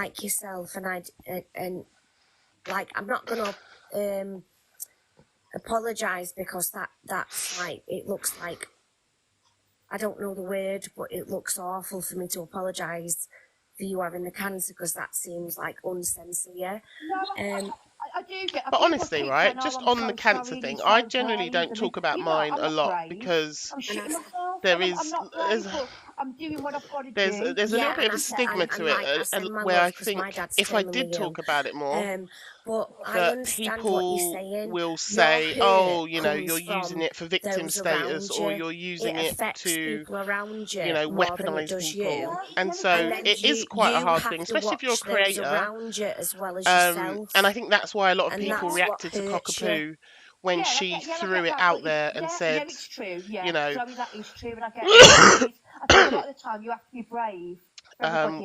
like yourself, and like I'm not gonna apologise because that's like, it looks like, I don't know the word, but it looks awful for me to apologise for you having the cancer, because that seems like unsincere. I do get. But honestly, right, just on the cancer thing, I generally don't talk about mine a lot because there is I'm doing what I've got to there's do. there's a little bit of a stigma to it, where I think if I did talk about it more, but I that understand what you're people saying. will Your say, hurt oh, you know, comes you're using from it for victim those status, around or you. you're using it affects to, people around you, you know, more than it weaponize does people. you. And so And then it is quite a hard thing, have to especially if you're a watch those creator. around you as well as yourself. And I think that's why a lot of And people that's reacted what to hurts you. Cockapoo when she threw it out there and said, it's true. Yeah, you know, Zoe, that is true, and I get it. I think a lot of the time you have to be brave.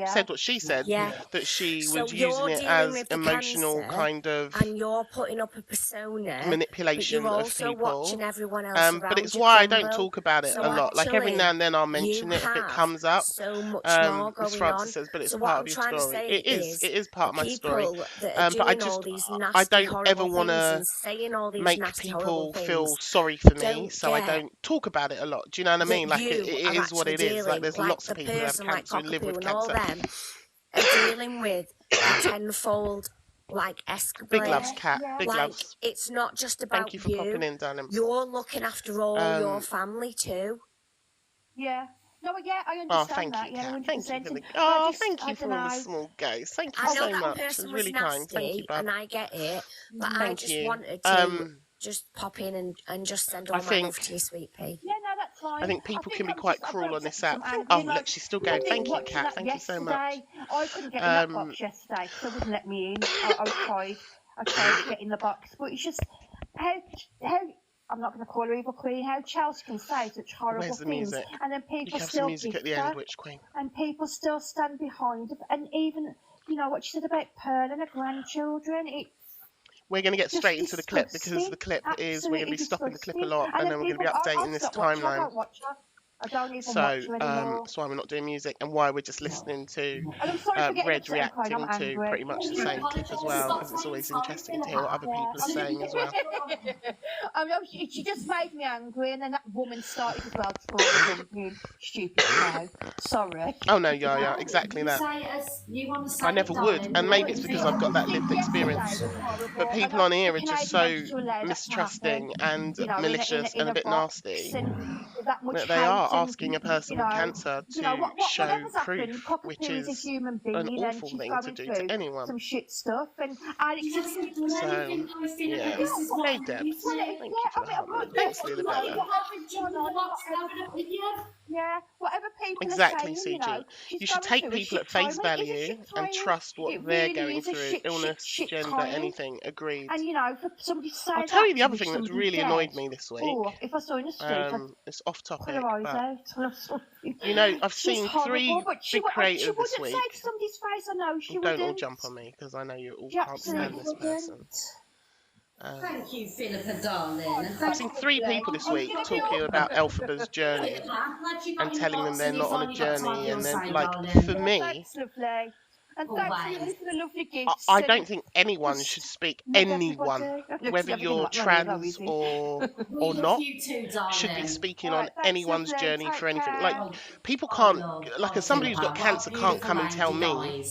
said what she said, that she was using it as emotional kind of, and you're putting up a persona, manipulation but you're of also people. watching everyone else around But it's you why I crumble. don't talk about it So a lot. Like every now and then I'll mention it if it comes up. So much more Miss going Francis on. says, but it's So part what of your I'm trying to story. say It is part of my story. that are But I doing all just, these I nasty, don't ever horrible want things to and saying all these make nasty, people horrible feel things, sorry for me, don't so I get don't talk about it a lot. Do you know what I mean? that Like it you is are what it actually is. Like dealing, there's like lots the of people who have person like cancer, who live Cockapoo with and all cancer. them are dealing with a tenfold, like, escalate. Big loves, Cat. Big like, loves. it's not just about Thank you for popping in, darling. You're looking after all your family too. Yeah. No, yeah, I understand oh, thank that. you, Yeah, Kat. 100%. Thank you for the, thank you for all the small goes. Thank you so much. It's really kind. Thank you, Bob. And I get it, but I just wanted to just pop in and just send all my love to you, sweet pea. Yeah, no, that's fine. I think people can be quite cruel on this app. Oh, look, she's still going. Thank you, Kat. Thank you so much. I couldn't get in that box yesterday because they wouldn't let me in. I tried to get in the box, but it's just how I'm not going to call her Evil Queen. How Chelsea can say such horrible Where's the things, music? and then people you can have still some music at the end, Witch Queen. And people still stand behind it, and even what she said about Pearl and her grandchildren. We're going to get straight into the clip because the clip is, we're going to be stopping the clip a lot, and then we're going to be updating this timeline. I don't even so watch her anymore. that's why we're not doing music, and why we're just listening to Red reacting to pretty much the same clip as well, because it's always interesting to hear what other people are saying as well. I mean, she just made me angry, and then that woman started as well to stupid cow. Sorry. Oh no, yeah, exactly that. I never would, and maybe it's because I've got that lived experience. But people on here are just so mistrusting and malicious and a bit nasty that they are asking a person with cancer to show proof, which is an awful thing to do to anyone. Some shit stuff, and so yeah. Hey Debs, thank you for the help. Thanks, Lilibella. Yeah, whatever people exactly, are saying, CG. You should take people at face value and trust what they're going through. Illness, gender, anything. Agreed. And for somebody to say I'll tell you the other thing that's really annoyed me this week. If I saw in the street, it's off topic. But, I've seen three big creators this week. Say to somebody's face, I know she don't all jump on me because I know you all can't stand this person. Thank you, Philippa, darling. I've seen three people this week talking about Elphaba's journey and telling them they're not on a journey, and then, like, for me, I don't think anyone should speak. Anyone, whether you're trans or not, should be speaking on anyone's journey for anything. Like, people can't, like, as somebody who's got cancer can't come and tell me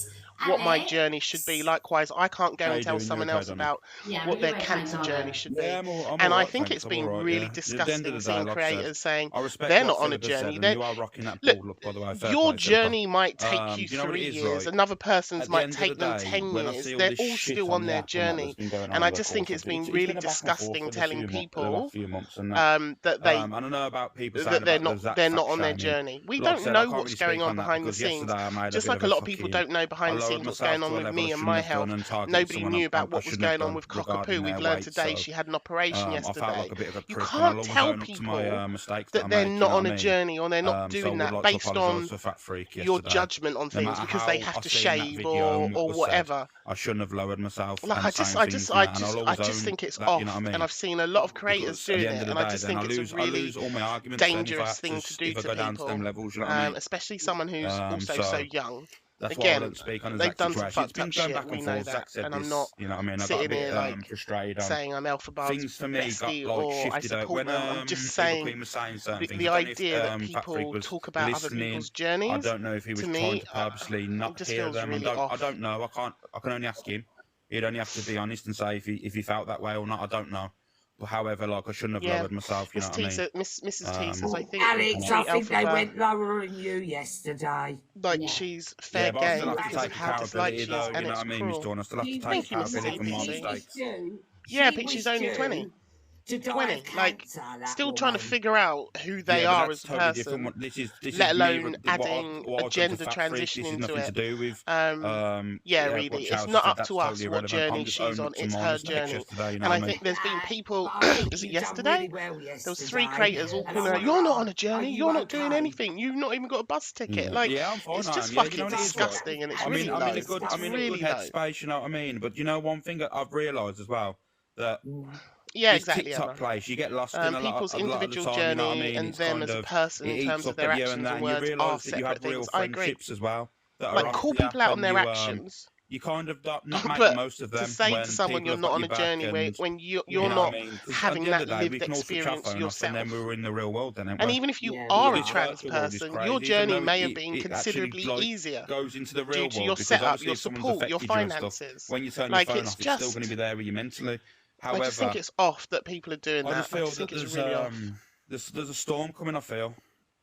what my journey should be. Likewise, I can't go and tell someone else about what their cancer journey should be. And I think it's been really disgusting seeing creators saying they're not on a journey. Look, your journey might take you 3 years, another person's might take them 10 years. They're all still on their journey, and I just think it's been really disgusting telling people that they're not on their journey. We don't know what's going on behind the scenes, just like a lot of people don't know behind the scenes what's going on with me and my health. Nobody knew about what was going on with Cockapoo. We've learned today she had an operation yesterday. You can't tell people that they're not on a journey or they're not doing that based on your judgment on things because they have to shave or whatever. I shouldn't have lowered myself. Like, I just think it's off, and I've seen a lot of creators doing it, and I just think it's a really dangerous thing to do to people, especially someone who's also so young. That's why I again, don't speak on the they've Zach done some situation. It's fucked been up going shit. back We and know forth. that, Zach said and I'm this, not you know what I mean? I got a sitting bit here like frustrated on saying I'm Elphaba's things for me got bestie like or I shifted out support when them. I'm just Eva saying Queen was saying certain things. the I don't know if idea that Fat Freak people was talk about other listening. people's I journeys, don't know if he was to trying me, to purposely it not just hear feels them. really I off. don't know. I can only ask him. He'd only have to be honest and say if he felt that way or not. I don't know. But however, like I shouldn't have Yeah, lowered myself. You know what I mean? Mrs. T says, I think Alex, I treat think they Elphaba went lower on you yesterday. like she's fair Yeah, but I still game have to because of take how disliked accountability, she is, though. and You know it's what I mean, Miss cruel. Dawn? I still have to take Thank you, Mrs. accountability for my CPC. mistakes. Yeah, but she's only 20. To die 20, of like, cancer, that still trying to woman. figure out who they Yeah, but are that's as a totally different. person, This let is me. alone adding a What I've done to gender Fat Freak. transition This is into nothing to it. do with Yeah, what really, it's Chelsea not said. up That's to us totally what irrelevant. I'm journey just she's owning on. up to It's my her mistakes journey. yesterday. You know And what I I mean? think there's been people, But I think was it you done yesterday? really well There was yesterday. 3 creators all And I calling her, wanna you're not ask, on a journey, are you you're not doing okay? anything, you've not even got a bus ticket. Like, Yeah, I'm fine. it's I just am. Yeah, you fucking know what it is, right? disgusting, and it's really I'm low. in a good It's really low. headspace. You know what I mean? But you know, one thing that I've realised as well that Yeah, this exactly, TikTok Emma. place, you get lost in People's a lot of the individual time. You know what I journey mean? and It's them kind as a of person it in eats terms of up their at you and actions that, and and you words are realise that you separate have real things. I agree. friendships as well that are Like, off call the people app, out on and their actions. you kind of not make the But most of to them say to when someone people you're have not got on your a back. journey And when you you're know what I not mean? Because at having the end that of the day, we lived can all switch our experience phone off, and then yourself. we're in the real world, then, ain't And we? even if you Yeah, are we a This are. trans virtual world is person, crazy, your even journey though may have been it actually considerably like easier goes into the due real to world, your because setup, obviously your if someone's support, your affected you and stuff, finances. when you turn your Like, phone it's off, it's still going to just, be there with you mentally. I just think However, it's off that people are doing I that. just I feel just that think it's really off. there's a storm coming. I feel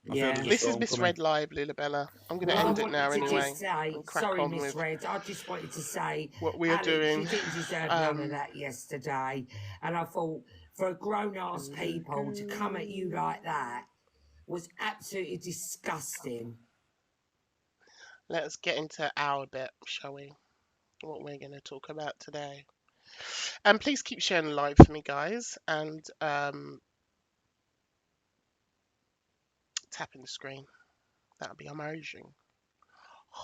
Yeah. there's a This is storm Miss coming. Red Live, Lulabella. I'm going to Well, I end it now wanted to anyway just say, and crack sorry, on Miss with Red, I just wanted to say, what we are Alex, you doing. didn't deserve none of that yesterday. And I thought, for grown-ass people to come at you like that was absolutely disgusting. Let's get into our bit, shall we? What we're going to talk about today. And please keep sharing the live for me, guys, and tapping the screen. That'd be amazing.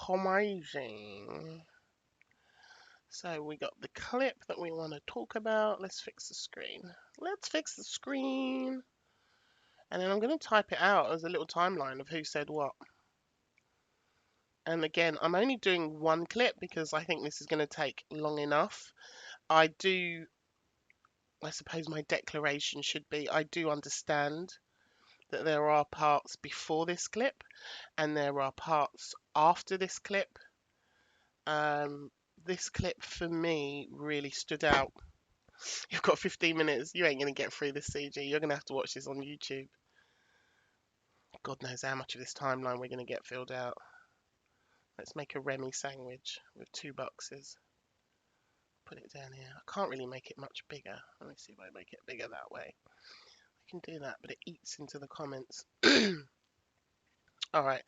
Amazing. So we got the clip that we want to talk about. Let's fix the screen. Let's fix the screen. And then I'm going to type it out as a little timeline of who said what. And again, I'm only doing one clip because I think this is going to take long enough. I suppose my declaration should be, I do understand that there are parts before this clip and there are parts after this clip. This clip for me really stood out. You've got 15 minutes. You ain't going to get through this, CG. You're going to have to watch this on YouTube. God knows how much of this timeline we're going to get filled out. Let's make a Remi sandwich with 2 boxes. Put it down here. I can't really make it much bigger. Let me see if I make it bigger that way. I can do that, but it eats into the comments. All right.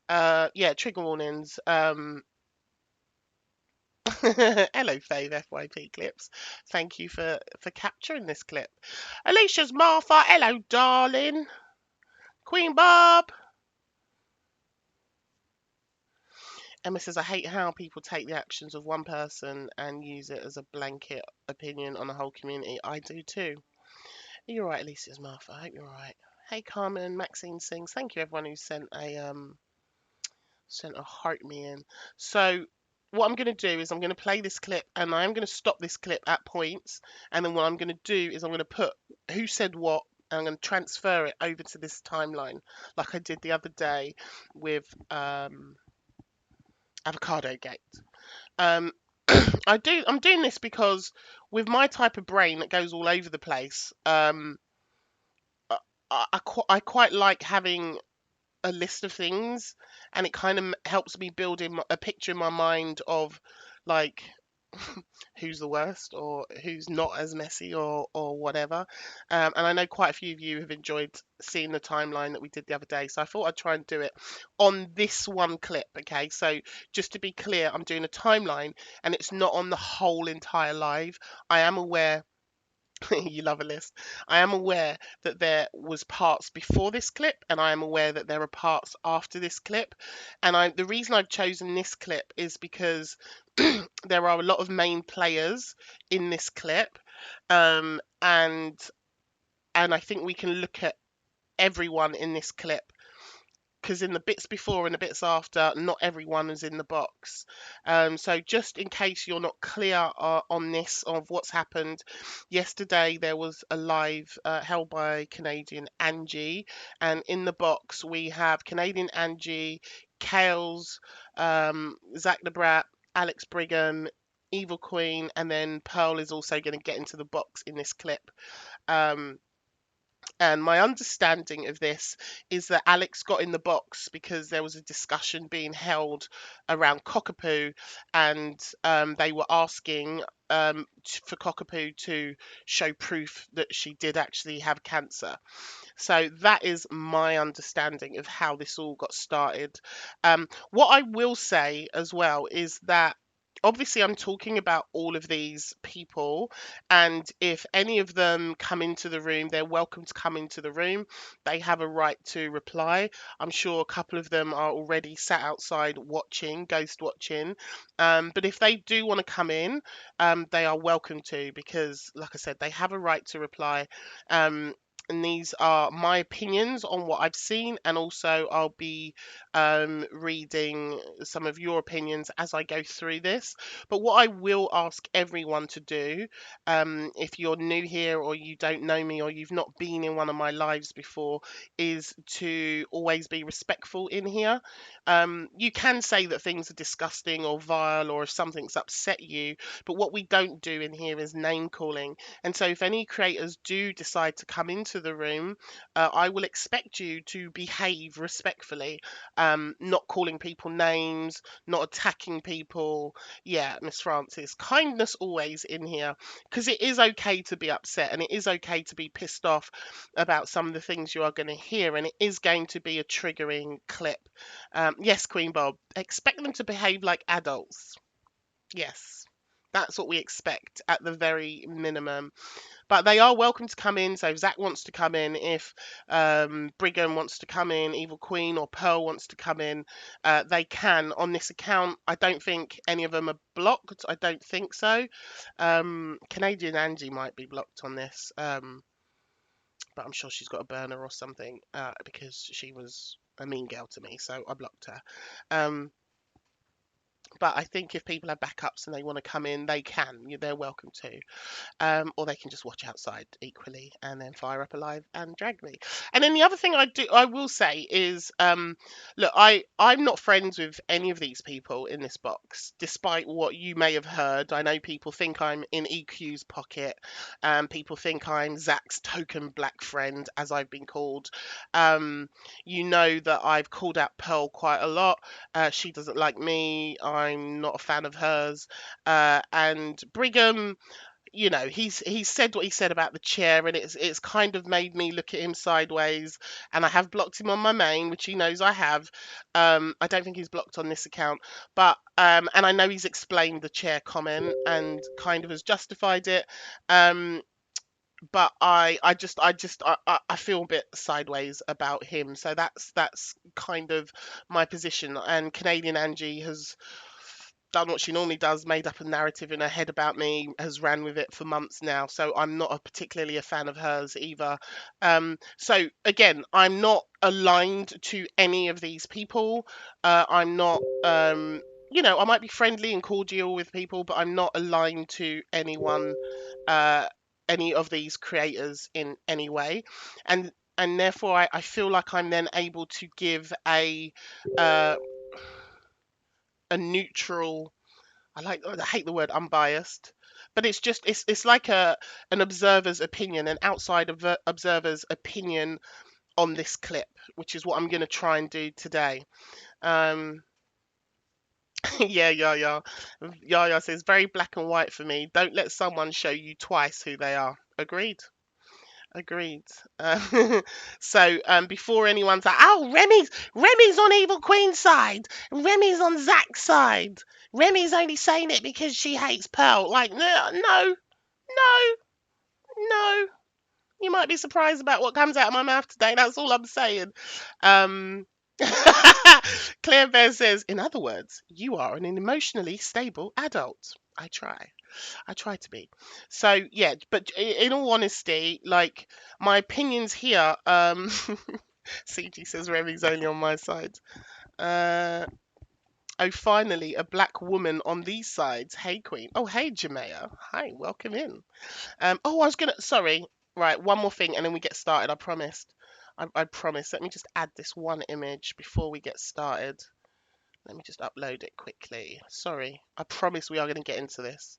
Yeah, trigger warnings. Hello, Fave FYP clips. Thank you for capturing this clip. Alicia's Martha. Hello, darling. Queen Bob. Emma says, I hate how people take the actions of one person and use it as a blanket opinion on the whole community. I do too. You're right, Alicia's Martha. I hope you're right. Hey, Carmen. Maxine sings. Thank you, everyone who sent a heart me in. So what I'm going to do is I'm going to play this clip and I'm going to stop this clip at points, and then what I'm going to do is I'm going to put who said what and I'm going to transfer it over to this timeline like I did the other day with Avocado Gate. I'm doing this because with my type of brain that goes all over the place, I quite like having a list of things, and it kind of helps me build in a picture in my mind of like who's the worst or who's not as messy or whatever. And I know quite a few of you have enjoyed seeing the timeline that we did the other day, so I thought I'd try and do it on this one clip. Okay, so just to be clear, I'm doing a timeline and it's not on the whole entire live. I am aware you love a list. I am aware that there was parts before this clip, and I am aware that there are parts after this clip. And the reason I've chosen this clip is because there are a lot of main players in this clip, and I think we can look at everyone in this clip because in the bits before and the bits after, not everyone is in the box. So just in case you're not clear on this, of what's happened, yesterday there was a live held by Canadian Angie, and in the box we have Canadian Angie, Kales, Zacdabrat, Alex Brigham, Evil Queen, and then Pearl is also going to get into the box in this clip. Um, and my understanding of this is that Alex got in the box because there was a discussion being held around Cockapoo, and they were asking for Cockapoo to show proof that she did actually have cancer. So that is my understanding of how this all got started. What I will say as well is that obviously I'm talking about all of these people, and if any of them come into the room, they're welcome to come into the room. They have a right to reply. I'm sure a couple of them are already sat outside watching, ghost watching. But if they do want to come in, they are welcome to, because like I said, they have a right to reply. And these are my opinions on what I've seen, and also I'll be reading some of your opinions as I go through this. But what I will ask everyone to do, if you're new here or you don't know me or you've not been in one of my lives before, is to always be respectful in here. You can say that things are disgusting or vile, or if something's upset you, but what we don't do in here is name calling. And so if any creators do decide to come into the room, I will expect you to behave respectfully, not calling people names, not attacking people. Yeah, Miss Francis, kindness always in here, because it is okay to be upset, and it is okay to be pissed off about some of the things you are going to hear, and it is going to be a triggering clip. Yes, Queen Bob, expect them to behave like adults. Yes, that's what we expect at the very minimum. But they are welcome to come in. So if Zach wants to come in, if Brigham wants to come in, Evil Queen or Pearl wants to come in, they can on this account. I don't think any of them are blocked. I don't think so. Canadian Angie might be blocked on this, but I'm sure she's got a burner or something, because she was a mean girl to me, so I blocked her. But I think if people have backups and they want to come in, they can. They're welcome to. Or they can just watch outside equally and then fire up a live and drag me. And then the other thing I will say is, look, I'm not friends with any of these people in this box, despite what you may have heard. I know people think I'm in EQ's pocket. People think I'm Zach's token black friend, as I've been called. You know that I've called out Pearl quite a lot. She doesn't like me. I'm not a fan of hers. And Brigham, you know, he's said what he said about the chair, and it's kind of made me look at him sideways, and I have blocked him on my main, which he knows I have. I don't think he's blocked on this account, but and I know he's explained the chair comment and kind of has justified it. But I feel a bit sideways about him, so that's kind of my position. And Canadian Angie has done what she normally does, made up a narrative in her head about me, has ran with it for months now. So I'm not particularly a fan of hers either. So again, I'm not aligned to any of these people. I'm not, you know, I might be friendly and cordial with people, but I'm not aligned to anyone, any of these creators in any way. And therefore I feel like I'm then able to give uh, a neutral, I hate the word unbiased, but it's just it's like an observer's opinion, an outside observer's opinion on this clip, which is what I'm going to try and do today. Yeah, Yaya says very black and white for me. Don't let someone show you twice who they are. Agreed. Agreed. So before anyone's like, oh, Remi's on Evil Queen's side, Remi's on Zach's side, Remi's only saying it because she hates Pearl. Like, no, no. You might be surprised about what comes out of my mouth today. That's all I'm saying. Claire Bear says, in other words, you are an emotionally stable adult. I try to be. So yeah, but in all honesty, like my opinions here, CG says Remi's only on my side. Oh, finally, a black woman on these sides. Hey, Queen. Oh, hey, Jamea. Hi, welcome in. Oh, I was gonna. Sorry. Right, one more thing, and then we get started. I promised. I promise. Let me just add this one image before we get started. Let me just upload it quickly. Sorry. I promise we are going to get into this.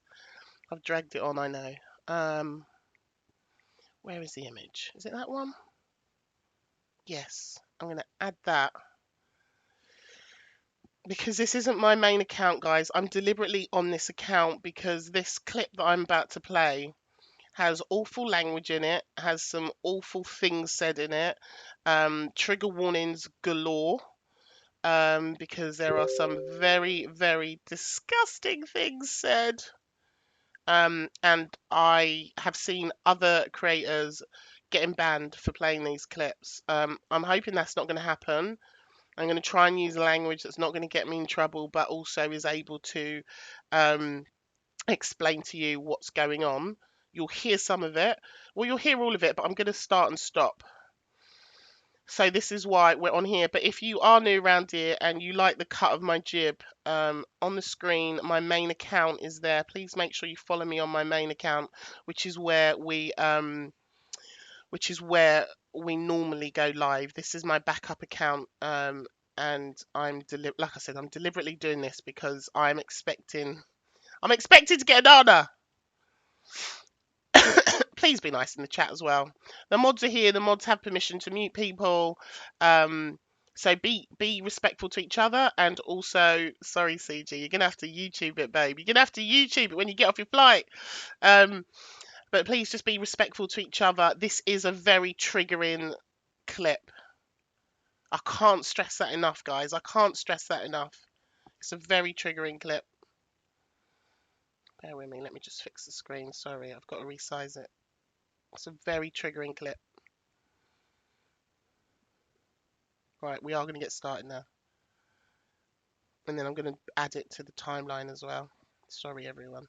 I've dragged it on, I know. Where is the image? Is it that one? Yes. I'm going to add that. Because this isn't my main account, guys. I'm deliberately on this account because this clip that I'm about to play has awful language in it, has some awful things said in it, trigger warnings galore, because there are some very, very disgusting things said. And I have seen other creators getting banned for playing these clips. I'm hoping that's not going to happen. I'm going to try and use language that's not going to get me in trouble, but also is able to explain to you what's going on. You'll hear some of it. Well, you'll hear all of it, but I'm going to start and stop. So this is why we're on here. But if you are new around here and you like the cut of my jib, on the screen, my main account is there. Please make sure you follow me on my main account, which is where we normally go live. This is my backup account, and like I said, I'm deliberately doing this because I'm expecting to get an honour. Please be nice in the chat as well. The mods are here. The mods have permission to mute people. So be respectful to each other, and also, sorry, CG, you're gonna have to YouTube it, babe. You're gonna have to YouTube it when you get off your flight. But please just be respectful to each other. This is a very triggering clip. I can't stress that enough, guys. I can't stress that enough. It's a very triggering clip. Bear with me. Let me just fix the screen. Sorry, I've got to resize it. It's a very triggering clip. Right, we are going to get started now. And then I'm going to add it to the timeline as well. Sorry, everyone.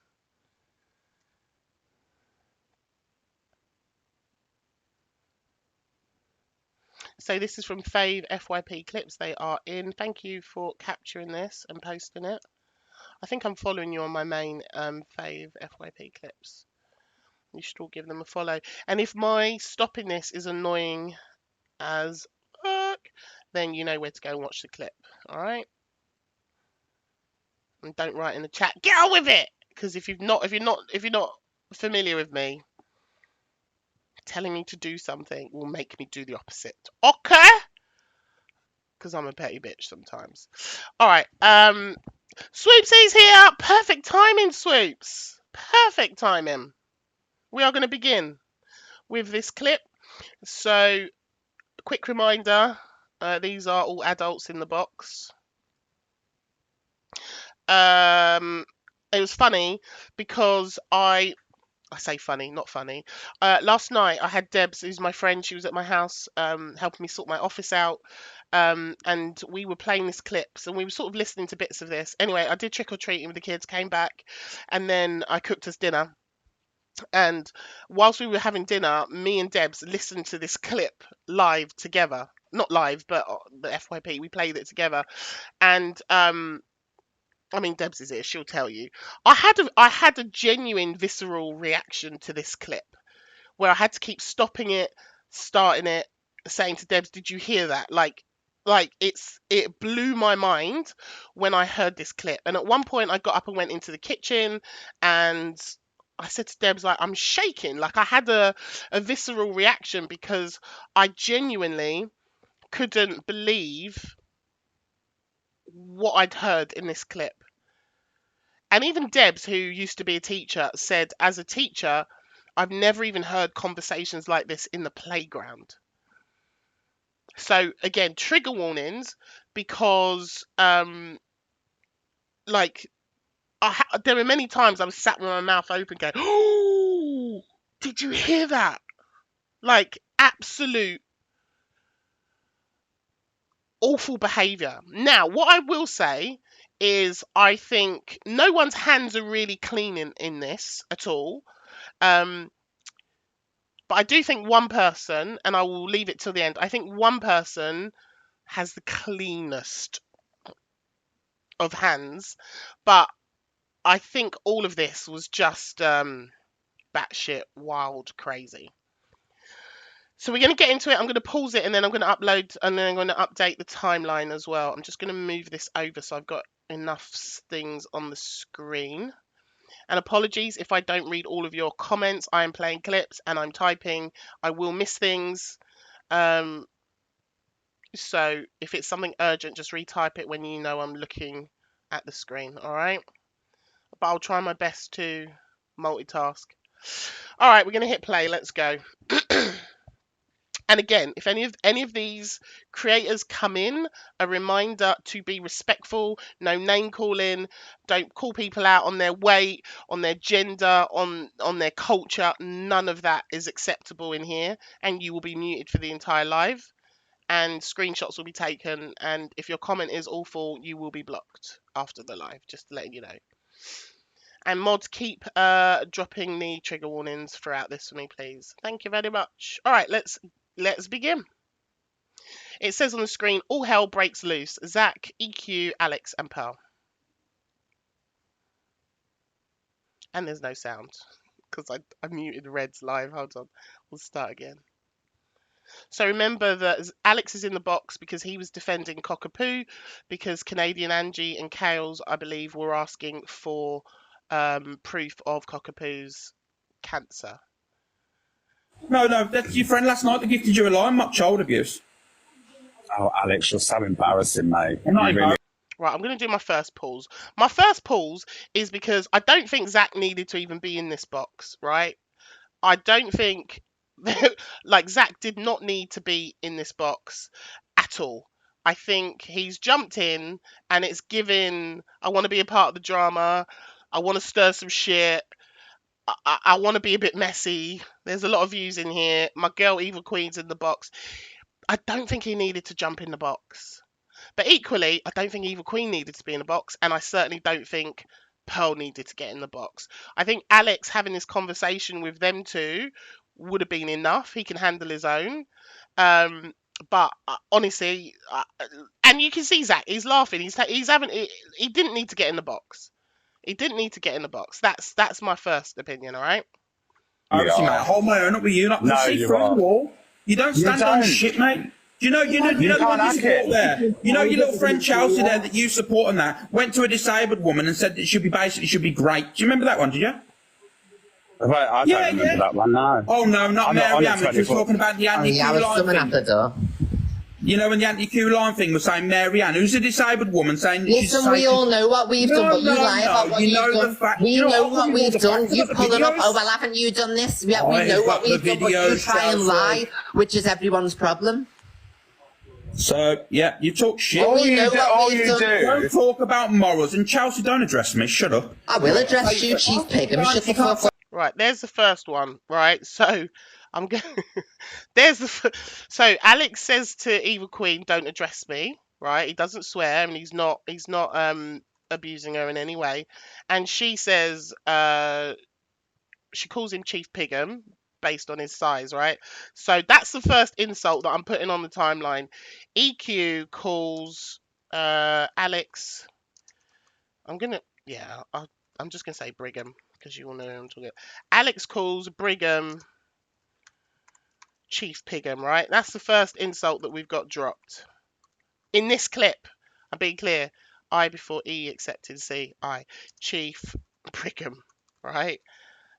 So this is from Fave FYP clips. They are in. Thank you for capturing this and posting it. I think I'm following you on my main Fave FYP clips. You should all give them a follow. And if my stopping this is annoying as fuck, then you know where to go and watch the clip. All right. And don't write in the chat, get on with it, because if you're not familiar with me, telling me to do something will make me do the opposite. Okay? Because I'm a petty bitch sometimes. All right. Swoopsy's here. Perfect timing, Swoops. Perfect timing. We are going to begin with this clip. So, quick reminder, these are all adults in the box. It was funny because I say funny, not funny. Last night I had Debs, who's my friend. She was at my house, helping me sort my office out. And we were playing this clips, and we were sort of listening to bits of this. Anyway, I did trick or treating with the kids, came back, and then I cooked us dinner. And whilst we were having dinner, me and Debs listened to this clip live together. Not live, but the FYP. We played it together, and I mean, Debs is here. She'll tell you. I had a genuine visceral reaction to this clip where I had to keep stopping it, starting it, saying to Debs, "Did you hear that?" Like it blew my mind when I heard this clip. And at one point, I got up and went into the kitchen, and I said to Debs, like, I'm shaking. Like I had a visceral reaction because I genuinely couldn't believe what I'd heard in this clip. And even Debs, who used to be a teacher, said, as a teacher, I've never even heard conversations like this in the playground. So again, trigger warnings, because like there were many times I was sat with my mouth open going, "Oh, did you hear that?" Like absolute awful behavior. Now, what I will say is I think no one's hands are really clean in this at all. But I do think one person, and I will leave it till the end, I think one person has the cleanest of hands. But I think all of this was just batshit wild crazy. So we're going to get into it. I'm going to pause it and then I'm going to upload and then I'm going to update the timeline as well. I'm just going to move this over so I've got enough things on the screen. And apologies if I don't read all of your comments. I am playing clips and I'm typing. I will miss things. So if it's something urgent, just retype it when you know I'm looking at the screen. All right. But I'll try my best to multitask. All right, we're going to hit play. Let's go. And again, if any of these creators come in, a reminder to be respectful, no name calling, don't call people out on their weight, on their gender, on their culture. None of that is acceptable in here, and you will be muted for the entire live. And screenshots will be taken, and if your comment is awful, you will be blocked after the live. Just letting you know. And mods, keep dropping the trigger warnings throughout this for me, please. Thank you very much. All right, let's begin. It says on the screen, all hell breaks loose. Zach, EQ, Alex, and Pearl. And there's no sound because I muted Red's live. Hold on. We'll start again. So remember that Alex is in the box because he was defending Cockapoo, because Canadian Angie and Kales, I believe, were asking for proof of Cockapoo's cancer. No, that's your friend last night that gifted you a line, not child abuse. Oh, Alex, you're so embarrassing, mate. Right, I'm going to do my first pause. My first pause is because I don't think Zach needed to even be in this box, right? I don't think, like, Zach did not need to be in this box at all. I think he's jumped in and it's given, I want to be a part of the drama. I want to stir some shit. I want to be a bit messy. There's a lot of views in here. My girl Evil Queen's in the box. I don't think he needed to jump in the box. But equally, I don't think Evil Queen needed to be in the box, and I certainly don't think Pearl needed to get in the box. I think Alex having this conversation with them two would have been enough. He can handle his own. But honestly, and you can see Zach, he's laughing. He's having. He didn't need to get in the box. He didn't need to get in the box. That's my first opinion. All right. Obviously, mate, hold my own up with you. Not No, see you through are. the wall. You don't stand on shit, mate. Do you know the one you support there? You know your little friend Chelsea there that you support on that went to a disabled woman and said that should be great. Do you remember that one? Did you? Wait, I don't remember that one. No. Oh no, not Mary Ann. She was 24. talking about the anti-Q line thing. You know when the anti-Q line thing was saying Mary Ann, who's a disabled woman saying that she's Listen, we all know what we've done, but you lie about what you've done. We know what we've done. You pull it up. Oh, well, haven't you done this? Yeah, we know what we've done, but you try and lie, which is everyone's problem. So, yeah, you talk shit. All you do. Don't talk about morals. And Chelsea, don't address me. Shut up. I will address you, Chief Pigham. Shut the fuck up. Right, there's the first one. Right, so I'm going. So Alex says to Evil Queen, "Don't address me." Right, he doesn't swear, and he's not abusing her in any way. And she says, she calls him Chief Pigham based on his size, right? So that's the first insult that I'm putting on the timeline. EQ calls Alex. I'm just gonna say Brigham because you all know who I'm talking about. Alex calls Brigham Chief Pigham, right? That's the first insult that we've got dropped in this clip. I'm being clear. I before E accepted C. I Chief Brigham, right?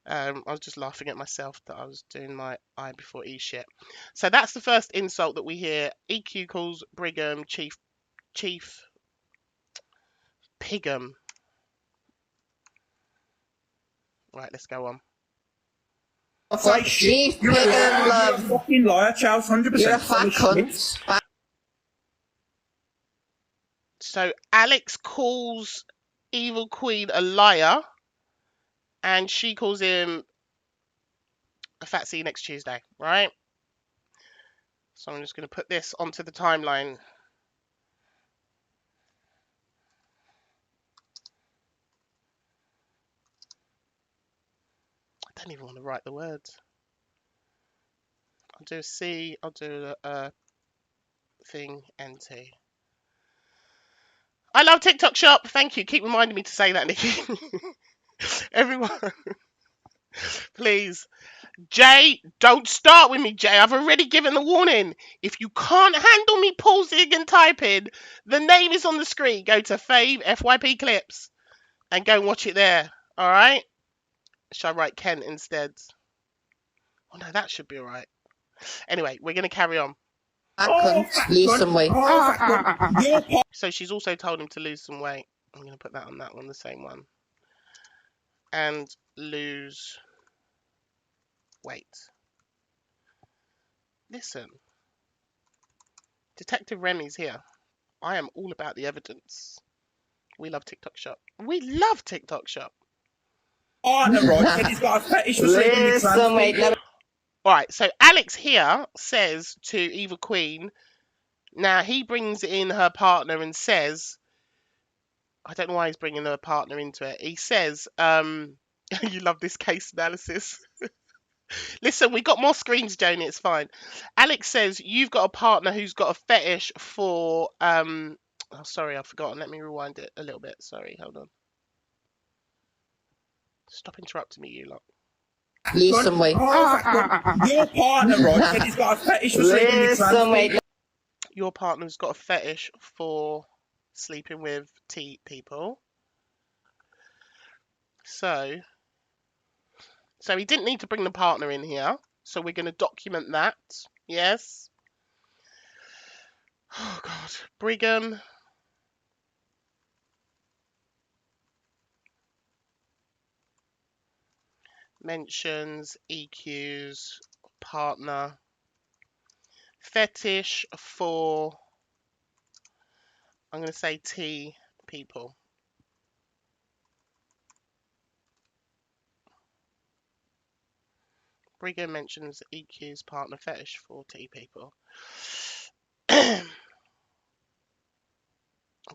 I was just laughing at myself that I was doing my I before E shit. So that's the first insult that we hear. EQ calls Brigham Chief Pigham. Right, let's go on. Say shit. You're a fucking liar, Charles. 100%. You're a fat cunt. So Alex calls Evil Queen a liar, and she calls him a fat C next Tuesday, right? So I'm just going to put this onto the timeline. I don't even want to write the words. I'll do a C. I'll do a thing, NT. I love TikTok Shop. Thank you. Keep reminding me to say that, Nikki. Everyone, please. Jay, don't start with me, Jay. I've already given the warning. If you can't handle me pausing and typing, the name is on the screen. Go to Fave FYP Clips and go and watch it there. All right? Shall I write Kent instead? Oh, no, that should be all right. Anyway, we're going to carry on. Lose some weight. So she's also told him to lose some weight. I'm going to put that on that one, the same one. And lose weight. Listen. Detective Remi's here. I am all about the evidence. We love TikTok Shop. We love TikTok Shop. Partner, right? Said he's got a fetish for sleeping with trans people. Alright, so Alex here says to Eva Queen, now he brings in her partner and says, I don't know why he's bringing her partner into it. He says, you love this case analysis. Listen, we got more screens, Joni, it's fine. Alex says, you've got a partner who's got a fetish for, oh, sorry, I've forgotten. Let me rewind it a little bit. Sorry, hold on. Stop interrupting me, you lot. Lose some weight. Your partner, right, said he's got a fetish for sleeping with trans people. Your partner's got a fetish for sleeping with people. So he didn't need to bring the partner in here. So we're going to document that. Yes. Oh, God. Brigham. Mentions, EQs, partner. Fetish for, I'm going to say T people. Brigham mentions EQ's partner fetish for T people. I'm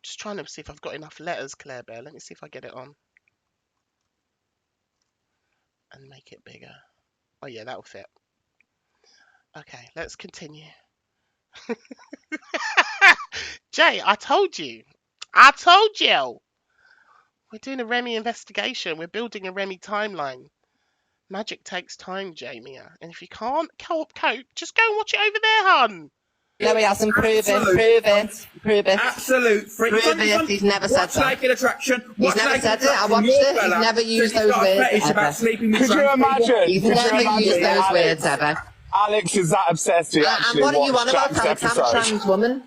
just trying to see if I've got enough letters, Claire Bear. Let me see if I get it on. And make it bigger. Oh yeah, that'll fit. Okay, let's continue. Jay, I told you. I told you. We're doing a Remi investigation. We're building a Remi timeline. Magic takes time, Jamia. And if you can't cope, just go and watch it over there, hun. No, he hasn't. Prove it. Absolute freak. Prove it. He's never said that. Naked attraction. He's never said it. I watched it. He's never used those words ever. Could you imagine? He's never used those words ever. Alex is that obsessed he actually and what are you on about, Jack's Alex?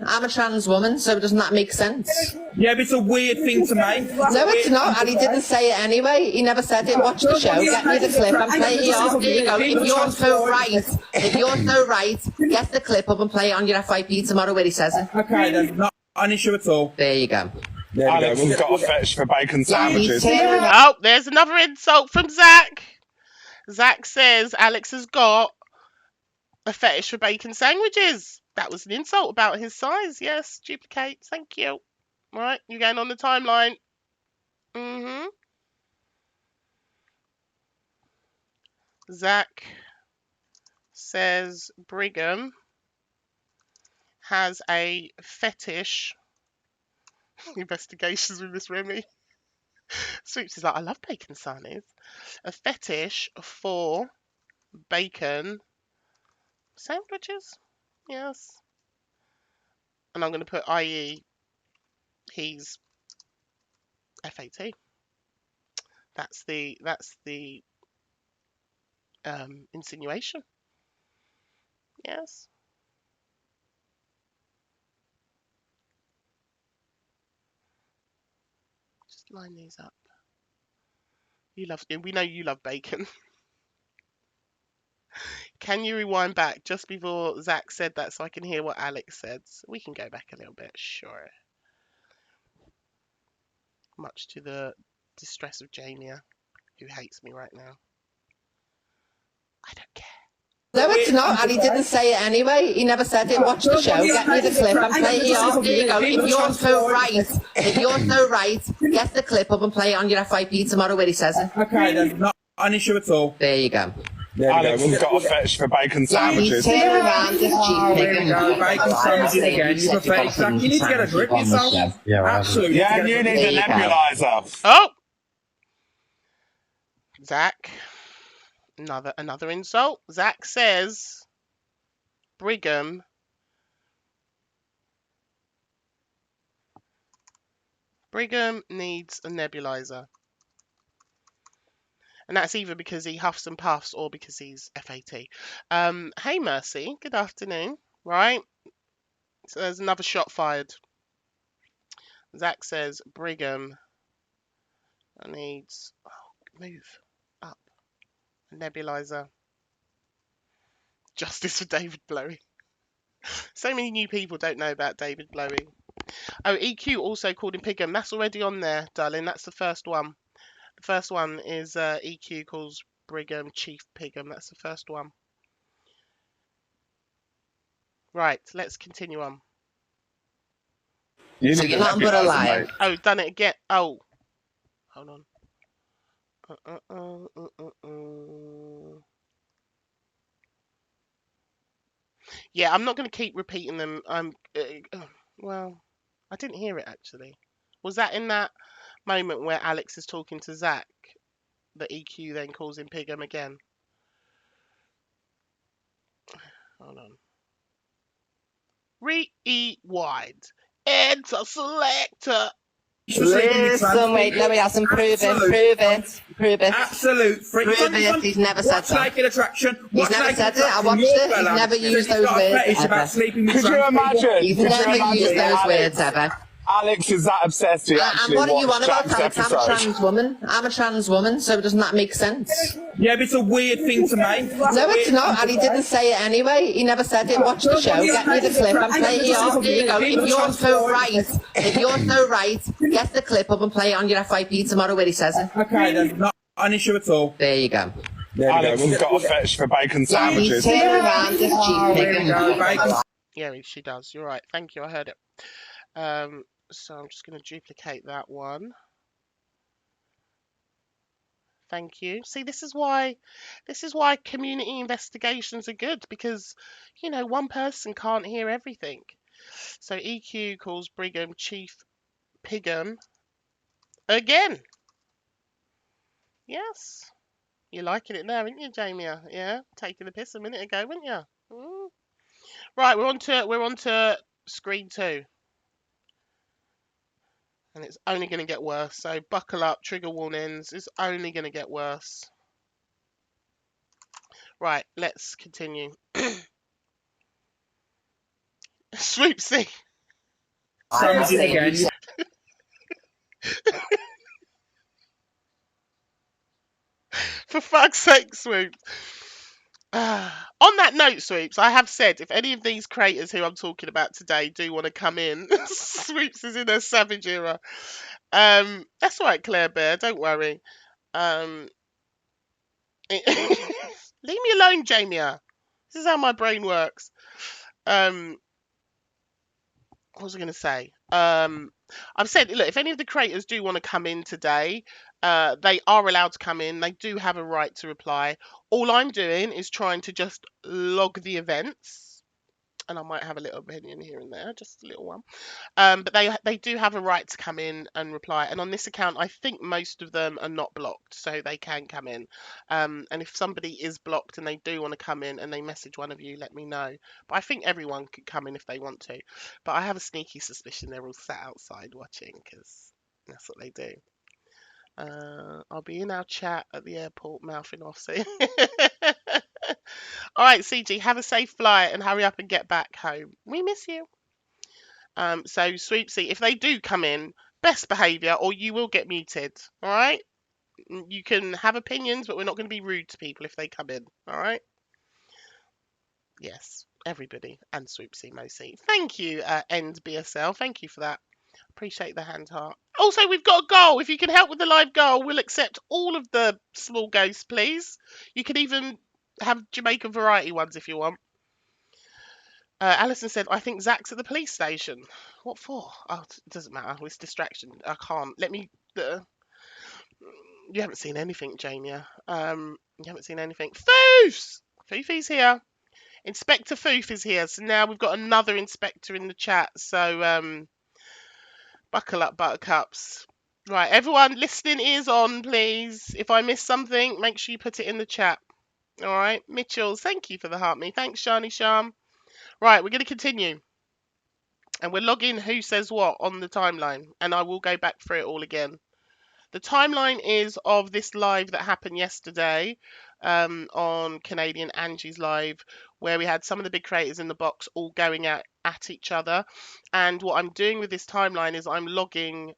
I'm a trans woman, so doesn't that make sense? Yeah, but it's a weird thing to make. No, it's not, and he didn't say it anyway. He never said it. Watch the show, get me the clip, and play it off. There you go. If you're so right, get the clip up and play it on your FYP tomorrow where he says it. Okay, then, not an issue at all. There you go. Alex has got a fetish for bacon sandwiches. Oh, there's another insult from Zach. Zach says Alex has got a fetish for bacon sandwiches. That was an insult about his size. Yes, duplicate. Thank you. Right, you're going on the timeline. Zach says Brigham has a fetish. Investigations with Miss Remi. Swoops is like, I love bacon sandwiches. A fetish for bacon sandwiches. Yes. And I'm going to put i.e. he's FAT. That's the insinuation. Yes. Just line these up. We know you love bacon. Can you rewind back just before Zach said that so I can hear what Alex said? So we can go back a little bit, sure. Much to the distress of Jamia, who hates me right now. I don't care. No, it's not, and he didn't say it anyway. He never said it. Watch the show, get me the clip, and play it off. There you go. If you're so right, get the clip up and play it on your FYP tomorrow where he says it. Okay, then, not an issue at all. There you go. There we Alex go. has got a fetish for bacon Yeah, he's sandwiches. turning around this cheap There we pig. go. Bacon sandwiches again. You're pathetic, Zach. You need to get a grip yourself. Yeah, Absolutely. yeah, and you need There a you go. nebulizer. Oh, Zach. Another insult. Zach says Brigham needs a nebulizer. And that's either because he huffs and puffs or because he's FAT. Hey, Mercy. Good afternoon. Right. So there's another shot fired. Zach says Brigham needs... Oh, move up. A nebulizer. Justice for David Blowy. So many new people don't know about David Blowy. Oh, EQ also called him Pigham. That's already on there, darling. That's the first one. The first one is EQ calls Brigham Chief Pigham. That's the first one. Right, let's continue on. You So need you're a nothing but a nebulizer, liar. mate. Oh, done it again. Oh, hold on. Yeah, I'm not going to keep repeating them. Well, I didn't hear it actually. Was that in that moment where Alex is talking to Zach that EQ then calls him Pigham again? Hold on. Rewind. Enter selector. Listen, wait, no, he hasn't. Prove it. Absolute freak. Prove it. He's never said What's that. naked attraction? He's never said it. I watched it. He's never used those words ever. He's Could you imagine? He's Could you never imagine used those Alex? words ever. Alex is that obsessed he And actually what are you watched on about, Jack's Alex? I'm a episode. trans woman. I'm a trans woman, so doesn't that make sense? Yeah, but it's a weird thing to make. No, it's not, and he didn't say it anyway. He never said it. Watch the show, get me the clip and play it off. There you go. If you're so right, get the clip up and play it on your FYP tomorrow where he says it. Okay, then. Not an issue at all. There you go. There we Alex go. has got a fetish for bacon Yeah, he's sandwiches. turning around this cheap There we go. pig. Bacon Yeah, she does. You're right. Thank you. I heard it. So I'm just going to duplicate that one. Thank you. See, this is why community investigations are good, because, you know, one person can't hear everything. So EQ calls Brigham Chief Pigham again. Yes. You're liking it now, aren't you, Jamia? Yeah, taking the piss a minute ago, weren't you? Mm. Right, we're on to screen 2. And it's only going to get worse. So buckle up, trigger warnings. It's only going to get worse. Right, let's continue. Swoopsy. sandwiches again. For fuck's sake, Swoops. On that note, Swoops, I have said if any of these creators who I'm talking about today do want to come in, Swoops is in their savage era. That's all right, Claire Bear, don't worry. Leave me alone, Jamia. This is how my brain works. What was I going to say? I've said, look, if any of the creators do want to come in today, they are allowed to come in. They do have a right to reply. All I'm doing is trying to just log the events. And I might have a little opinion here and there, just a little one. But they do have a right to come in and reply. And on this account, I think most of them are not blocked, so they can come in. And if somebody is blocked and they do want to come in and they message one of you, let me know. But I think everyone could come in if they want to. But I have a sneaky suspicion they're all sat outside watching, because that's what they do. I'll be in our chat at the airport, mouthing off. So all right, CG, have a safe flight and hurry up and get back home. We miss you. So Swoopsy, if they do come in, best behaviour or you will get muted. All right. You can have opinions, but we're not going to be rude to people if they come in. All right. Yes, everybody and Swoopsy, Mosi. Thank you, End BSL. Thank you for that. Appreciate the hand heart. Also, we've got a goal. If you can help with the live goal, we'll accept all of the small ghosts, please. You can even have Jamaican variety ones if you want. Alison said, I think Zach's at the police station. What for? Oh, it doesn't matter. It's distraction. I can't. Let me... You haven't seen anything, Jamia. You haven't seen anything. Foofs! Foofy's here. Inspector Foof is here. So now we've got another inspector in the chat. So buckle up, buttercups. Right, everyone, listening ears on, please. If I miss something, make sure you put it in the chat. All right, Mitchells, thank you for the heart me. Thanks, Shani Sham. Right, we're going to continue. And we're logging who says what on the timeline. And I will go back through it all again. The timeline is of this live that happened yesterday on Canadian Angies Live, where we had some of the big creators in the box all going at each other. And what I'm doing with this timeline is I'm logging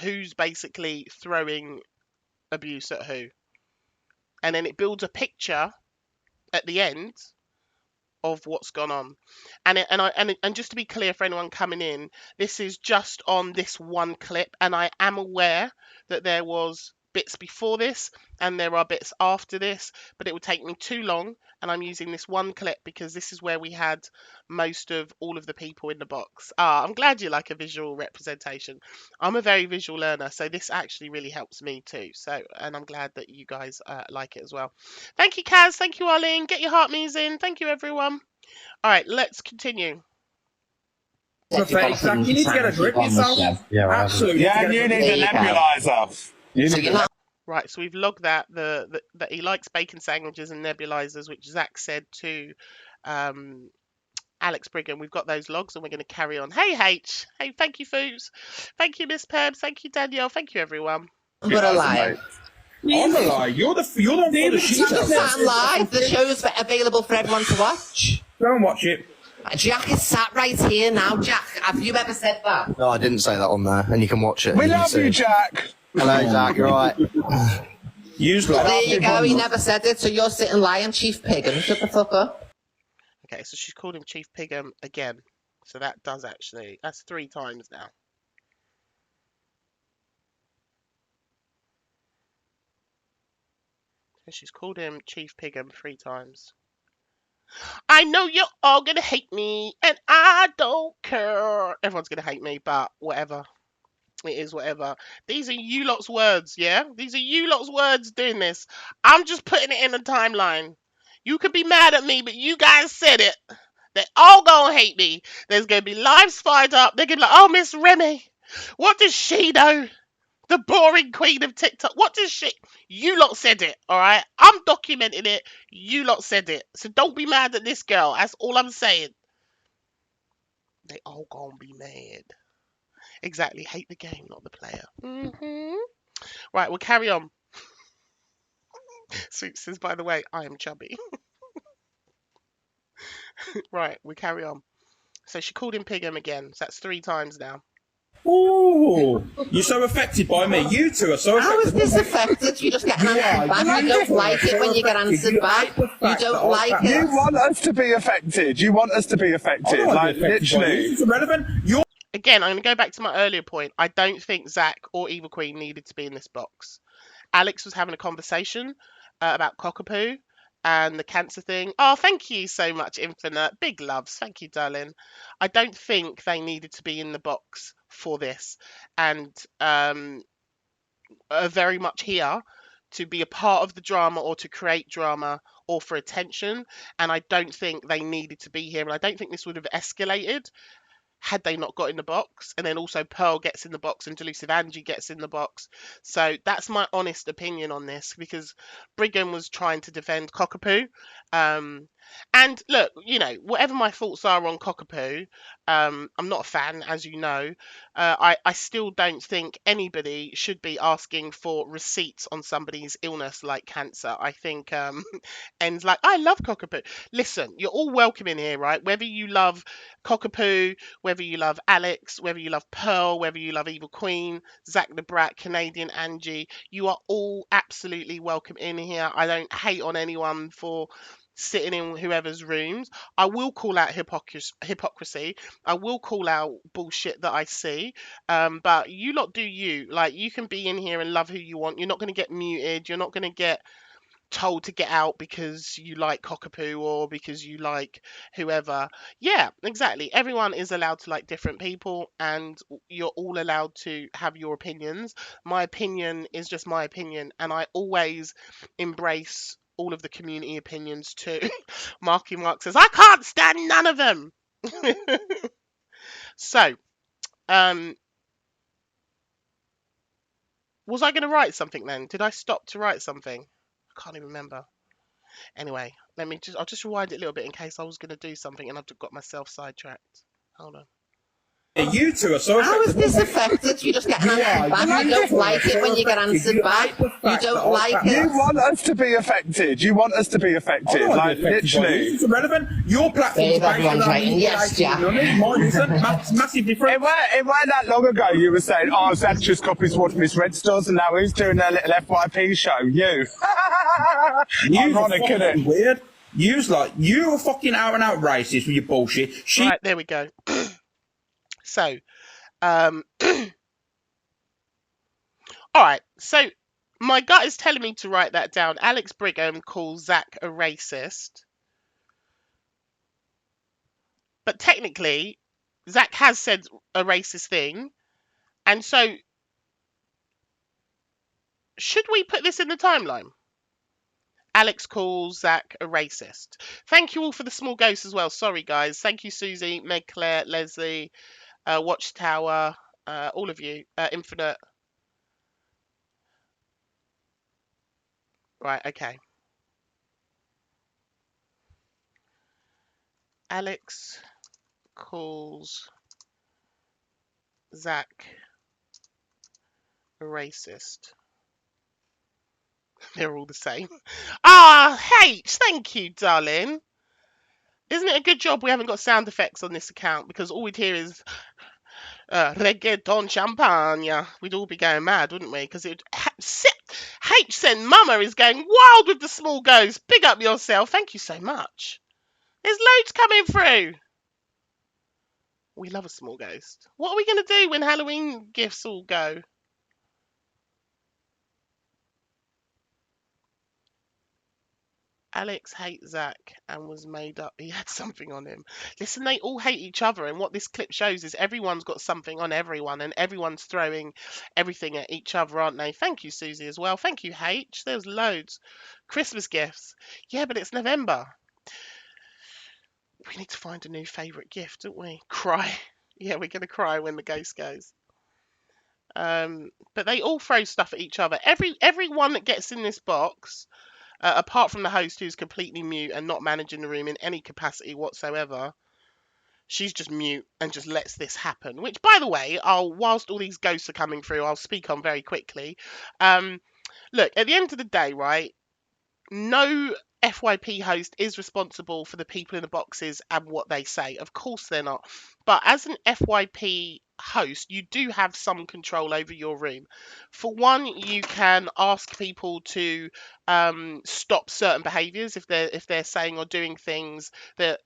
who's basically throwing abuse at who. And then it builds a picture at the end of what's gone on. And just to be clear for anyone coming in, this is just on this one clip, and I am aware that there was bits before this and there are bits after this, but it would take me too long, and I'm using this one clip because this is where we had most of all of the people in the box. I'm glad you like a visual representation. I'm a very visual learner, so this actually really helps me too. So, and I'm glad that you guys like it as well. Thank you, Kaz. Thank you, Arlene. Get your heart me's in. Thank you, everyone. All right, let's continue. Pathetic, Zach. You need to get a grip yourself. Yeah, Absolutely. Yeah, you need a nebulizer. Right, so we've logged that that he likes bacon sandwiches and nebulizers, which Zach said to Alex Brigham. We've got those logs, and we're going to carry on. Hey, H. Hey, thank you, Foods. Thank you, Miss Perbs. Thank you, Danielle. Thank you, everyone. But a lie. I'm a lie. You're the one for the shit. I'm live. The show's available for everyone to watch. Go and watch it. Jack is sat right here now. Jack, have you ever said that? No, I didn't say that on there, and you can watch it. We love you, Jack. Hello, Jack. You're right. There you go. He never said it, so you're sitting lying, Chief Piggum. Shut the fuck up. Okay, so she's called him Chief Pigham again. So that does actually, that's 3 times now. So she's called him Chief Pigham 3 times. I know you're all gonna hate me, and I don't care. Everyone's gonna hate me, but whatever. It is whatever. These are you lot's words, yeah? These are you lot's words doing this. I'm just putting it in the timeline. You could be mad at me, but you guys said it. They're all gonna hate me. There's gonna be lives fired up. They're gonna be like, oh, Miss Remi, what does she know? The boring queen of TikTok. What does she... You lot said it, all right? I'm documenting it. You lot said it. So don't be mad at this girl. That's all I'm saying. They all gonna be mad. Exactly. Hate the game, not the player. Right, we'll carry on. Sweet says, by the way, I am chubby. Right, we carry on. So she called him Pigham again. So that's 3 times now. Ooh, you're so affected by me. You two are so affected. How is this affected? You just get an answer back. You don't like it when you get answered back. You don't like it. You want us to be affected. You want us to be affected. Like, literally. It's irrelevant. Again, I'm going to go back to my earlier point. I don't think Zach or Evil Queen needed to be in this box. Alex was having a conversation about cockapoo and the cancer thing. Oh, thank you so much, Infinite. Big loves. Thank you, darling. I don't think they needed to be in the box for this, and are very much here to be a part of the drama or to create drama or for attention, and I don't think they needed to be here, and I don't think this would have escalated had they not got in the box. And then also Pearl gets in the box and Delusive Angie gets in the box. So that's my honest opinion on this, because Brigham was trying to defend Cockapoo. And look, you know, whatever my thoughts are on Cockapoo, I'm not a fan, as you know. I still don't think anybody should be asking for receipts on somebody's illness like cancer. I think ends like, I love Cockapoo. Listen, you're all welcome in here, right? Whether you love Cockapoo, whether you love Alex, whether you love Pearl, whether you love Evil Queen, Zacdabrat, Canadian Angie, you are all absolutely welcome in here. I don't hate on anyone for sitting in whoever's rooms. I will call out hypocrisy. I will call out bullshit that I see. But you lot do you. Like, you can be in here and love who you want. You're not going to get muted. You're not going to get told to get out because you like cockapoo or because you like whoever. Yeah, exactly. Everyone is allowed to like different people, and you're all allowed to have your opinions. My opinion is just my opinion, and I always embrace all of the community opinions too. Marky Mark says, I can't stand none of them. So, was I going to write something then? Did I stop to write something? I can't even remember. Anyway, I'll just rewind it a little bit in case I was going to do something and I've got myself sidetracked. Hold on. You two are so How is affected. this affected? You just get an answer back. You don't like it when you get answered back. You don't like You it. want us to be affected. You want us to be affected. Like, literally. It's irrelevant. Your platform's Babe, everyone's writing, yes, Jack. Mine isn't. Massive difference. It weren't that long ago you were saying, oh, Zach just copies what Miss Red does, and now he's doing their little FYP show. You. Ironic, isn't it? Weird. You are fucking out and out racist with your bullshit. Right, there we go. So, alright, so my gut is telling me to write that down. Alex Brigham calls Zach a racist. But technically, Zach has said a racist thing. And so, should we put this in the timeline? Alex calls Zach a racist. Thank you all for the small ghosts as well. Sorry, guys. Thank you, Susie, Meg Claire, Leslie, Watchtower, all of you. Infinite. Right, okay. Alex calls Zach a racist. They're all the same. Ah, H, thank you, darling. Isn't it a good job we haven't got sound effects on this account? Because all we'd hear is reggaeton champagne. We'd all be going mad, wouldn't we? Because it H said Mama is going wild with the small ghosts. Big up yourself. Thank you so much. There's loads coming through. We love a small ghost. What are we going to do when Halloween gifts all go? Alex hates Zach and was made up. He had something on him. Listen, they all hate each other, and what this clip shows is everyone's got something on everyone, and everyone's throwing everything at each other, aren't they? Thank you, Susie, as well. Thank you, H. There's loads. Christmas gifts. Yeah, but it's November. We need to find a new favourite gift, don't we? Cry. Yeah, we're going to cry when the ghost goes. But they all throw stuff at each other. Everyone that gets in this box, apart from the host who's completely mute and not managing the room in any capacity whatsoever, she's just mute and just lets this happen. Which, by the way, whilst all these ghosts are coming through, I'll speak on very quickly. Look, at the end of the day, right, no FYP host is responsible for the people in the boxes and what they say. Of course they're not. But as an FYP host, you do have some control over your room. For one, you can ask people to stop certain behaviours if they're saying or doing things that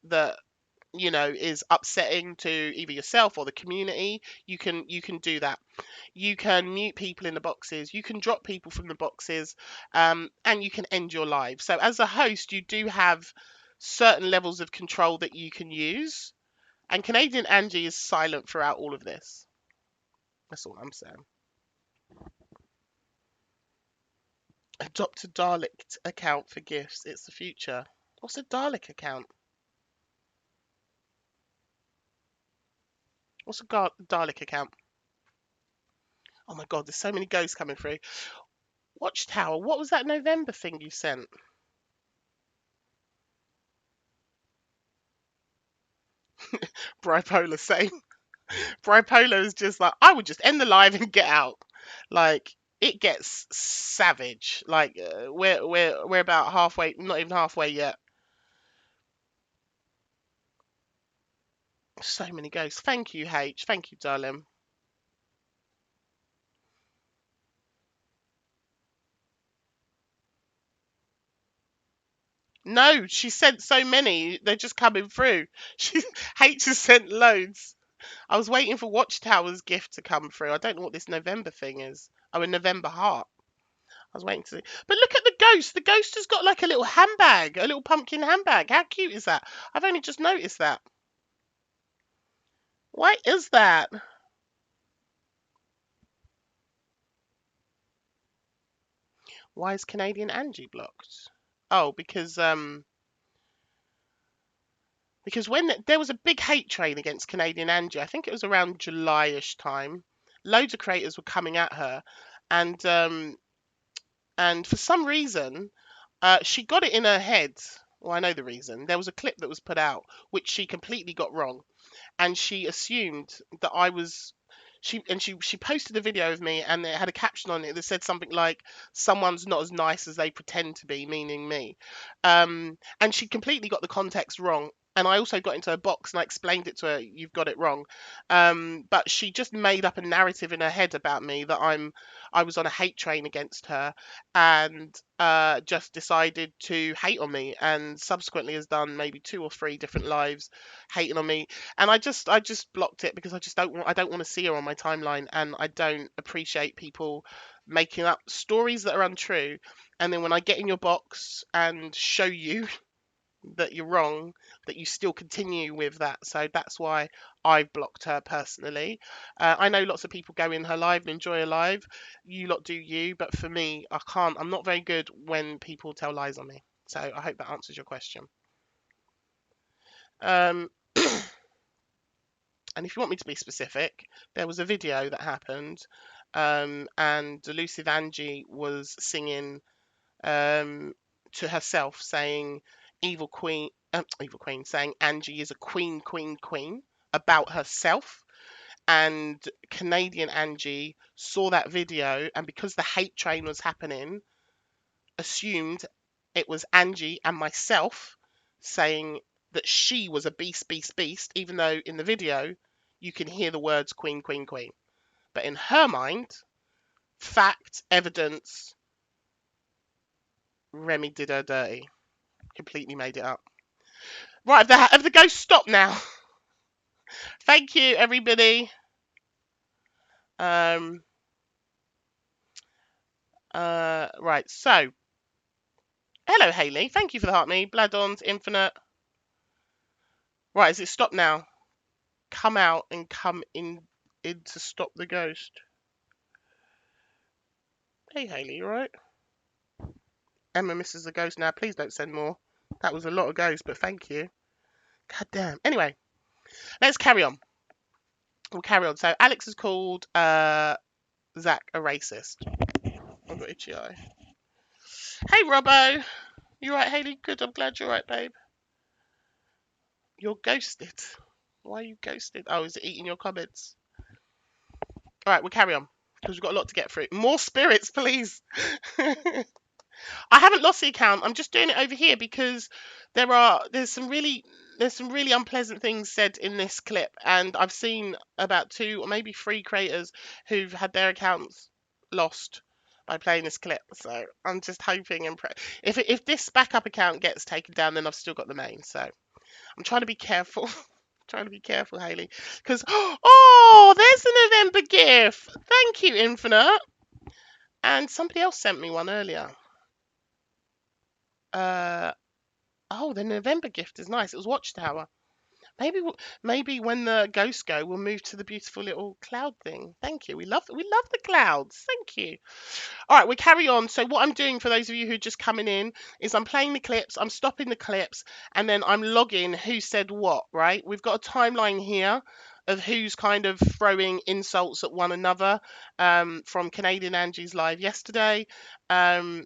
you know is upsetting to either yourself or the community. You can do that. You can mute people in the boxes, you can drop people from the boxes, and you can end your live. So as a host, you do have certain levels of control that you can use, and Canadian Angie is silent throughout all of this. That's all I'm saying. Adopt a Dalek account for gifts. It's the future. What's a Dalek account? What's a Dalek account? Oh my god, there's so many ghosts coming through. Watchtower, what was that November thing you sent? Bipolar, same. Bipolar is just like, I would just end the live and get out. Like, it gets savage. Like, we're about halfway, not even halfway yet. So many ghosts. Thank you, H. Thank you, darling. No, she sent so many. They're just coming through. H has sent loads. I was waiting for Watchtower's gift to come through. I don't know what this November thing is. Oh, a November heart. was waiting to see. But look at the ghost. The ghost has got like a little handbag, a little pumpkin handbag. How cute is that? I've only just noticed that. What is that? Why is Canadian Angie blocked? Oh, because when there was a big hate train against Canadian Angie, I think it was around July-ish time, loads of creators were coming at her, and for some reason, she got it in her head. Well, I know the reason. There was a clip that was put out which she completely got wrong, and she assumed that I was. She posted a video of me, and it had a caption on it that said something like, "Someone's not as nice as they pretend to be," meaning me. And she completely got the context wrong. And I also got into her box and I explained it to her, "You've got it wrong." But she just made up a narrative in her head about me that I was on a hate train against her, and just decided to hate on me, and subsequently has done maybe 2 or 3 different lives hating on me. And I just blocked it because I don't want to see her on my timeline, and I don't appreciate people making up stories that are untrue, and then when I get in your box and show you that you're wrong, that you still continue with that. So that's why I've blocked her personally. I know lots of people go in her live and enjoy her live. You lot do you, but for me, I can't. I'm not very good when people tell lies on me. So I hope that answers your question. And if you want me to be specific, there was a video that happened, and Delusive Angie was singing to herself, saying evil queen, saying Angie is a queen about herself. And Canadian Angie saw that video, and because the hate train was happening, assumed it was Angie and myself saying that she was a beast, even though in the video you can hear the words queen. But in her mind, fact, evidence, Remi did her dirty. Completely made it up. Right, have the ghosts stopped now? Thank you, everybody. Right, so hello, Hayley. Thank you for the heart me. Bladons, Infinite. Right, is it stopped now? Come out and come in to stop the ghost. Hey, Hayley, you right? Emma misses the ghost now. Please don't send more. That was a lot of ghosts, but thank you. God damn. Anyway, let's carry on. We'll carry on. So Alex has called Zach a racist. I've got itchy eye. Hey, Robbo. You right, Hayley? Good. I'm glad you're right, babe. You're ghosted. Why are you ghosted? Oh, is it eating your comments? All right, we'll carry on because we've got a lot to get through. More spirits, please. I haven't lost the account. I'm just doing it over here because there's some really unpleasant things said in this clip, and I've seen about 2 or maybe 3 creators who've had their accounts lost by playing this clip. So I'm just hoping and if this backup account gets taken down, then I've still got the main. So I'm trying to be careful. Trying to be careful, Hayley, because there's a November gift. Thank you, Infinite. And somebody else sent me one earlier. The November gift is nice. It was Watchtower. Maybe when the ghosts go, we'll move to the beautiful little cloud thing. Thank you. We love the clouds. Thank you. All right, we carry on. So what I'm doing for those of you who are just coming in is I'm playing the clips, I'm stopping the clips, and then I'm logging who said what, right? We've got a timeline here of who's kind of throwing insults at one another, from Canadian Angies Live yesterday. And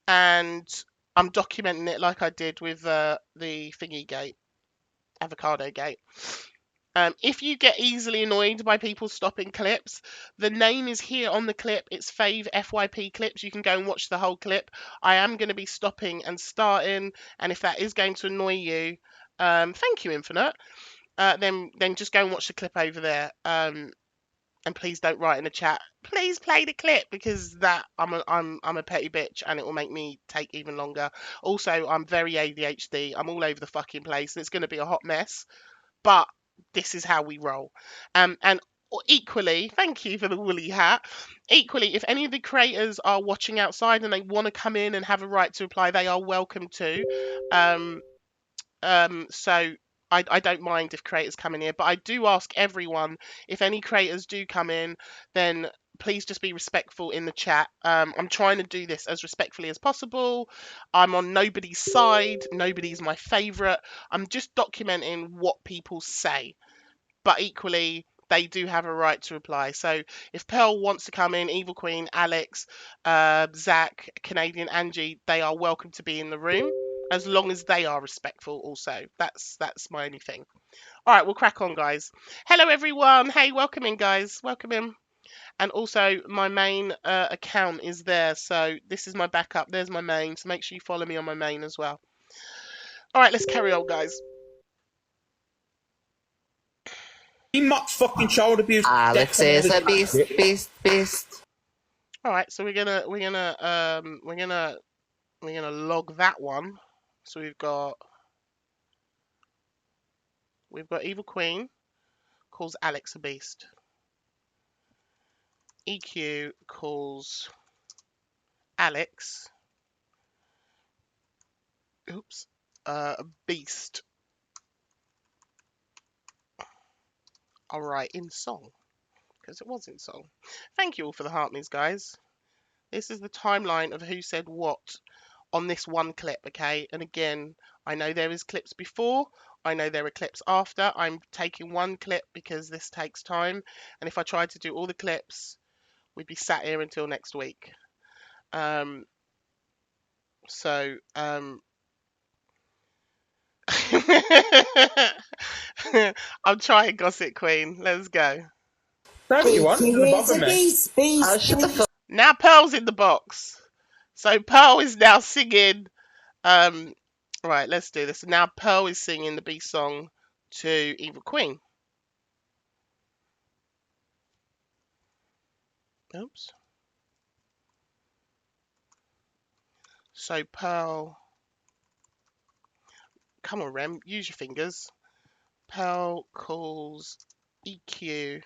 I'm documenting it like I did with the thingy gate, avocado gate. If you get easily annoyed by people stopping clips, the name is here on the clip. It's Fave FYP clips. You can go and watch the whole clip. I am going to be stopping and starting, and if that is going to annoy you, thank you, Infinite. Then just go and watch the clip over there. And please don't write in the chat, please play the clip, because that I'm a petty bitch and it will make me take even longer. Also, I'm very ADHD. I'm all over the fucking place and it's going to be a hot mess. But this is how we roll. And Or equally, thank you for the woolly hat. Equally, if any of the creators are watching outside and they want to come in and have a right to reply, they are welcome to. So I don't mind if creators come in here, but I do ask everyone, if any creators do come in, then please just be respectful in the chat. I'm trying to do this as respectfully as possible. I'm on nobody's side. Nobody's my favourite. I'm just documenting what people say. But equally, they do have a right to reply. So if Pearl wants to come in, Evil Queen, Alex, Zach, Canadian Angie, they are welcome to be in the room, as long as they are respectful also. That's my only thing. All right, we'll crack on, guys. Hello, everyone. Hey, welcome in, guys. Welcome in. And also, my main account is there. So this is my backup. There's my main. So make sure you follow me on my main as well. All right, let's carry on, guys. He mocks fucking child abuse. Alex is a beast. All right, so we're gonna log that one. So we've got Evil Queen calls Alex a beast. EQ calls Alex a beast. All right, in song, because it was in song. Thank you all for the heartmies, guys. This is the timeline of who said what on this one clip, okay? And again, I know there is clips before, I know there are clips after. I'm taking one clip because this takes time, and if I tried to do all the clips, we'd be sat here until next week. I'm trying, Gossip Queen. Let's go. That's you want to the bottom, Beast. Now Pearl's in the box. So Pearl is now singing. Right, let's do this. Now Pearl is singing the B song to Evil Queen. Oops. So Pearl. Come on, Rem. Use your fingers. Pearl calls EQ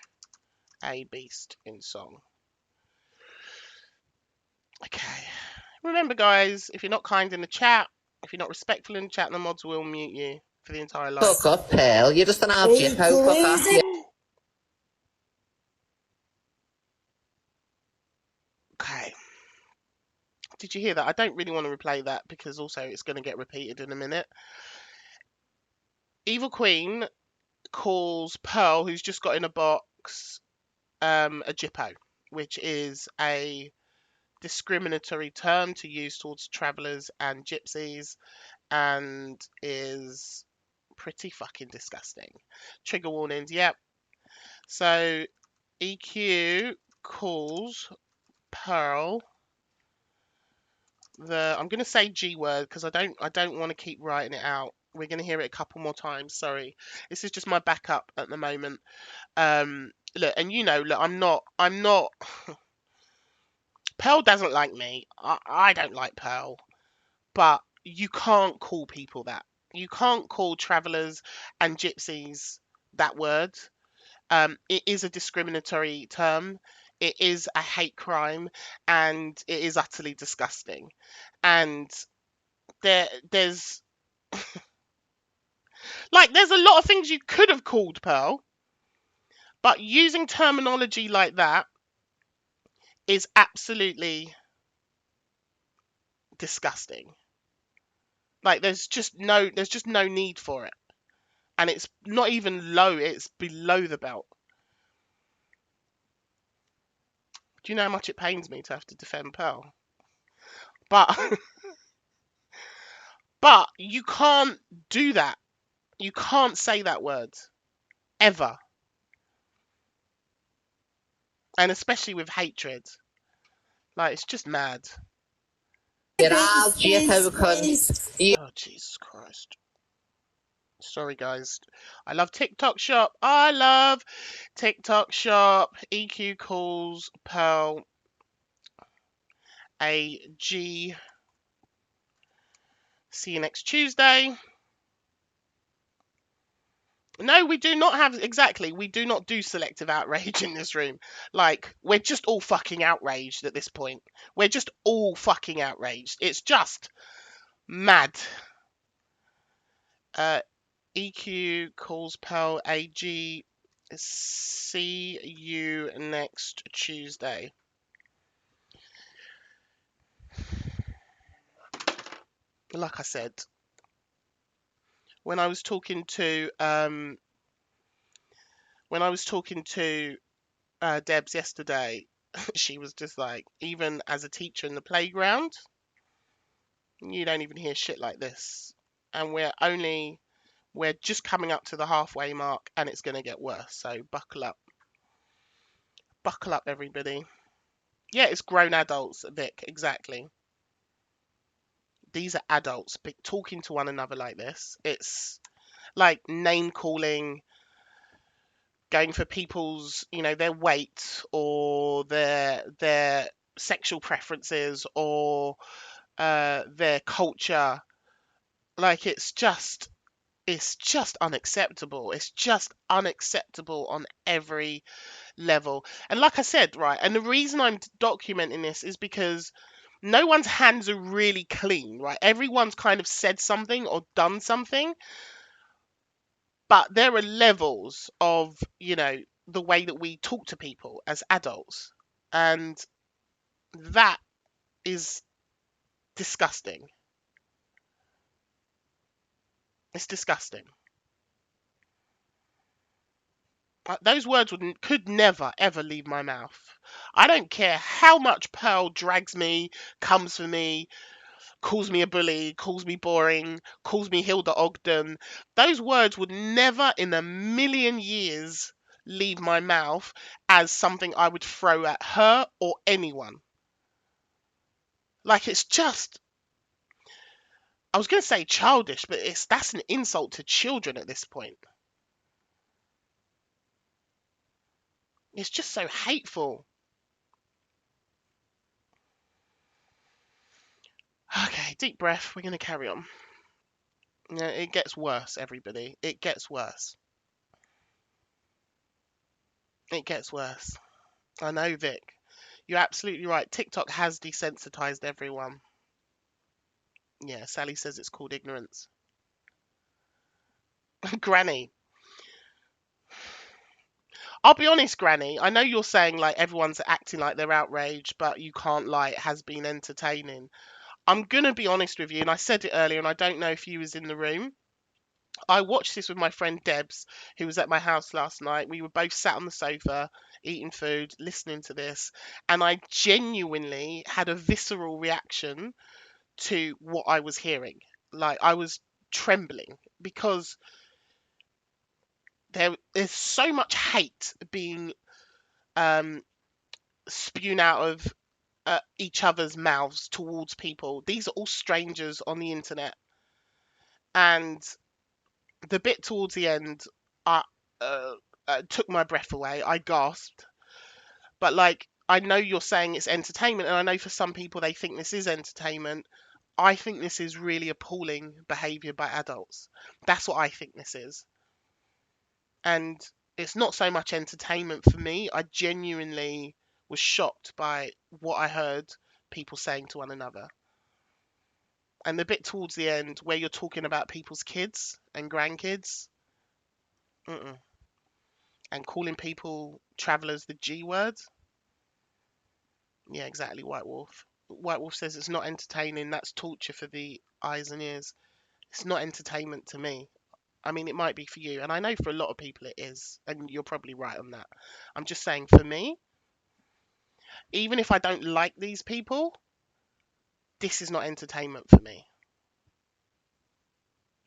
a beast in song. Okay. Remember, guys, if you're not kind in the chat, if you're not respectful in the chat, the mods will mute you for the entire live. Fuck up, Pearl. You're just an RGFO. Fuck off. Okay. Did you hear that? I don't really want to replay that because also it's going to get repeated in a minute. Evil Queen calls Pearl, who's just got in a box, a Jippo, which is a discriminatory term to use towards travellers and gypsies, and is pretty fucking disgusting. Trigger warnings, yep. So EQ calls Pearl I'm going to say G word because I don't want to keep writing it out. We're going to hear it a couple more times. Sorry, this is just my backup at the moment. Look, and look, I'm not. Pearl doesn't like me. I don't like Pearl, but you can't call people that. You can't call travellers and gypsies that word. It is a discriminatory term. It is a hate crime, and it is utterly disgusting. And there's there's a lot of things you could have called Pearl, but using terminology like that is absolutely disgusting. There's just no need for it. And it's not even low, it's below the belt. Do you know how much it pains me to have to defend Pearl? But but you can't do that. You can't say that word ever. And especially with hatred. It's just mad. Oh, Jesus Christ. Sorry, guys. I love TikTok Shop. I love TikTok Shop. EQ calls Pearl a G. See you next Tuesday. No, we do not have, exactly, we do not do selective outrage in this room. Like, we're just all fucking outraged at this point. We're just all fucking outraged. It's just mad. EQ calls Pearl AG. See you next Tuesday. Like I said, when I was talking to Debs yesterday, she was just like, even as a teacher in the playground, you don't even hear shit like this. And we're just coming up to the halfway mark, and it's going to get worse. So buckle up. Buckle up, everybody. Yeah, it's grown adults, Vic, exactly. These are adults talking to one another like this. It's like name calling, going for people's, their weight or their sexual preferences or their culture. Like, it's just unacceptable. It's just unacceptable on every level. And like I said, right, and the reason I'm documenting this is because no one's hands are really clean, right? Everyone's kind of said something or done something, but there are levels of, the way that we talk to people as adults, and that is disgusting. It's disgusting. Those words could never, ever leave my mouth. I don't care how much Pearl drags me, comes for me, calls me a bully, calls me boring, calls me Hilda Ogden. Those words would never in a million years leave my mouth as something I would throw at her or anyone. Like, it's just, I was going to say childish, but that's an insult to children at this point. It's just so hateful. Okay, deep breath. We're going to carry on. Yeah, it gets worse, everybody. It gets worse. It gets worse. I know, Vic. You're absolutely right. TikTok has desensitized everyone. Yeah, Sally says it's called ignorance. Granny. I'll be honest, Granny. I know you're saying, like, everyone's acting like they're outraged, but you can't lie. It has been entertaining. I'm going to be honest with you, and I said it earlier, and I don't know if you was in the room. I watched this with my friend Debs, who was at my house last night. We were both sat on the sofa, eating food, listening to this, and I genuinely had a visceral reaction to what I was hearing. Like, I was trembling because there's so much hate being spewed out of each other's mouths towards people. These are all strangers on the internet, and the bit towards the end took my breath away. I gasped. But, like, I know you're saying it's entertainment, and I know for some people they think this is entertainment. I think this is really appalling behaviour by adults. That's what I think this is. And it's not so much entertainment for me. I genuinely was shocked by what I heard people saying to one another. And the bit towards the end where you're talking about people's kids and grandkids, and calling people travellers the G word. Yeah, exactly, White Wolf. White Wolf says it's not entertaining. That's torture for the eyes and ears. It's not entertainment to me. I mean, it might be for you, and I know for a lot of people it is, and you're probably right on that. I'm just saying, for me, even if I don't like these people, this is not entertainment for me.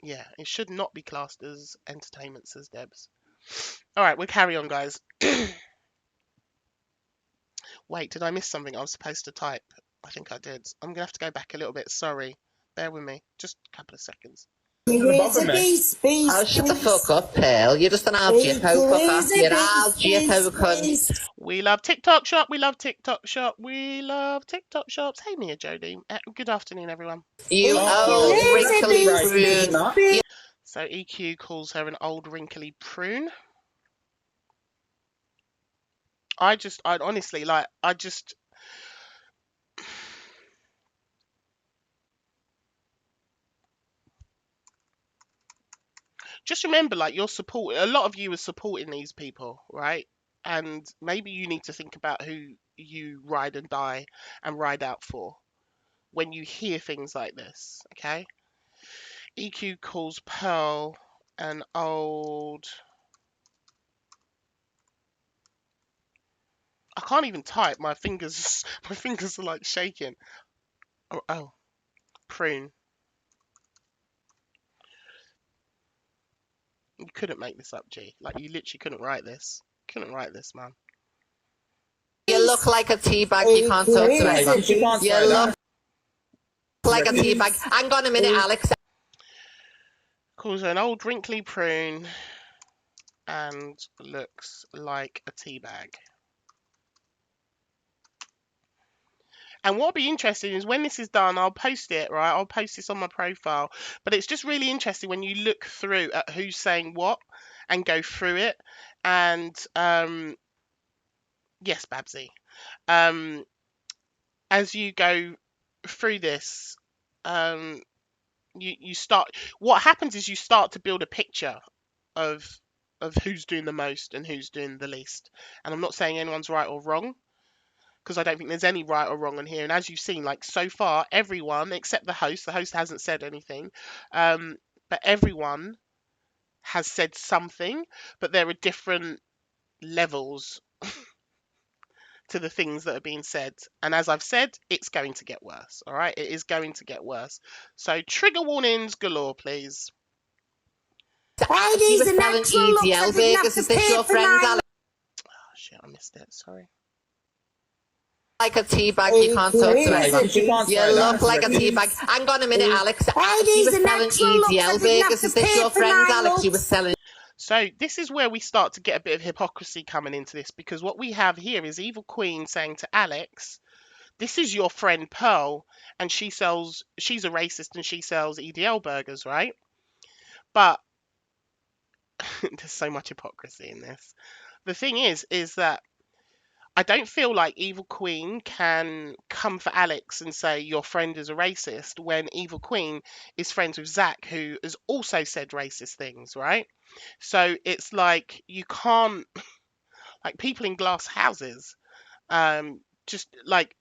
Yeah, it should not be classed as entertainment, says Debs. All right, we'll carry on, guys. Wait, did I miss something I was supposed to type? I think I did. I'm going to have to go back a little bit. Sorry. Bear with me. Just a couple of seconds. Oh, shut the fuck up, Pearl. You're just an Algeo fucker. You're Algeo cunt. We love TikTok shop. We love TikTok shop. We love TikTok shops. Hey, Mia Jodie. Good afternoon, everyone. You old wrinkly prune. So EQ calls her an old wrinkly prune. I honestly, like, just remember, like, a lot of you are supporting these people, right? And maybe you need to think about who you ride and die and ride out for when you hear things like this, okay? EQ calls Pearl an old... I can't even type. My fingers are like shaking. Oh, prune. You couldn't make this up, G. Like, you literally couldn't write this. Couldn't write this, man. You look like a teabag. You can't talk to anyone. You look like a teabag. Hang on a minute, Alex. Calls her an old wrinkly prune and looks like a teabag. And what'll be interesting is when this is done, I'll post it, right? I'll post this on my profile. But it's just really interesting when you look through at who's saying what and go through it. And yes, Babsy. As you go through this, you start. What happens is you start to build a picture of who's doing the most and who's doing the least. And I'm not saying anyone's right or wrong, because I don't think there's any right or wrong in here. And as you've seen, like, so far, everyone except the host hasn't said anything, but everyone has said something, but there are different levels to the things that are being said. And as I've said, it's going to get worse. All right, it is going to get worse. So trigger warnings galore, please. Ladies and EDL burgers. Is this your friend, Alex? Oh shit, I missed it. Sorry. Like a teabag, you can't talk to anyone. You look like a teabag. Hang on a minute, Alex. You were selling EDL burgers. Is this your friend, Alex? You were selling. So this is where we start to get a bit of hypocrisy coming into this, because what we have here is Evil Queen saying to Alex, this is your friend Pearl, and she's a racist and she sells EDL burgers, right? But there's so much hypocrisy in this. The thing is that I don't feel like Evil Queen can come for Alex and say your friend is a racist when Evil Queen is friends with Zach, who has also said racist things, right? So it's like you can't, like, people in glass houses, just like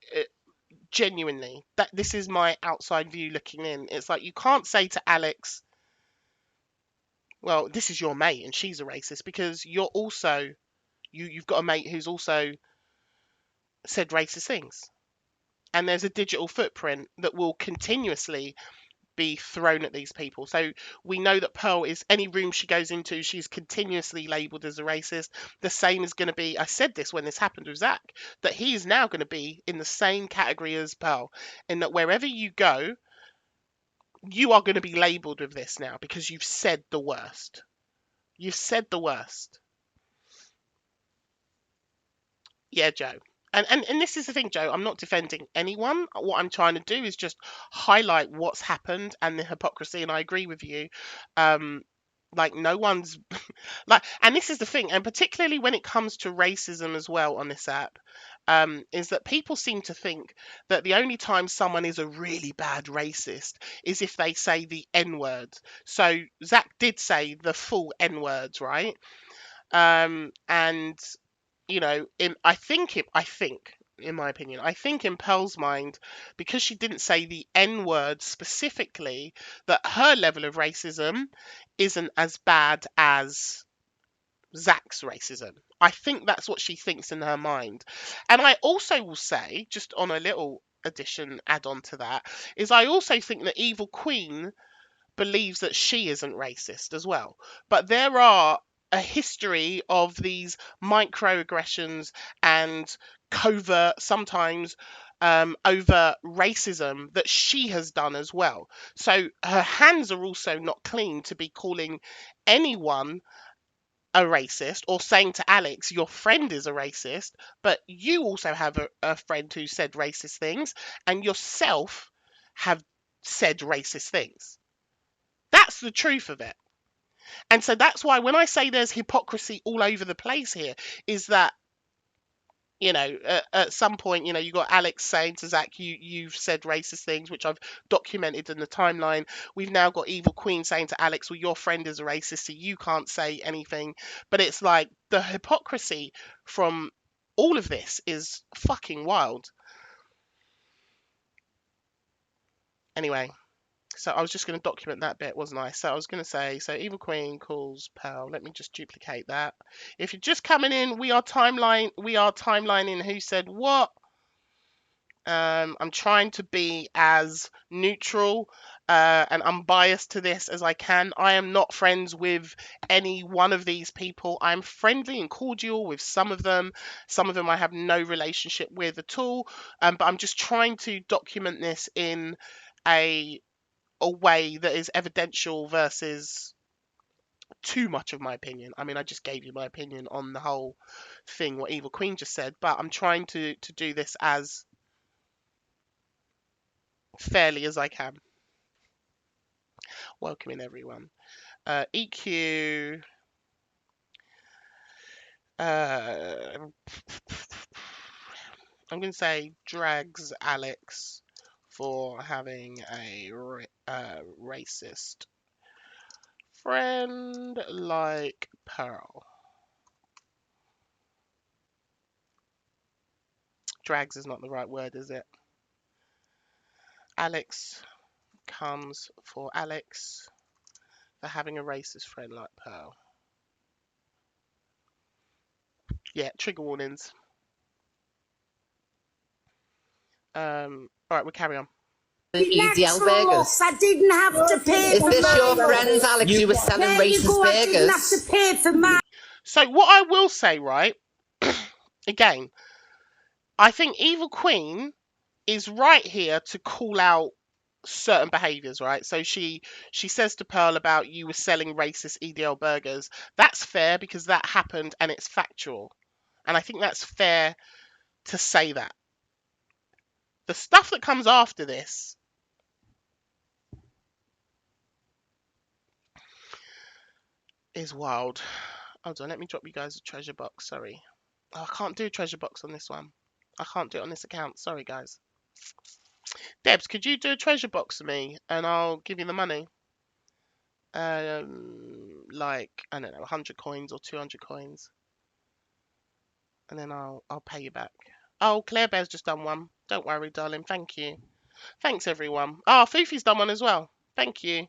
genuinely, that this is my outside view looking in. It's like you can't say to Alex, well, this is your mate and she's a racist, because you're also you've got a mate who's also said racist things, and there's a digital footprint that will continuously be thrown at these people. So we know that Pearl is, any room she goes into, she's continuously labelled as a racist. The same is going to be, I said this when this happened with Zach, that he is now going to be in the same category as Pearl, in that wherever you go, you are going to be labelled with this now because you've said the worst. You've said the worst. Yeah, Joe. And this is the thing, Joe, I'm not defending anyone. What I'm trying to do is just highlight what's happened and the hypocrisy, and I agree with you. Like, no one's like, and this is the thing, and particularly when it comes to racism as well on this app, is that people seem to think that the only time someone is a really bad racist is if they say the N-word. So Zach did say the full N-words, right? And you know, I think, in my opinion, I think in Pearl's mind, because she didn't say the N-word specifically, that her level of racism isn't as bad as Zach's racism. I think that's what she thinks in her mind. And I also will say, just on a little add-on to that, is I also think that Evil Queen believes that she isn't racist as well. But there are a history of these microaggressions and covert, sometimes overt racism that she has done as well. So her hands are also not clean to be calling anyone a racist or saying to Alex, your friend is a racist, but you also have a friend who said racist things and yourself have said racist things. That's the truth of it. And so that's why when I say there's hypocrisy all over the place here, is that, you know, at some point, you know, you got Alex saying to Zach, you've said racist things, which I've documented in the timeline. We've now got Evil Queen saying to Alex, well, your friend is a racist, so you can't say anything. But it's like the hypocrisy from all of this is fucking wild. Anyway. So I was just going to document that bit, wasn't I? So I was going to say, so Evil Queen calls Pearl. Let me just duplicate that. If you're just coming in, we are timelining who said what. I'm trying to be as neutral and unbiased to this as I can. I am not friends with any one of these people. I'm friendly and cordial with some of them. Some of them I have no relationship with at all. But I'm just trying to document this in a way that is evidential versus too much of my opinion. I mean, I just gave you my opinion on the whole thing, what Evil Queen just said, but I'm trying to do this as fairly as I can. Welcoming everyone. EQ. I'm going to say drags Alex for having a racist friend like Pearl. Drags is not the right word, is it? Alex comes for Alex for having a racist friend like Pearl. Yeah, trigger warnings. Alright, we'll carry on. EDL burgers. I didn't have to pay Is for this my your look. friends, Alex? You were selling There you racist go, I didn't have burgers. to pay for my... So what I will say, right, again, I think Evil Queen is right here to call out certain behaviors, right? So she says to Pearl about you were selling racist EDL burgers. That's fair because that happened and it's factual. And I think that's fair to say that. The stuff that comes after this is wild. Hold on, let me drop you guys a treasure box. Sorry. Oh, I can't do a treasure box on this one. I can't do it on this account. Sorry, guys. Debs, could you do a treasure box for me and I'll give you the money? Like, I don't know, 100 coins or 200 coins. And then I'll pay you back. Oh, Claire Bear's just done one. Don't worry, darling. Thank you. Thanks, everyone. Oh, Fufi's done one as well. Thank you.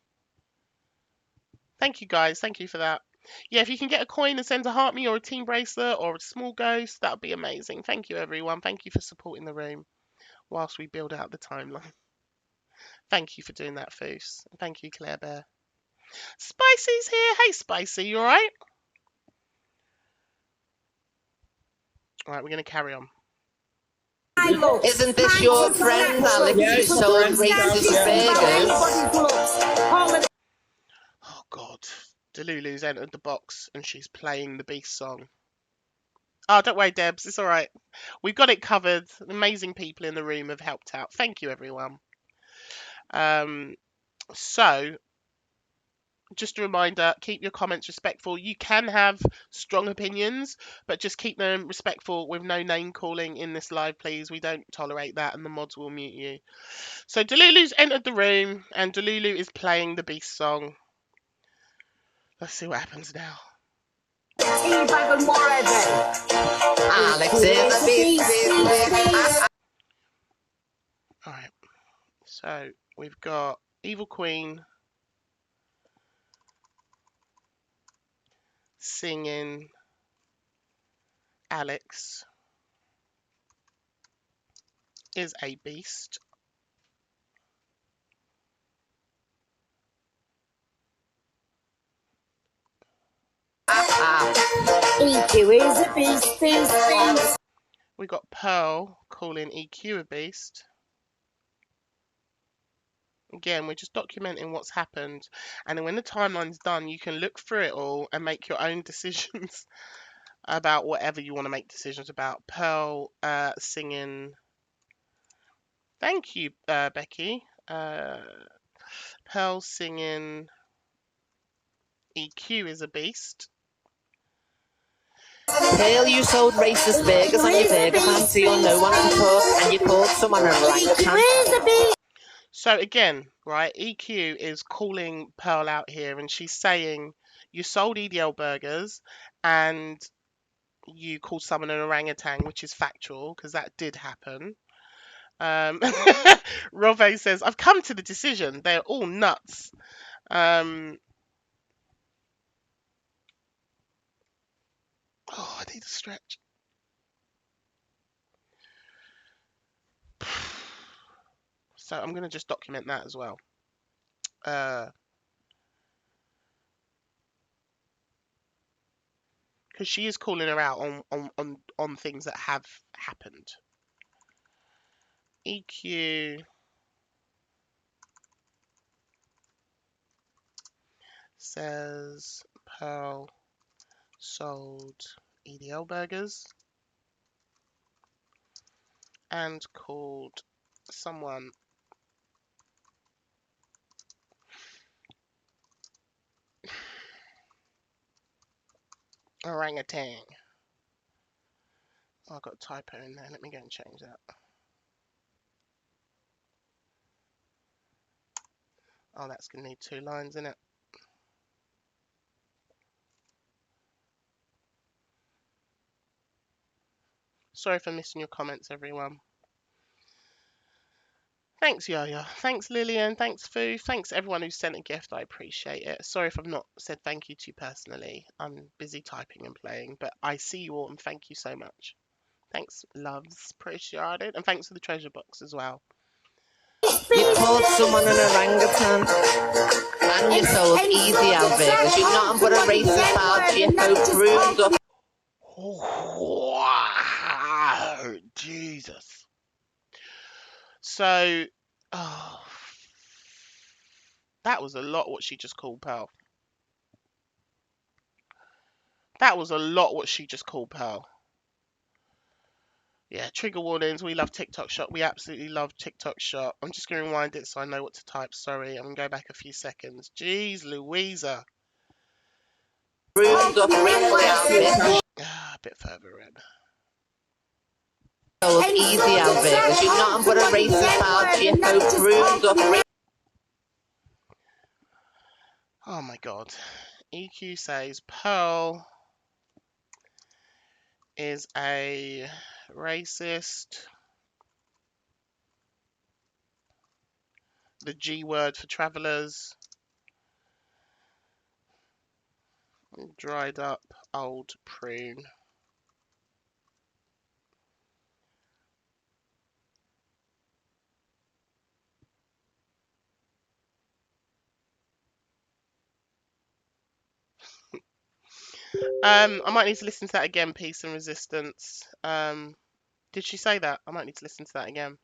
Thank you, guys. Thank you for that. Yeah, if you can get a coin and send a heart me or a team bracelet or a small ghost, that would be amazing. Thank you, everyone. Thank you for supporting the room whilst we build out the timeline. Thank you for doing that, Foos. Thank you, Claire Bear. Spicy's here. Hey, Spicy, you alright? Alright, we're going to carry on. Isn't this your friend, Alex, who sold racist burgers? Oh, God. Delulu's entered the box and she's playing the Beast song. Oh, don't worry, Debs. It's all right. We've got it covered. Amazing people in the room have helped out. Thank you, everyone. So, just a reminder, keep your comments respectful. You can have strong opinions, but just keep them respectful with no name calling in this live, please. We don't tolerate that and the mods will mute you. So, Delulu's entered the room and Delulu is playing the Beast song. Let's see what happens now. Alex is a beast. Alright, so we've got Evil Queen singing Alex is a beast. EQ is a beast, beast. We got Pearl calling EQ a beast. Again, we're just documenting what's happened. And then when the timeline's done, you can look through it all and make your own decisions about whatever you want to make decisions about. Pearl singing. Thank you, Becky. Pearl singing EQ is a beast. Pearl, you sold racist burgers on your burger van so you're no one to talk, and you called someone an orangutan. So again, right, EQ is calling Pearl out here, and she's saying you sold EDL burgers and you called someone an orangutan, which is factual because that did happen. Rove says, I've come to the decision. They're all nuts. Oh, I need a stretch. So I'm going to just document that as well. Because she is calling her out on things that have happened. EQ says Pearl sold EDL burgers and called someone orangutan. Oh, I've got a typo in there. Let me go and change that. Oh, that's going to need 2 lines in it. Sorry for missing your comments, everyone. Thanks, Yo-Yo. Thanks, Lillian. Thanks, Fu. Thanks, everyone who sent a gift. I appreciate it. Sorry if I've not said thank you to you personally. I'm busy typing and playing, but I see you all and thank you so much. Thanks, loves. Appreciate it. And thanks for the treasure box as well. You called someone an orangutan, and you sold EDL burgers. You're nothing but a racist Algefo groomed up. Wow, Jesus. So, oh, that was a lot what she just called Pearl. That was a lot what she just called Pearl. Yeah, trigger warnings. We love TikTok Shop. We absolutely love TikTok Shop. I'm just going to rewind it so I know what to type. Sorry, I'm going to go back a few seconds. Jeez, Louisa. Groomed up, bitch. A bit further in. Sold EDL burgers. You're nothing but a racist Algefo groomed up. Oh my god. EQ says Pearl is a racist. The G word for travellers. Dried up old prune. I might need to listen to that again, Peace and Resistance. Did she say that? I might need to listen to that again.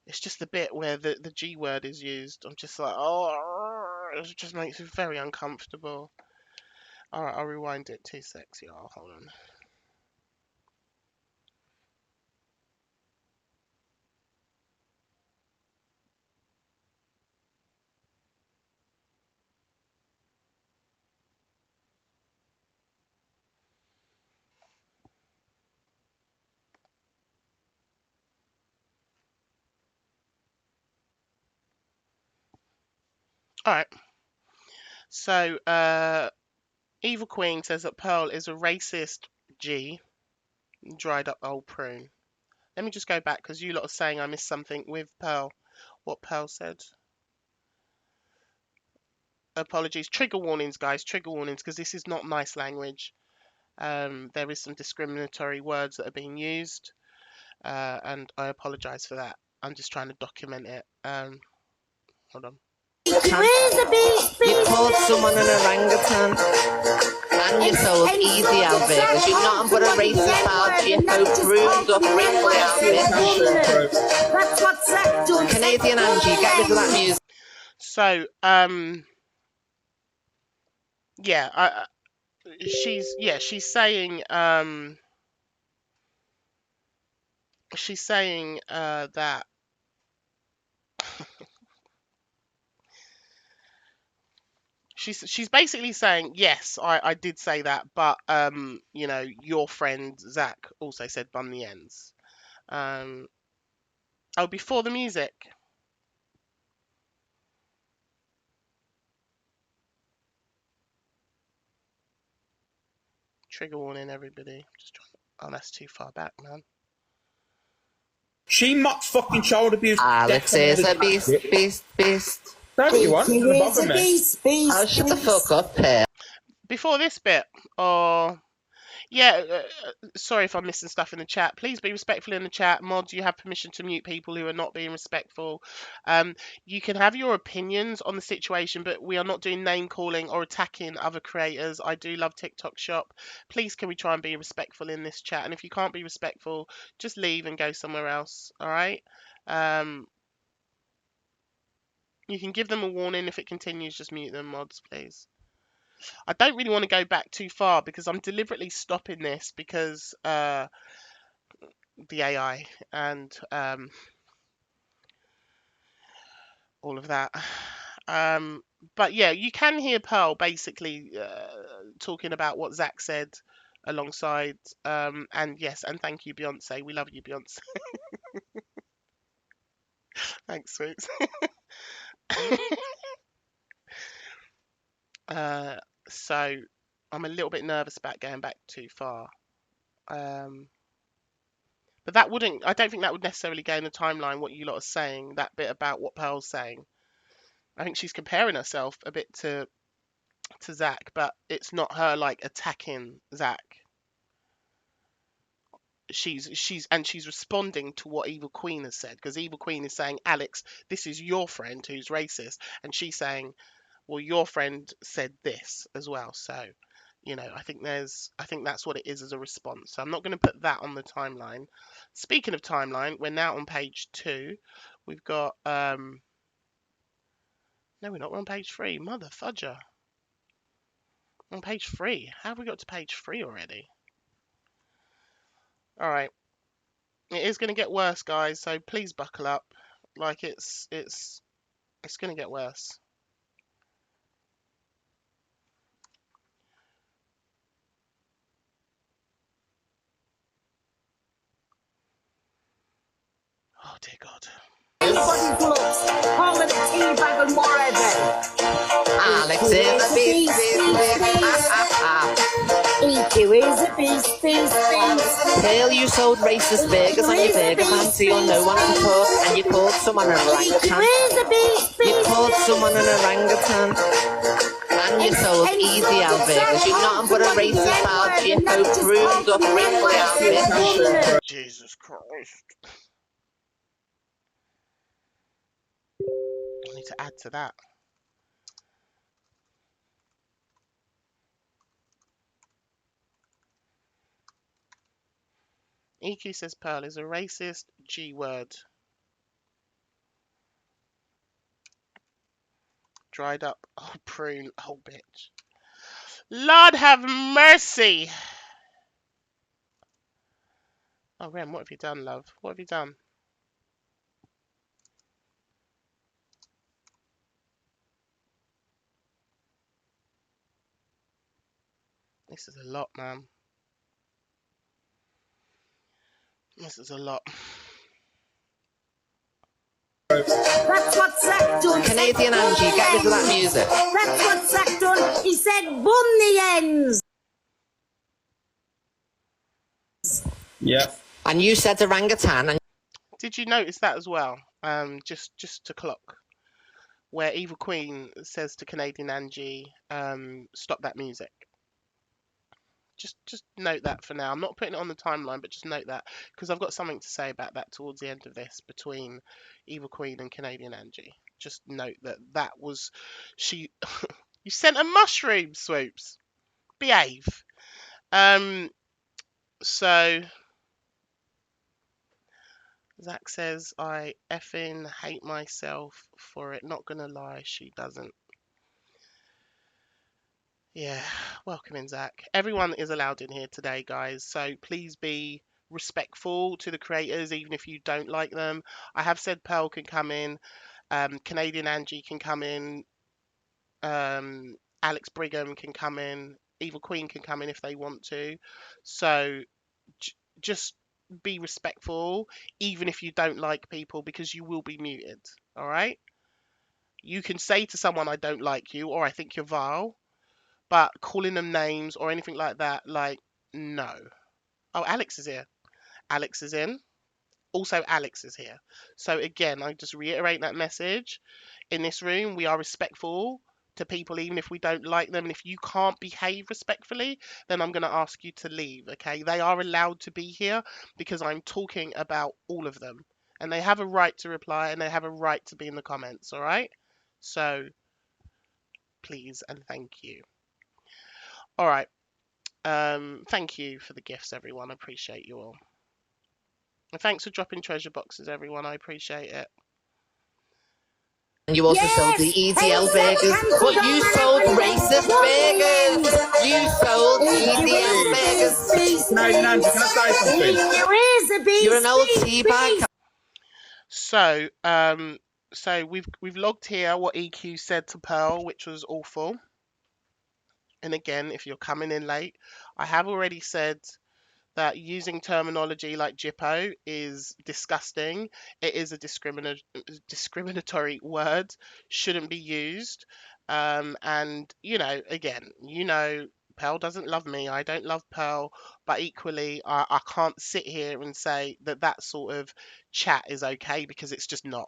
It's just the bit where the G word is used. I'm just like, oh, it just makes me very uncomfortable. Alright, I'll rewind it 2 secs, y'all. Hold on. Alright. So, Evil Queen says that Pearl is a racist G. Dried up old prune. Let me just go back because you lot are saying I missed something with Pearl. What Pearl said. Apologies. Trigger warnings, guys. Trigger warnings because this is not nice language. There is some discriminatory words that are being used. And I apologise for that. I'm just trying to document it. Hold on. You called someone an orangutan, and you sold EDL burgers. You're nothing but a racist Algefo groomed up, bitch. That's what Zach does. Canadian Angie, get rid of that music. So, yeah, she's saying that She's basically saying, yes, I did say that, but you know, your friend Zach also said bun the ends. Oh, before the music. Trigger warning, everybody. Just trying. Oh, that's too far back, man. She mocks fucking child abuse. Alex is a beast, beast, beast. That's what you want. He Doesn't is bother a me. beast, beast, Oh, shut the beast. fuck up, Pear. Before this bit, or yeah, sorry if I'm missing stuff in the chat. Please be respectful in the chat. Mods, you have permission to mute people who are not being respectful. You can have your opinions on the situation, but we are not doing name calling or attacking other creators. I do love TikTok Shop. Please, can we try and be respectful in this chat? And if you can't be respectful, just leave and go somewhere else. All right. You can give them a warning. If it continues, just mute them, mods, please. I don't really want to go back too far because I'm deliberately stopping this because the AI and all of that. But yeah, you can hear Pearl basically talking about what Zach said alongside. And yes, and thank you, Beyonce. We love you, Beyonce. Thanks, Swoops. So I'm a little bit nervous about going back too far. But that wouldn't, I don't think that would necessarily go in the timeline, what you lot are saying, that bit about what Pearl's saying. I think she's comparing herself a bit to Zach, but it's not her like attacking Zach. She's responding to what Evil Queen has said, because Evil Queen is saying, Alex, this is your friend who's racist, and she's saying, well, your friend said this as well. So, you know, I think that's what it is as a response. So I'm not going to put that on the timeline. Speaking of timeline, we're now on page 2. We've got no, we're not. We're on page 3. Mother fudger. On page 3. How have we got to page 3 already? All right. It is going to get worse, guys. So please buckle up. Like it's going to get worse. Oh dear God. Everybody's looks, calling it teabag and whatever. Alex is a beast, beast, beast. EQ is a beast, beast, beast. Pearl, you sold racist burgers on your burger van so you're no one to talk, and you called someone an orangutan. EQ is a beast, beast. You called someone an orangutan. And you sold easy out burgers. You're nothing but a racist out GFO pruned up wrinkly out bitch. Jesus Christ. I need to add to that. EQ says Pearl is a racist G-word. Dried up. Oh, prune. Oh, bitch. Lord have mercy. Oh, Rem, what have you done, love? What have you done? This is a lot, man. This is a lot. That's what Zach done. Canadian Angie, get rid of that music. That's what Zach done. He said, bun the ends. Yeah. And you said orangutan. And Did you notice that as well? Just to clock. Where Evil Queen says to Canadian Angie, stop that music. Just note that for now. I'm not putting it on the timeline, but just note that, because I've got something to say about that towards the end of this between Evil Queen and Canadian Angie. Just note that was she. You sent a mushroom, Swoops. Behave. So Zach says I effing hate myself for it. Not gonna lie, she doesn't. Yeah, welcome in, Zach. Everyone is allowed in here today, guys, so please be respectful to the creators, even if you don't like them. I have said Pearl can come in, Canadian Angie can come in, Alex Brigham can come in, Evil Queen can come in if they want to. So just be respectful, even if you don't like people, because you will be muted. All right. You can say to someone, I don't like you, or I think you're vile, but calling them names or anything like that, like, no. Oh, Alex is here. Alex is in. Also, Alex is here. So again, I just reiterate that message. In this room, we are respectful to people, even if we don't like them. And if you can't behave respectfully, then I'm going to ask you to leave, okay? They are allowed to be here because I'm talking about all of them. And they have a right to reply and they have a right to be in the comments, all right? So please and thank you. All right. Thank you for the gifts, everyone. I appreciate you all. And thanks for dropping treasure boxes, everyone. I appreciate it. And you also sold the EDL burgers, but you sold racist burgers. You sold EDL burgers. Canadian Angie, can I say something? You're an old tea bag. So, so we've logged here what EQ said to Pearl, which was awful. And again, if you're coming in late, I have already said that using terminology like Jippo is disgusting. It is a discriminatory word, shouldn't be used. And, you know, again, you know, Pearl doesn't love me, I don't love Pearl, but equally, I can't sit here and say that that sort of chat is okay, because it's just not.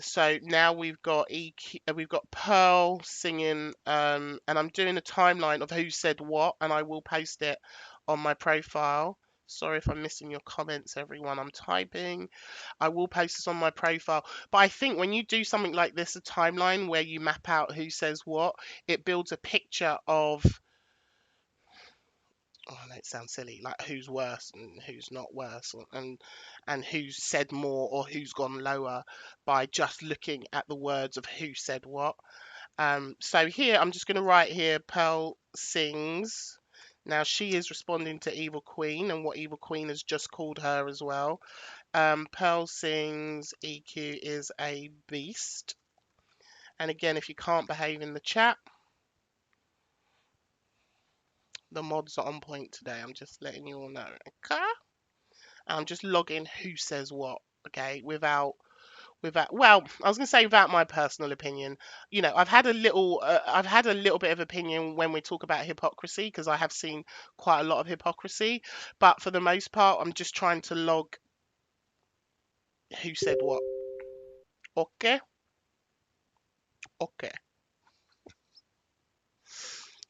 So now we've got we've got Pearl singing, and I'm doing a timeline of who said what, and I will post it on my profile. Sorry if I'm missing your comments, everyone. I'm typing. I will post this on my profile. But I think when you do something like this, a timeline where you map out who says what, it builds a picture of, oh, that sounds silly, like who's worse and who's not worse, and who's said more or who's gone lower by just looking at the words of who said what. So here I'm just going to write here, Pearl sings. Now she is responding to Evil Queen and what Evil Queen has just called her as well. Pearl sings, EQ is a beast. And again, if you can't behave in the chat, the mods are on point today. I'm just letting you all know. Okay. I'm just logging who says what. Okay. Without, well, I was going to say without my personal opinion. You know, I've had a little bit of opinion when we talk about hypocrisy, because I have seen quite a lot of hypocrisy. But for the most part, I'm just trying to log who said what. Okay. Okay.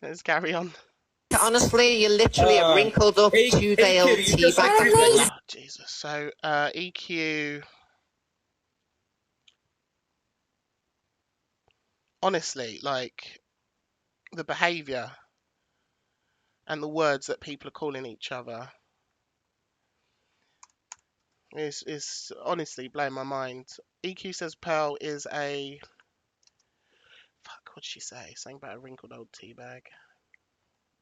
Let's carry on. Honestly, you're literally a wrinkled up 2-day-old tea bag. Oh, Jesus. So, EQ. Honestly, like, the behaviour and the words that people are calling each other is honestly blowing my mind. EQ says Pearl is a... Fuck, what'd she say? Something about a wrinkled old tea bag.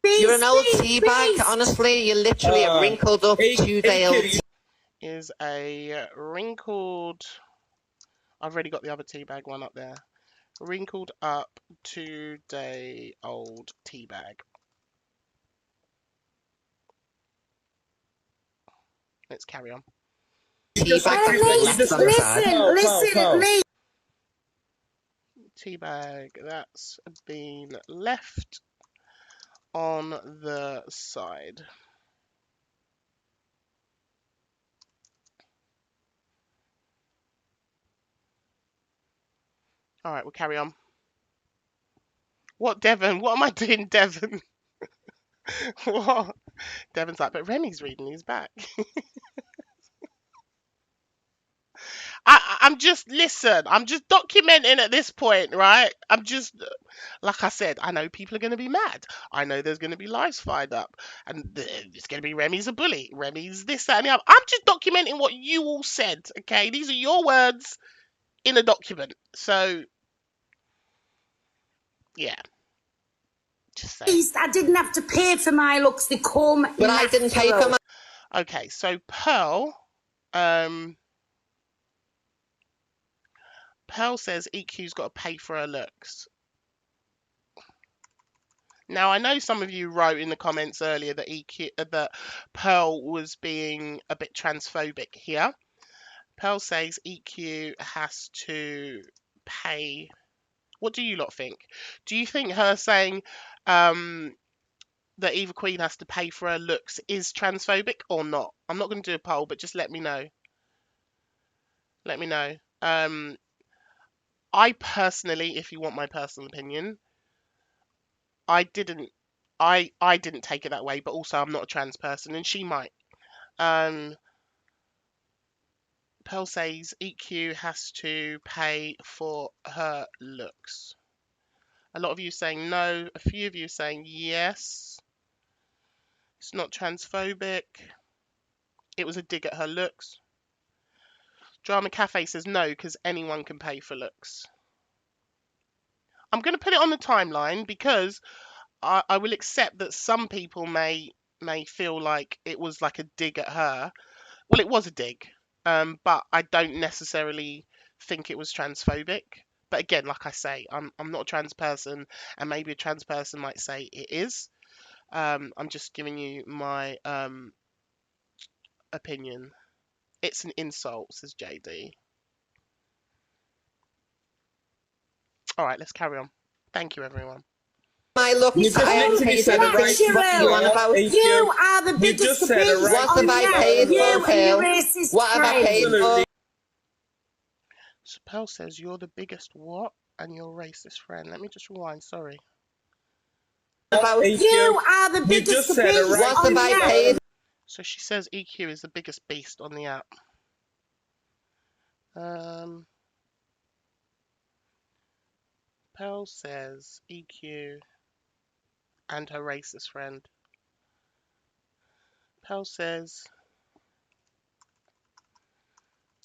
You're an old tea bag. Honestly, you're literally a wrinkled up 2-day-old tea. Is a wrinkled... I've already got the other tea bag one up there. Wrinkled up 2-day-old tea bag. Let's carry on. Listen, Tea bag that's been left on the side. All right, we'll carry on. What, Devon? What am I doing, Devon? What? Devon's like, but Remi's reading his back. I'm just, listen, I'm just documenting at this point, right? I'm just, like I said, I know people are going to be mad. I know there's going to be lies fired up. And it's going to be Remi's a bully. Remi's this, that, and the other. I'm just documenting what you all said, okay? These are your words in a document. So, yeah. Just say. At least I didn't have to pay for my looks. They come. But I didn't pay for my... Okay, so Pearl, Pearl says EQ's got to pay for her looks. Now, I know some of you wrote in the comments earlier that that Pearl was being a bit transphobic here. Pearl says EQ has to pay. What do you lot think? Do you think her saying that Eva Queen has to pay for her looks is transphobic or not? I'm not going to do a poll, but just let me know. Let me know. I personally, if you want my personal opinion, I didn't take it that way, but also I'm not a trans person and she might. Pearl says EQ has to pay for her looks. A lot of you saying no, a few of you saying yes. It's not transphobic. It was a dig at her looks. Drama Cafe says no, because anyone can pay for looks. I'm going to put it on the timeline because I will accept that some people may feel like it was like a dig at her. Well, it was a dig, but I don't necessarily think it was transphobic. But again, like I say, I'm not a trans person, and maybe a trans person might say it is. I'm just giving you my opinion. It's an insult, says JD. All right, let's carry on. Thank you, everyone. My look, You just literally said a race. what you on about? You are the biggest said a abuse race. What have I paid you for, and your Pearl? racist What have I paid Absolutely. for? So Pearl says you're the biggest what and your racist friend. Let me just rewind. Sorry. About You are the biggest said a abuse race. what have I paid? So she says EQ is the biggest beast on the app. Pearl says EQ and her racist friend. Pearl says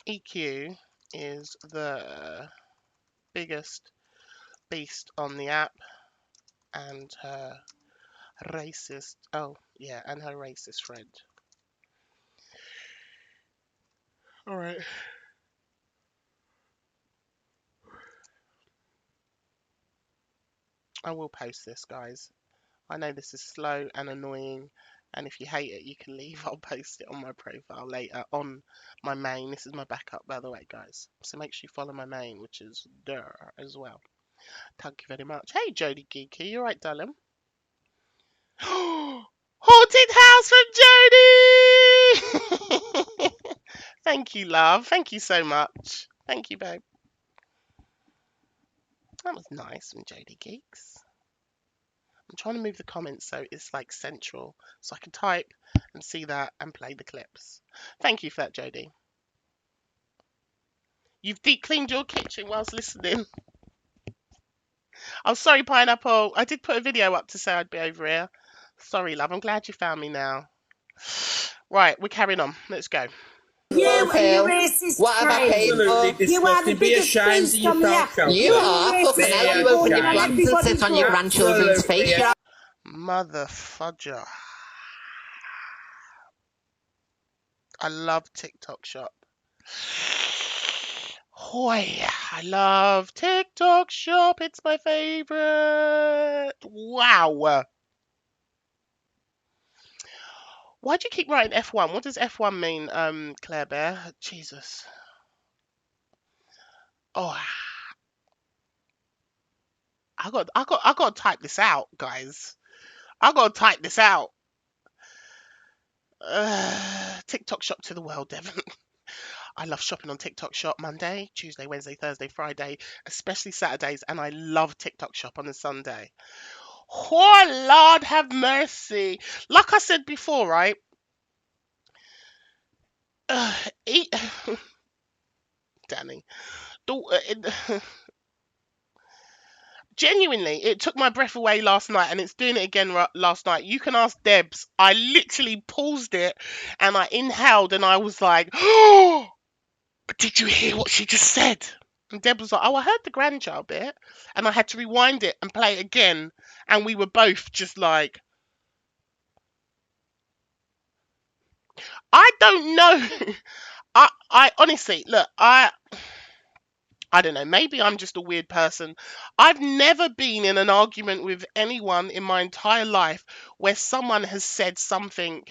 EQ is the biggest beast on the app and her racist, and her racist friend. All right. I will post this, guys. I know this is slow and annoying, and if you hate it, you can leave. I'll post it on my profile later on my main. This is my backup, by the way, guys. So make sure you follow my main, which is there as well. Thank you very much. Hey, Jodie Geeky, you right, darling? Haunted house from Jodie! Thank you, love. Thank you so much. Thank you, babe. That was nice from Jodie Geeks. I'm trying to move the comments so it's like central, so I can type and see that and play the clips. Thank you for that, Jodie. You've deep cleaned your kitchen whilst listening. I'm sorry, Pineapple. I did put a video up to say I'd be over here. Sorry, love. I'm glad you found me now. Right, we're carrying on. Let's go. You and your racist What have I paid Absolutely for? You are the disgusting. Be biggest ashamed of beast on the yourself, app. Chelsea. You are racist fucking hell. You friend. open your Shame. plants and sit on your grandchildren's face. Absolutely. You're Mother fudger. I love TikTok Shop. Hoy, I love TikTok Shop. It's my favorite. Wow. Why do you keep writing F1? What does F1 mean, Claire Bear? Jesus. Oh, I got to type this out, guys. I got to type this out. TikTok Shop to the world, Devon. I love shopping on TikTok Shop Monday, Tuesday, Wednesday, Thursday, Friday, especially Saturdays, and I love TikTok Shop on a Sunday. Oh, Lord have mercy. Like I said before, right? Danny. Genuinely, it took my breath away last night, and it's doing it again last night. You can ask Debs. I literally paused it, and I inhaled, and I was like, oh, did you hear what she just said? And Deb was like, oh, I heard the grandchild bit. And I had to rewind it and play it again. And we were both just like, I don't know. I honestly, look, I I don't know, maybe I'm just a weird person. I've never been in an argument with anyone in my entire life where someone has said something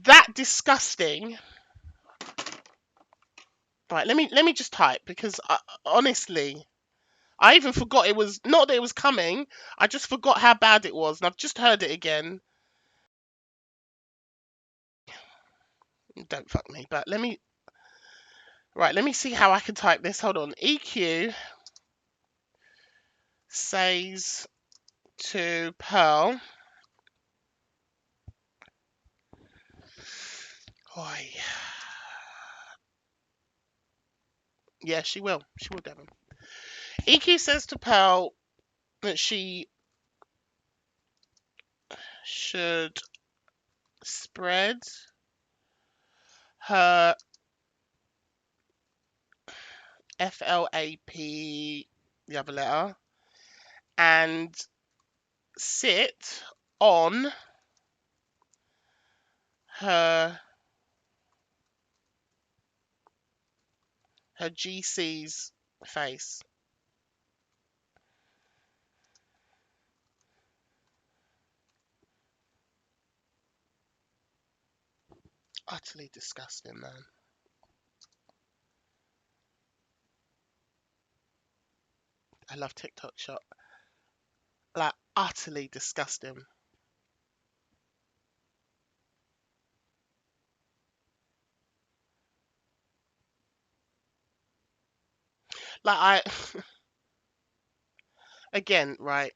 that disgusting. Right, let me just type, because honestly, I even forgot it was, not that it was coming, I just forgot how bad it was, and I've just heard it again. Don't fuck me, but let me see how I can type this. Hold on. EQ says to Pearl, oi. Yeah, she will, Devon. EQ says to Pearl that she should spread her FLAP, the other letter, and sit on her GC's face. Utterly disgusting, man. I love TikTok shop. Like, utterly disgusting. Like, again, right,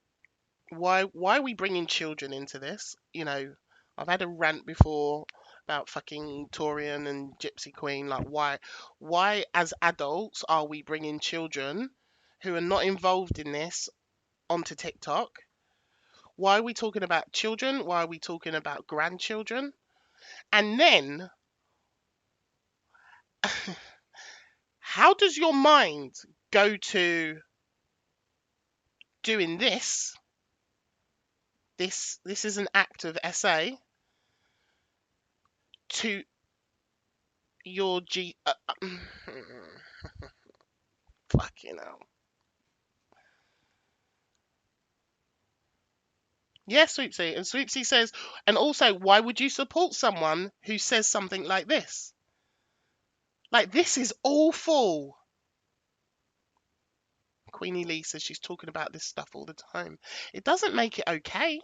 why are we bringing children into this? You know, I've had a rant before about fucking Torian and Gypsy Queen. Like, why as adults are we bringing children who are not involved in this onto TikTok? Why are we talking about children? Why are we talking about grandchildren? And then, how does your mind go to doing this? This is an act of SA to your fucking hell. Yeah, Sweepsy. And Sweepsy says, and also, why would you support someone who says something like this? Like, this is awful. Queenie Lee says she's talking about this stuff all the time. It doesn't make it okay.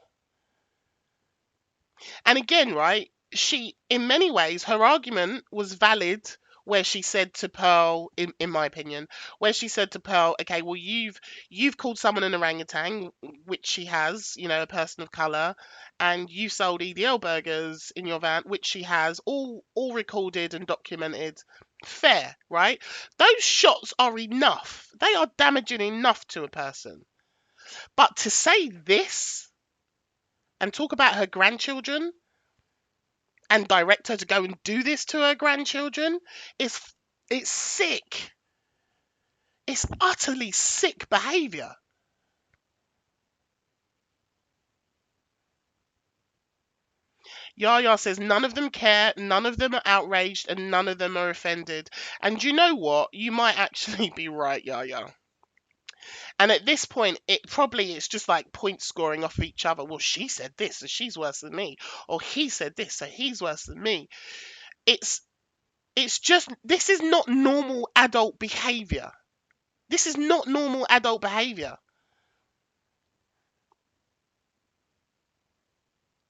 And again, right, she, in many ways, her argument was valid where she said to Pearl, in my opinion, where she said to Pearl, okay, well, you've called someone an orangutan, which she has, you know, a person of colour, and you sold EDL burgers in your van, which she has, all recorded and documented. Fair, right? Those shots are enough. They are damaging enough to a person. But to say this and talk about her grandchildren and direct her to go and do this to her grandchildren, it's sick. It's utterly sick behaviour. Yaya says none of them care, none of them are outraged, and none of them are offended. And you know what? You might actually be right, Yaya. And at this point, it's just like point scoring off each other. Well, she said this, so she's worse than me. Or he said this, so he's worse than me. It's just, this is not normal adult behaviour. This is not normal adult behaviour.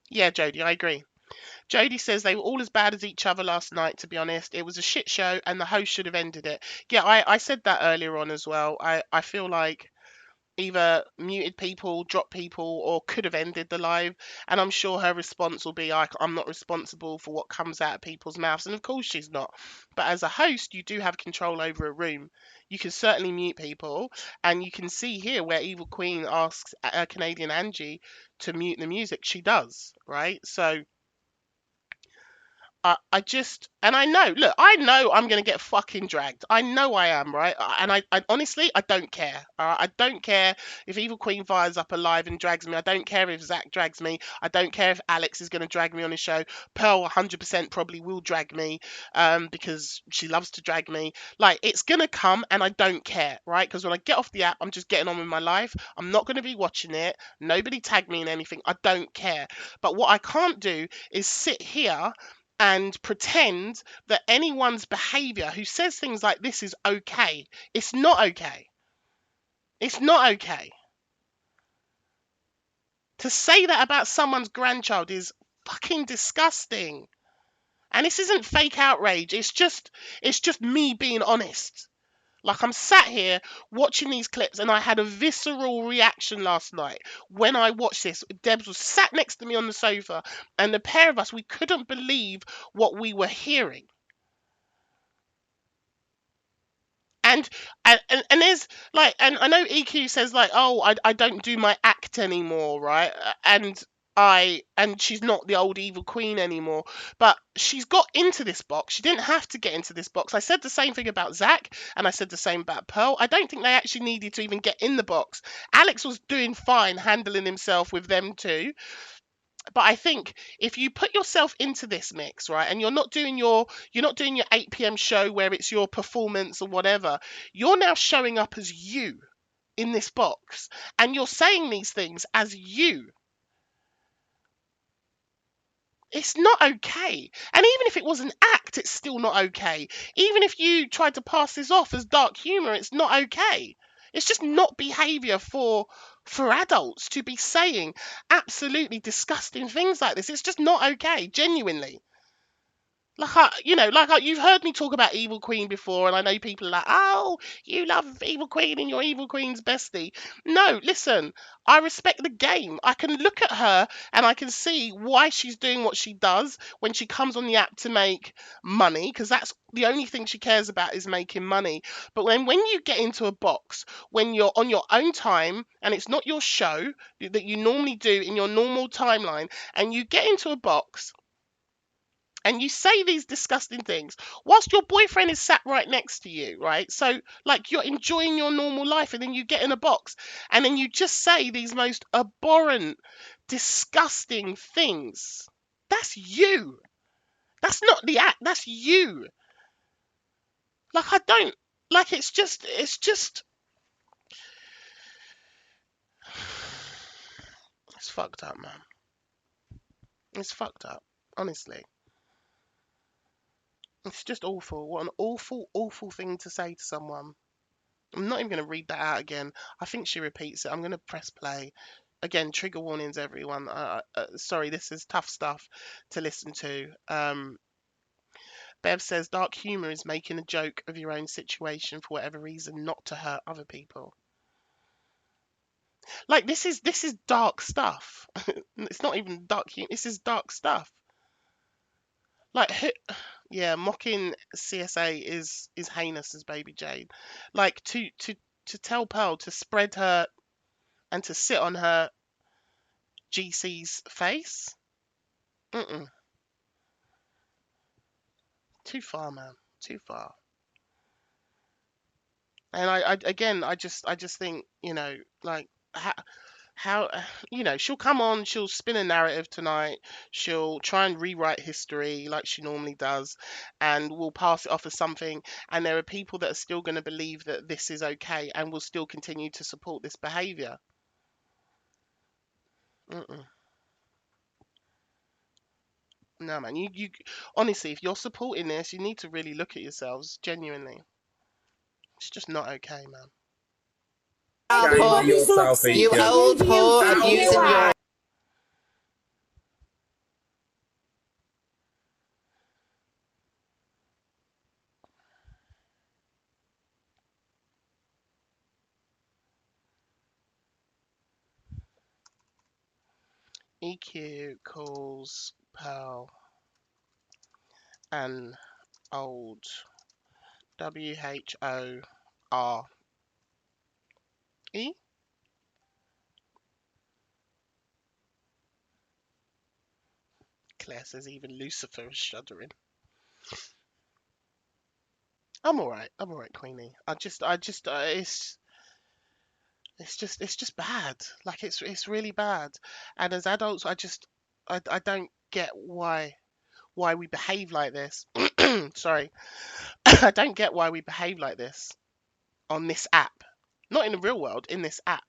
Yeah, Jodie, I agree. Jodie says they were all as bad as each other last night, to be honest. It was a shit show and the host should have ended it. Yeah, I said that earlier on as well. I feel like either muted people, dropped people, or could have ended the live. And I'm sure her response will be, I'm not responsible for what comes out of people's mouths. And of course she's not. But as a host, you do have control over a room. You can certainly mute people. And you can see here where Evil Queen asks Canadian Angie to mute the music. She does, right? So I just, and I know, look, I know I'm going to get fucking dragged. I know I am, right? And I honestly, I don't care. I don't care if Evil Queen fires up alive and drags me. I don't care if Zach drags me. I don't care if Alex is going to drag me on his show. Pearl 100% probably will drag me, because she loves to drag me. Like, it's going to come and I don't care, right? Because when I get off the app, I'm just getting on with my life. I'm not going to be watching it. Nobody tag me in anything. I don't care. But what I can't do is sit here and pretend that anyone's behavior who says things like this is okay. It's not okay. It's not okay. To say that about someone's grandchild is fucking disgusting. And this isn't fake outrage. It's just me being honest. Like, I'm sat here watching these clips and I had a visceral reaction last night when I watched this. Debs was sat next to me on the sofa and the pair of us, we couldn't believe what we were hearing. And there's like, and I know EQ says like, oh, I don't do my act anymore, right? And she's not the old evil queen anymore, but she's got into this box. She didn't have to get into this box. I said the same thing about Zach, and I said the same about Pearl. I don't think they actually needed to even get in the box. Alex was doing fine handling himself with them too. But I think if you put yourself into this mix, right, and you're not doing your 8 p.m. show where it's your performance or whatever, you're now showing up as you in this box, and you're saying these things as you. It's not okay. And even if it was an act, it's still not okay. Even if you tried to pass this off as dark humor, it's not okay. It's just not behavior for adults to be saying absolutely disgusting things like this. It's just not okay, genuinely. You've heard me talk about Evil Queen before, and I know people are like, oh, you love Evil Queen and you're Evil Queen's bestie. No, listen, I respect the game. I can look at her and I can see why she's doing what she does when she comes on the app to make money, because that's the only thing she cares about is making money. But when you get into a box, when you're on your own time and it's not your show that you normally do in your normal timeline, and you get into a box and you say these disgusting things whilst your boyfriend is sat right next to you, right? So, like, you're enjoying your normal life, and then you get in a box and then you just say these most abhorrent, disgusting things. That's you. That's not the act. That's you. Like, I don't, like, it's just, it's fucked up, man. It's fucked up, honestly. It's just awful. What an awful, awful thing to say to someone. I'm not even going to read that out again. I think she repeats it. I'm going to press play. Again, trigger warnings, everyone. Sorry, this is tough stuff to listen to. Bev says, dark humour is making a joke of your own situation for whatever reason, not to hurt other people. Like, this is dark stuff. It's not even dark humour. This is dark stuff. Like, yeah, mocking CSA is heinous as Baby Jane. Like, to tell Pearl to spread her and to sit on her GC's face. Too far, man. Too far. And I just think, like, how she'll come on, she'll spin a narrative tonight, she'll try and rewrite history like she normally does, and we'll pass it off as something, and there are people that are still going to believe that this is okay and will still continue to support this behavior. No, man, you honestly, if you're supporting this, you need to really look at yourselves, genuinely. It's just not okay, man. You old whore abusing your... EQ calls Pearl an old WHORE Claire says even Lucifer is shuddering. I'm alright, Queenie. It's just bad. Like it's really bad. And as adults, I don't get why we behave like this. Sorry. I don't get why we behave like this on this app. Not in the real world, in this app.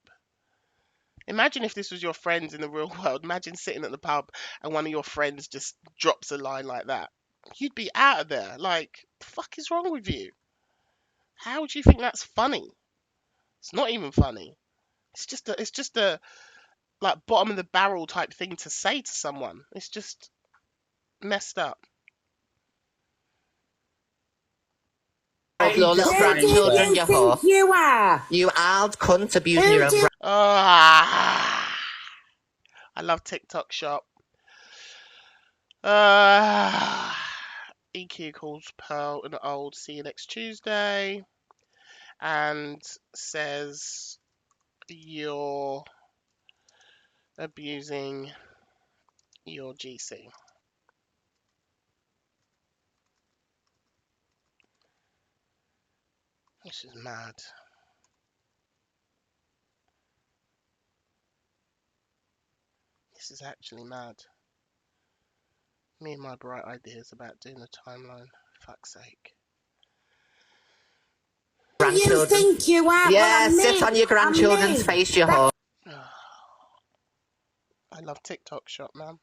Imagine if this was your friends in the real world. Imagine sitting at the pub and one of your friends just drops a line like that. You'd be out of there. Like, the fuck is wrong with you? How do you think that's funny? It's not even funny. It's just a like bottom of the barrel type thing to say to someone. It's just messed up. Lawless grandchildren, you whore. You are. You old cunt abusing your own I love TikTok shop. EQ calls Pearl an old see you next Tuesday and says you're abusing your GC. This is mad. This is actually mad. Me and my bright ideas about doing a timeline. Fuck's sake. You think you are? Yeah, well, sit on your grandchildren's face, you whore. I love TikTok shop, man.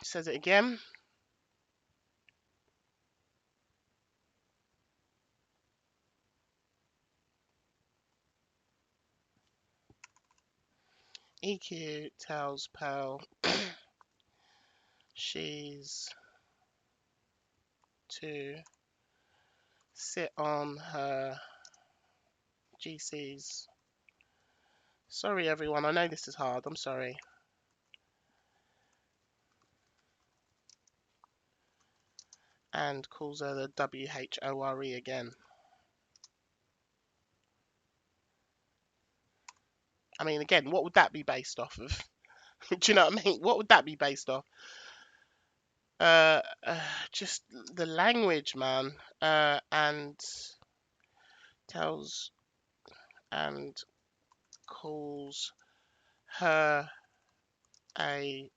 Says it again. EQ tells Pearl she's to sit on her GCs. Sorry everyone, I know this is hard, I'm sorry. And calls her the WHORE again. I mean, again, what would that be based off of? Do you know what I mean? What would that be based off? Just the language, man. And tells and calls her that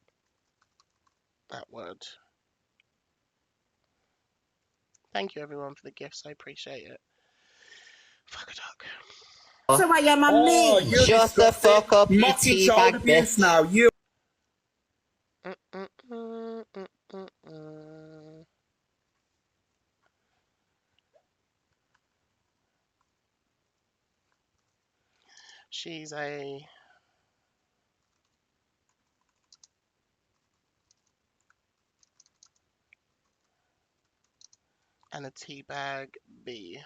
word. Thank you everyone for the gifts, I appreciate it. Fuck a duck. So I am a me. Shut the fuck up, you teabag bitch. Now, you. She's a and a teabag B.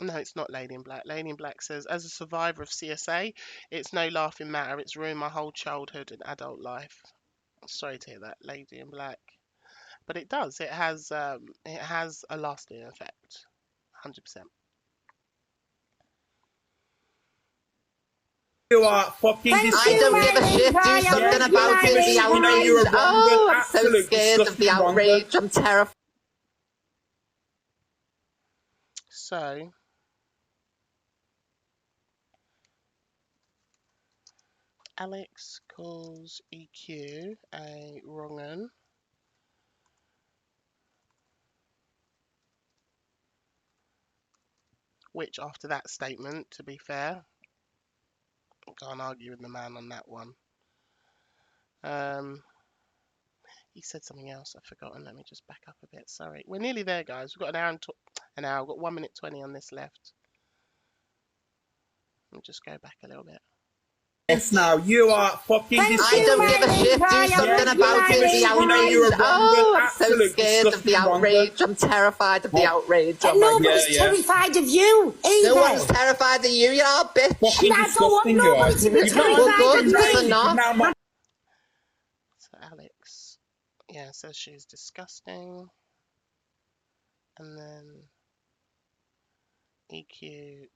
No, it's not Lady in Black. Lady in Black says, as a survivor of CSA, it's no laughing matter. It's ruined my whole childhood and adult life. Sorry to hear that, Lady in Black. But it does. It has a lasting effect. 100%. You are fucking I don't give a shit. Do something about it. The outrage. Oh, I'm so scared of the outrage. I'm terrified. So, Alex calls EQ a wrong 'un. Which, after that statement, to be fair, I can't argue with the man on that one. He said something else. I've forgotten. Let me just back up a bit. Sorry. We're nearly there, guys. We've got an hour. We've got 1 minute 20 on this left. Let me just go back a little bit. Yes, now you are fucking. I don't give a shit. Do something about it. The outrage. Oh, I'm so scared of the outrage. I'm terrified of the outrage. And nobody's terrified of you either. No one's terrified of you, you old bitch. I don't want nobody to be terrified of me. So Alex, yeah, says she's disgusting. And then EQ.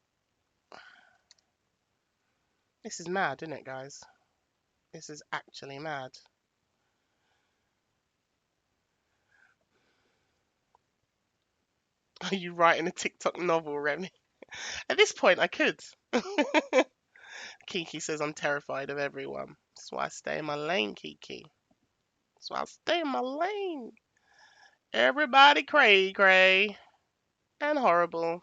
This is mad, isn't it, guys? This is actually mad. Are you writing a TikTok novel, Remi? At this point, I could. Kiki says, I'm terrified of everyone. That's why I stay in my lane, Kiki. That's why I stay in my lane. Everybody cray and horrible.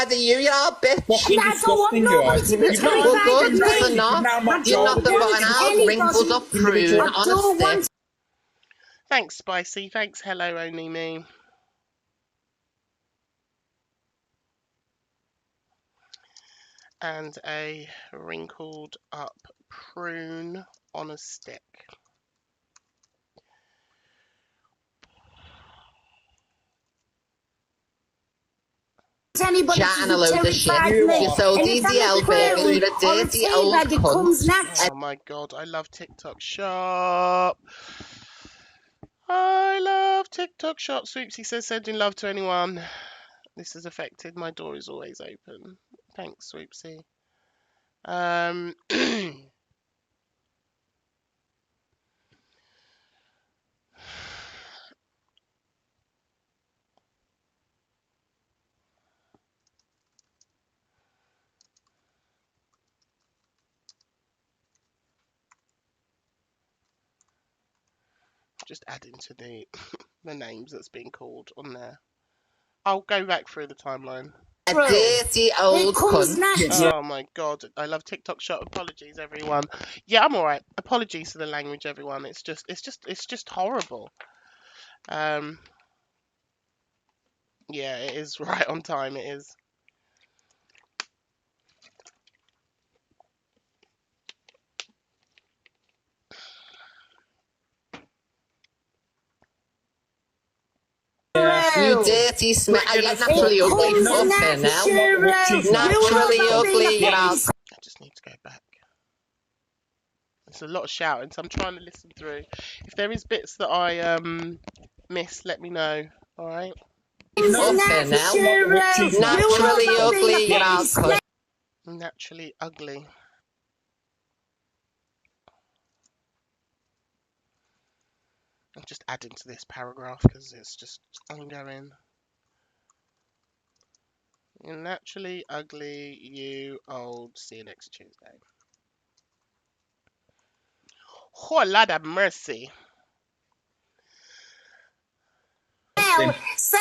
You're a bitch. Fucking I don't want disgusting you are. nobody to be You've not Well, terrified good, of because me. they're not. Now mocked You're all not the the girls. button out, Anybody- wrinkled up prune individual. on a don't stick. want Thanks, Spicy. Thanks, Hello Only Me. And a wrinkled up prune on a stick. anybody Chatting to a be load of shit. terrified of You me. You're so And if I'm DDL a burger, queen you're a or a dirty old teabag, it comes cunt. natural. Oh my god, I love TikTok Shop. I love TikTok Shop. Swoopsy says, sending love to anyone. This has affected. My door is always open. Thanks, Swoopsy. Just adding to the names that's being called on there. I'll go back through the timeline. A dirty old It comes cunt. natural. Oh my god, I love TikTok Shop. Apologies, everyone. Yeah, I'm alright. Apologies for the language, everyone. It's just horrible. Yeah, it is right on time. It is. You dirty smell. You're naturally ugly. Fucking hell. Naturally ugly, you know. I just need to go back. There's a lot of shouting, so I'm trying to listen through. If there is bits that I miss, let me know. All right. Fucking hell. Naturally ugly, you know. Cunt. Naturally ugly. I'm just adding to this paragraph because it's just ongoing. You're naturally ugly, you old. See you next Tuesday. Oh, Lord have mercy.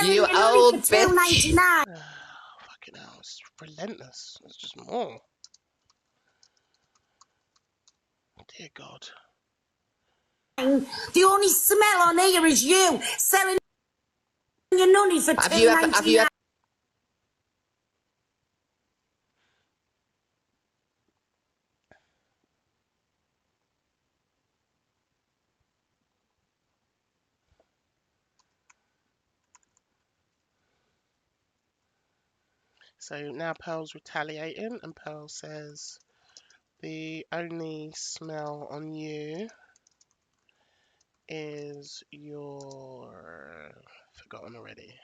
You old bitch. Fucking hell, it's relentless. It's just more. Dear God. The only smell on here is you selling your nunny for $2.99. So now Pearl's retaliating, and Pearl says, the only smell on you is your... Forgotten already,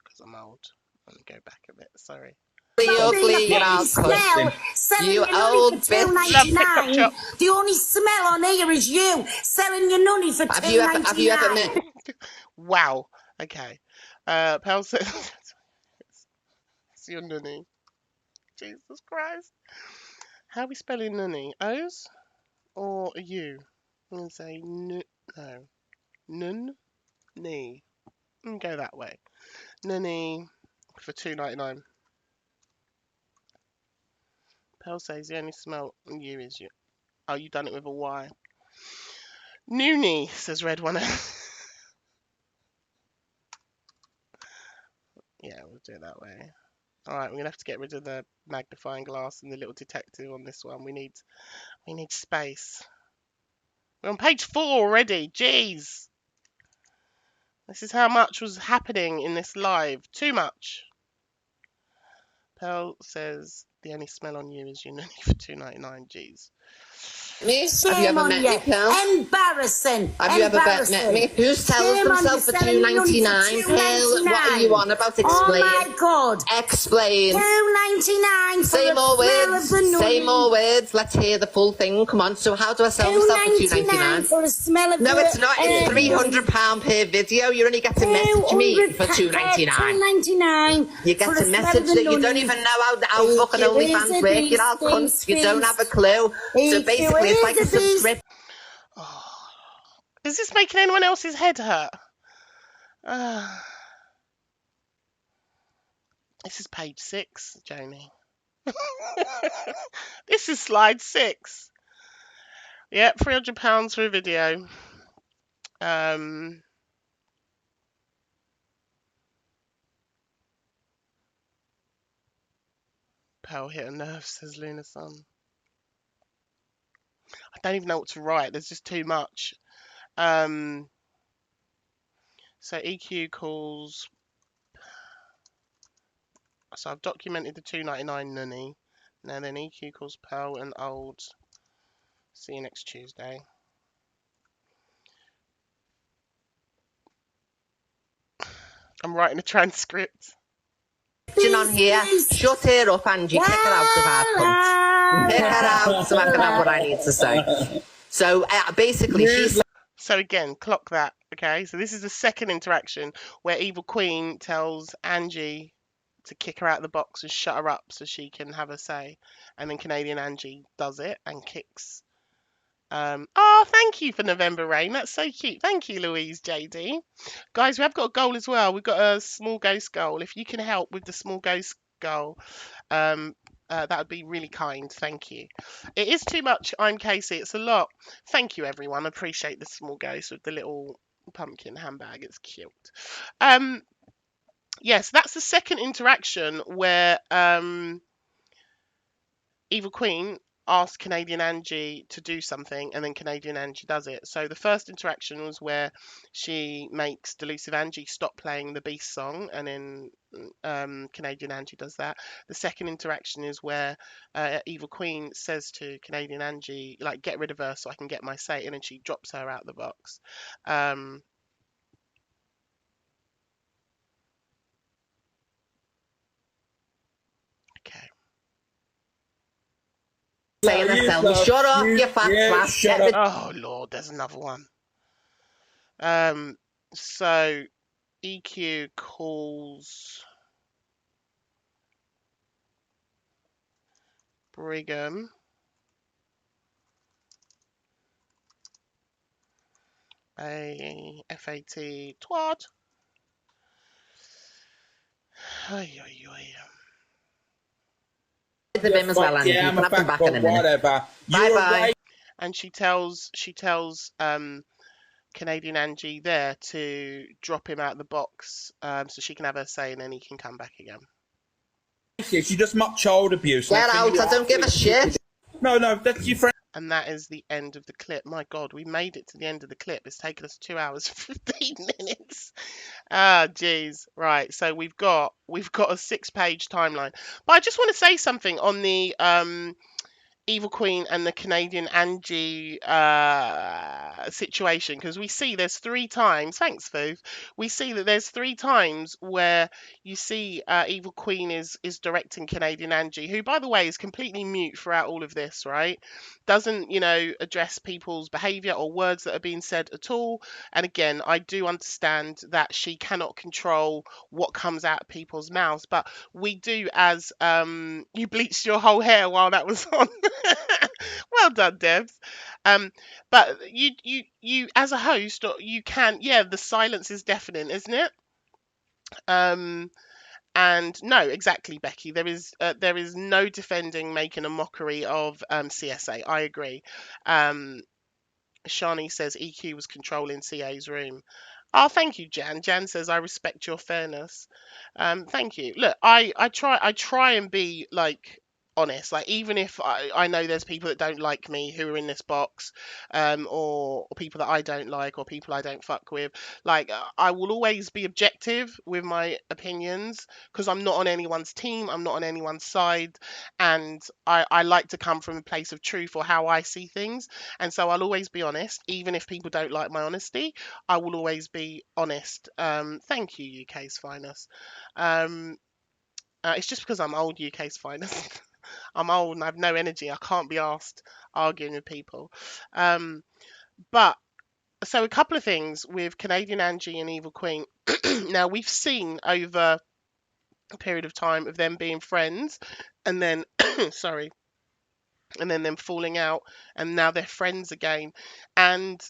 because I'm old. Let me go back a bit, sorry. Ugly, you know, cunt. You old bitch. The only smell on here is you selling your nunny for $2.99. Have you ever met? Wow, okay. Pearl says, it's your nunny. Jesus Christ. How are we spelling nunny? O's or a U? I'm going to say no. Nun-ni. Go that way. Nunny for $2.99. Pearl says the only smell on you is you. Oh, you done it with a Y. Noonie, says Red One. Yeah, we'll do it that way. Alright, we're going to have to get rid of the magnifying glass and the little detective on this one. We need space. We're on page 4 already. Jeez. This is how much was happening in this live. Too much. Pearl says the only smell on you is your nunny for $2.99. Jeez. Me? Have you Shame ever on met you. me, Pearl? Embarrassing. Have you ever met me? Who sells Shame on you themselves for selling your money for $2.99? Pearl, what are you on about? Explain. Oh my God. Explain. $2.99 Say for more the smell words. of the nunny. Say more words. Let's hear the full thing. Come on. So how do I sell myself for $2.99? for the smell of No, the... it's not. It's £300 per video. You only get to message me for $2.99. $2.99. You get to message that you don't even know how fucking OnlyFans work. You're all cunts. You don't have a clue. So basically, it's like a subscription. Oh. Is this making anyone else's head hurt? This is page 6, Joni. This is slide 6. Yep, £300 for a video. Pearl hit a nerve, says Luna Sun. I don't even know what to write. There's just too much. So EQ calls. So I've documented the $2.99 nunny. Now then EQ calls Pearl and old. See you next Tuesday. I'm writing a transcript. On here, shut her up, Angie. Kick her out of our cunt. Kick her out so I can have what I need to say. So basically, she's. So again, clock that. Okay, so this is the second interaction where Evil Queen tells Angie to kick her out of the box and shut her up so she can have a say, and then Canadian Angie does it and kicks. Oh, thank you for November Rain. That's so cute. Thank you, Louise JD. Guys, we have got a goal as well. We've got a small ghost goal. If you can help with the small ghost goal, that would be really kind. Thank you. It is too much. I'm Casey. It's a lot. Thank you, everyone. I appreciate the small ghost with the little pumpkin handbag. It's cute. Yes, that's the second interaction where Evil Queen asked Canadian Angie to do something, and then Canadian Angie does it. So the first interaction was where she makes Delusive Angie stop playing the Beast song, and then Canadian Angie does that. The second interaction is where Evil Queen says to Canadian Angie, like, get rid of her so I can get my say, and then she drops her out of the box. Okay. Saying herself, shut up, you fat twat. Oh Lord, there's another one. So EQ calls Brigham a FAT twat. As well, Angie. Yeah, I'm a fat cunt, whatever. Bye bye. And she tells Canadian Angie there to drop him out of the box, so she can have her say, and then he can come back again. She just mock child abuse. Get out! I don't give a shit. No, that's your friend. And that is the end of the clip. My God, we made it to the end of the clip. It's taken us 2 hours and 15 minutes. Ah, geez. Right. So we've got a 6-page timeline. But I just want to say something on the Evil Queen and the Canadian Angie situation, because we see there's 3 times. Thanks, Foof. We see that there's 3 times where you see Evil Queen is directing Canadian Angie, who, by the way, is completely mute throughout all of this, right? Doesn't, address people's behaviour or words that are being said at all. And again, I do understand that she cannot control what comes out of people's mouths, but we do, as you bleached your whole hair while that was on. Well done, Debs. But you as a host, you can, the silence is deafening, isn't it? And no, exactly, Becky. There is no defending making a mockery of CSA. I agree. Shani says EQ was controlling CA's room. Oh, thank you, Jan. Jan says I respect your fairness. Thank you. Look, I try and be like honest. Like, even if I know there's people that don't like me who are in this box, or people that I don't like, or people I don't fuck with, like, I will always be objective with my opinions, because I'm not on anyone's team, I'm not on anyone's side, and I like to come from a place of truth or how I see things, and so I'll always be honest, even if people don't like my honesty. I will always be honest. Thank you, UK's finest. It's just because I'm old, UK's finest. I'm old and I have no energy. I can't be asked arguing with people. But so a couple of things with Canadian Angie and Evil Queen. Now, we've seen over a period of time of them being friends, and then sorry, and then them falling out, and now they're friends again. And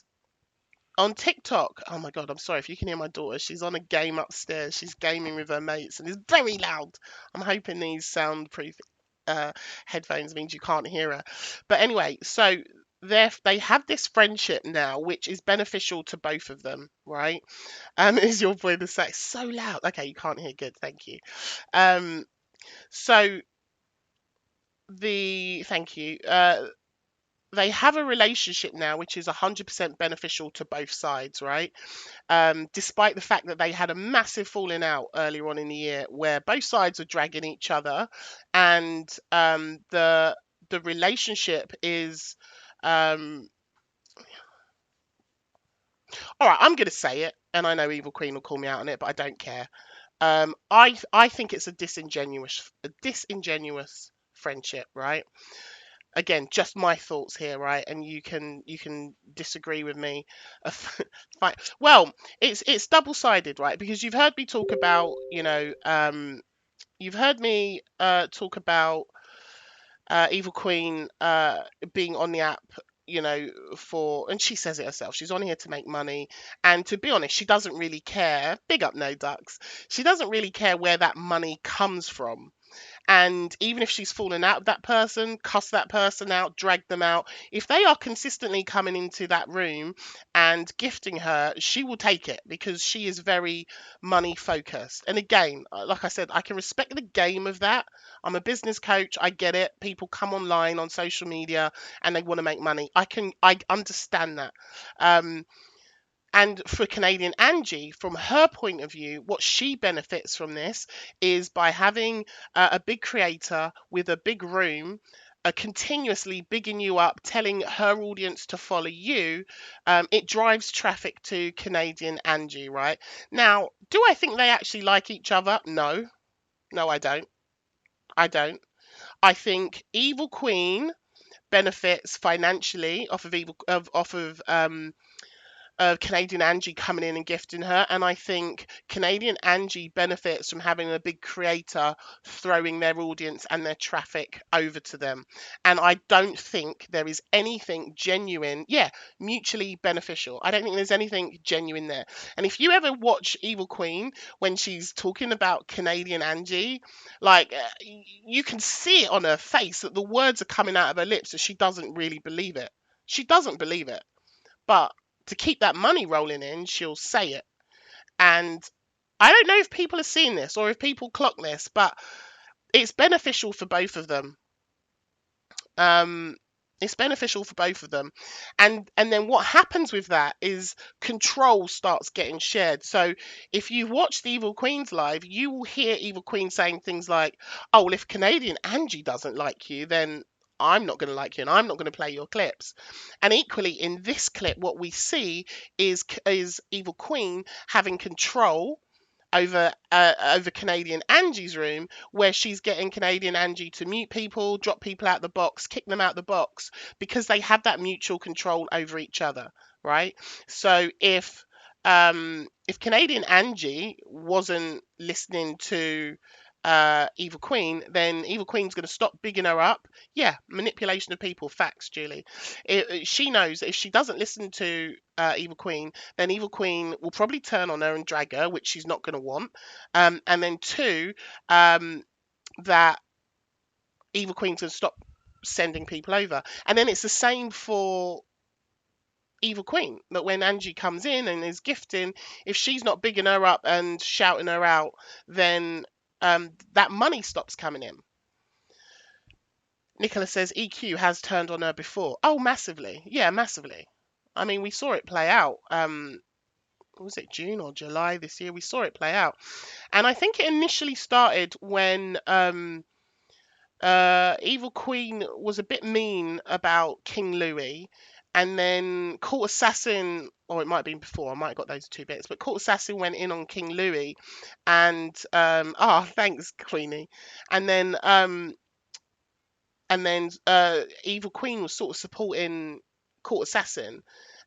on TikTok, oh my God, I'm sorry if you can hear my daughter. She's on a game upstairs. She's gaming with her mates and it's very loud. I'm hoping these soundproof headphones means you can't hear her. But anyway, so they have this friendship now, which is beneficial to both of them, right? Is your boy the sex so loud? Okay, you can't hear. Good, thank you. So thank you. They have a relationship now which is 100% beneficial to both sides, right? Despite the fact that they had a massive falling out earlier on in the year where both sides were dragging each other, and the relationship is all right, I'm gonna say it, and I know Evil Queen will call me out on it, but I don't care. I think it's a disingenuous friendship, right? Again, just my thoughts here, right? And you can disagree with me. Fine. Well, it's double-sided, right? Because you've heard me talk about, you've heard me talk about Evil Queen being on the app, and she says it herself. She's on here to make money, and to be honest, she doesn't really care. Big up, No Ducks. She doesn't really care where that money comes from. And even if she's fallen out with that person, cuss that person out, drag them out, if they are consistently coming into that room and gifting her, she will take it because she is very money focused. And again, like I said, I can respect the game of that. I'm a business coach. I get it. People come online on social media and they want to make money. I understand that. And for Canadian Angie, from her point of view, what she benefits from this is by having a big creator with a big room, continuously bigging you up, telling her audience to follow you. It drives traffic to Canadian Angie, right? Now, do I think they actually like each other? No. No, I don't. I don't. I think Evil Queen benefits financially off of Canadian Angie coming in and gifting her, and I think Canadian Angie benefits from having a big creator throwing their audience and their traffic over to them. And I don't think there is anything genuine, mutually beneficial. I don't think there's anything genuine there. And if you ever watch Evil Queen when she's talking about Canadian Angie, like you can see it on her face that the words are coming out of her lips that she doesn't really believe it. She doesn't believe it. But to keep that money rolling in, she'll say it. And I don't know if people are seeing this or if people clock this, but it's beneficial for both of them. It's beneficial for both of them. And then what happens with that is control starts getting shared. So if you watch the Evil Queen's live, you will hear Evil Queen saying things like, oh, well, if Canadian Angie doesn't like you, then I'm not going to like you and I'm not going to play your clips. And equally in this clip, what we see is Evil Queen having control over Canadian Angie's room, where she's getting Canadian Angie to mute people, drop people out the box, kick them out the box, because they have that mutual control over each other, right? So if Canadian Angie wasn't listening to Evil Queen, then Evil Queen's going to stop bigging her up. Yeah, manipulation of people, facts, Julie. She knows that if she doesn't listen to Evil Queen, then Evil Queen will probably turn on her and drag her, which she's not going to want. And then two, that Evil Queen's going to stop sending people over. And then it's the same for Evil Queen, that when Angie comes in and is gifting, if she's not bigging her up and shouting her out, then that money stops coming in. Nicola says EQ has turned on her before. Oh, massively. Yeah, massively. I mean, we saw it play out. Was it June or July this year? We saw it play out. And I think it initially started when Evil Queen was a bit mean about King Louis, and then Court Assassin, or it might have been before, I might have got those two bits, but Court Assassin went in on King Louis, and thanks, Queenie, and then Evil Queen was sort of supporting Court Assassin.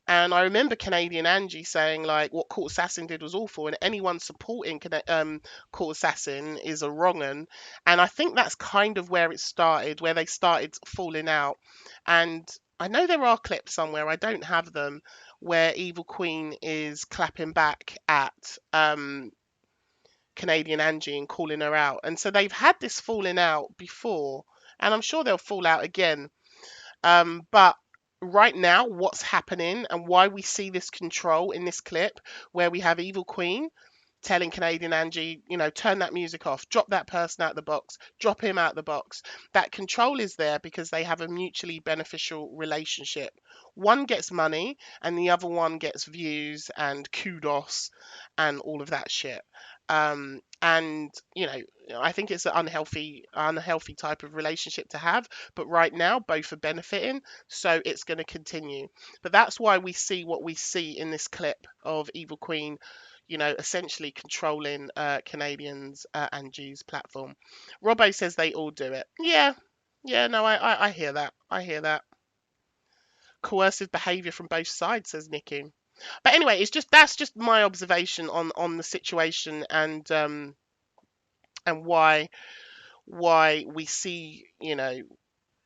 And I remember Canadian Angie saying like what Court Assassin did was awful, and anyone supporting Court Assassin is a wrong 'un. And I think that's kind of where it started, where they started falling out. And I know there are clips somewhere, I don't have them, where Evil Queen is clapping back at Canadian Angie and calling her out. And so they've had this falling out before, and I'm sure they'll fall out again. But right now, what's happening and why we see this control in this clip where we have Evil Queen telling Canadian Angie, you know, turn that music off, drop that person out the box, drop him out the box. That control is there because they have a mutually beneficial relationship. One gets money and the other one gets views and kudos and all of that shit. And you know, I think it's an unhealthy type of relationship to have, but right now both are benefiting, so it's going to continue. But that's why we see what we see in this clip of Evil Queen, you know, essentially controlling Canadians Angie's platform. Robbo says they all do it. Yeah, no, I hear that. I hear that. Coercive behaviour from both sides, says Nikki. But anyway, that's just my observation on the situation, and why we see, you know,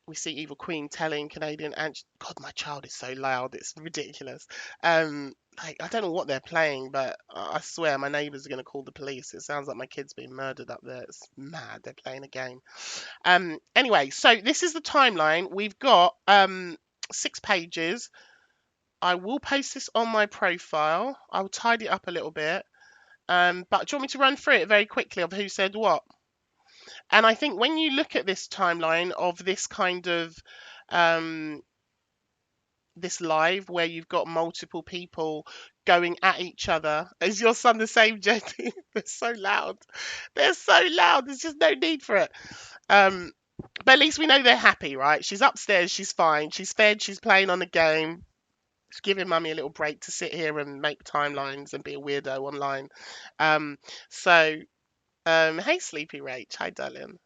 we see Evil Queen telling Canadian Angie, God, my child is so loud, it's ridiculous. Like, I don't know what they're playing, but I swear my neighbours are going to call the police. It sounds like my kid's being murdered up there. It's mad. They're playing a game. Anyway, so this is the timeline. We've got 6 pages. I will post this on my profile. I'll tidy it up a little bit. But do you want me to run through it very quickly of who said what? And I think when you look at this timeline of this kind of this live where you've got multiple people going at each other, is your son the same, Jody? They're so loud. They're so loud. There's just no need for it. But at least we know they're happy, right? She's upstairs. She's fine. She's fed. She's playing on the game. She's giving mummy a little break to sit here and make timelines and be a weirdo online. Hey, Sleepy Rach. Hi, darling.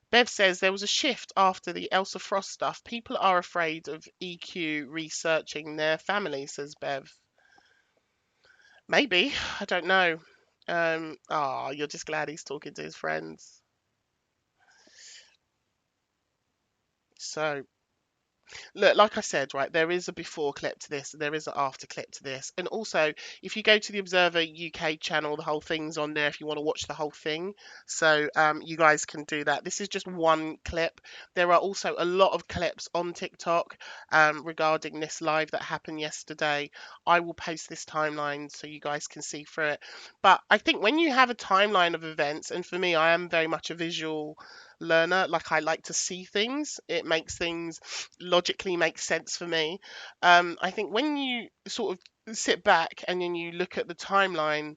Bev says there was a shift after the Elsa Frost stuff. People are afraid of EQ researching their family, says Bev. Maybe. I don't know. You're just glad he's talking to his friends. So, look, like I said, right, there is a before clip to this, there is an after clip to this. And also, if you go to the Observer UK channel, the whole thing's on there if you want to watch the whole thing. So you guys can do that. This is just one clip. There are also a lot of clips on TikTok regarding this live that happened yesterday. I will post this timeline so you guys can see through it. But I think when you have a timeline of events, and for me, I am very much a visual learner, like I like to see things, it makes things logically make sense for me. I think when you sort of sit back and then you look at the timeline,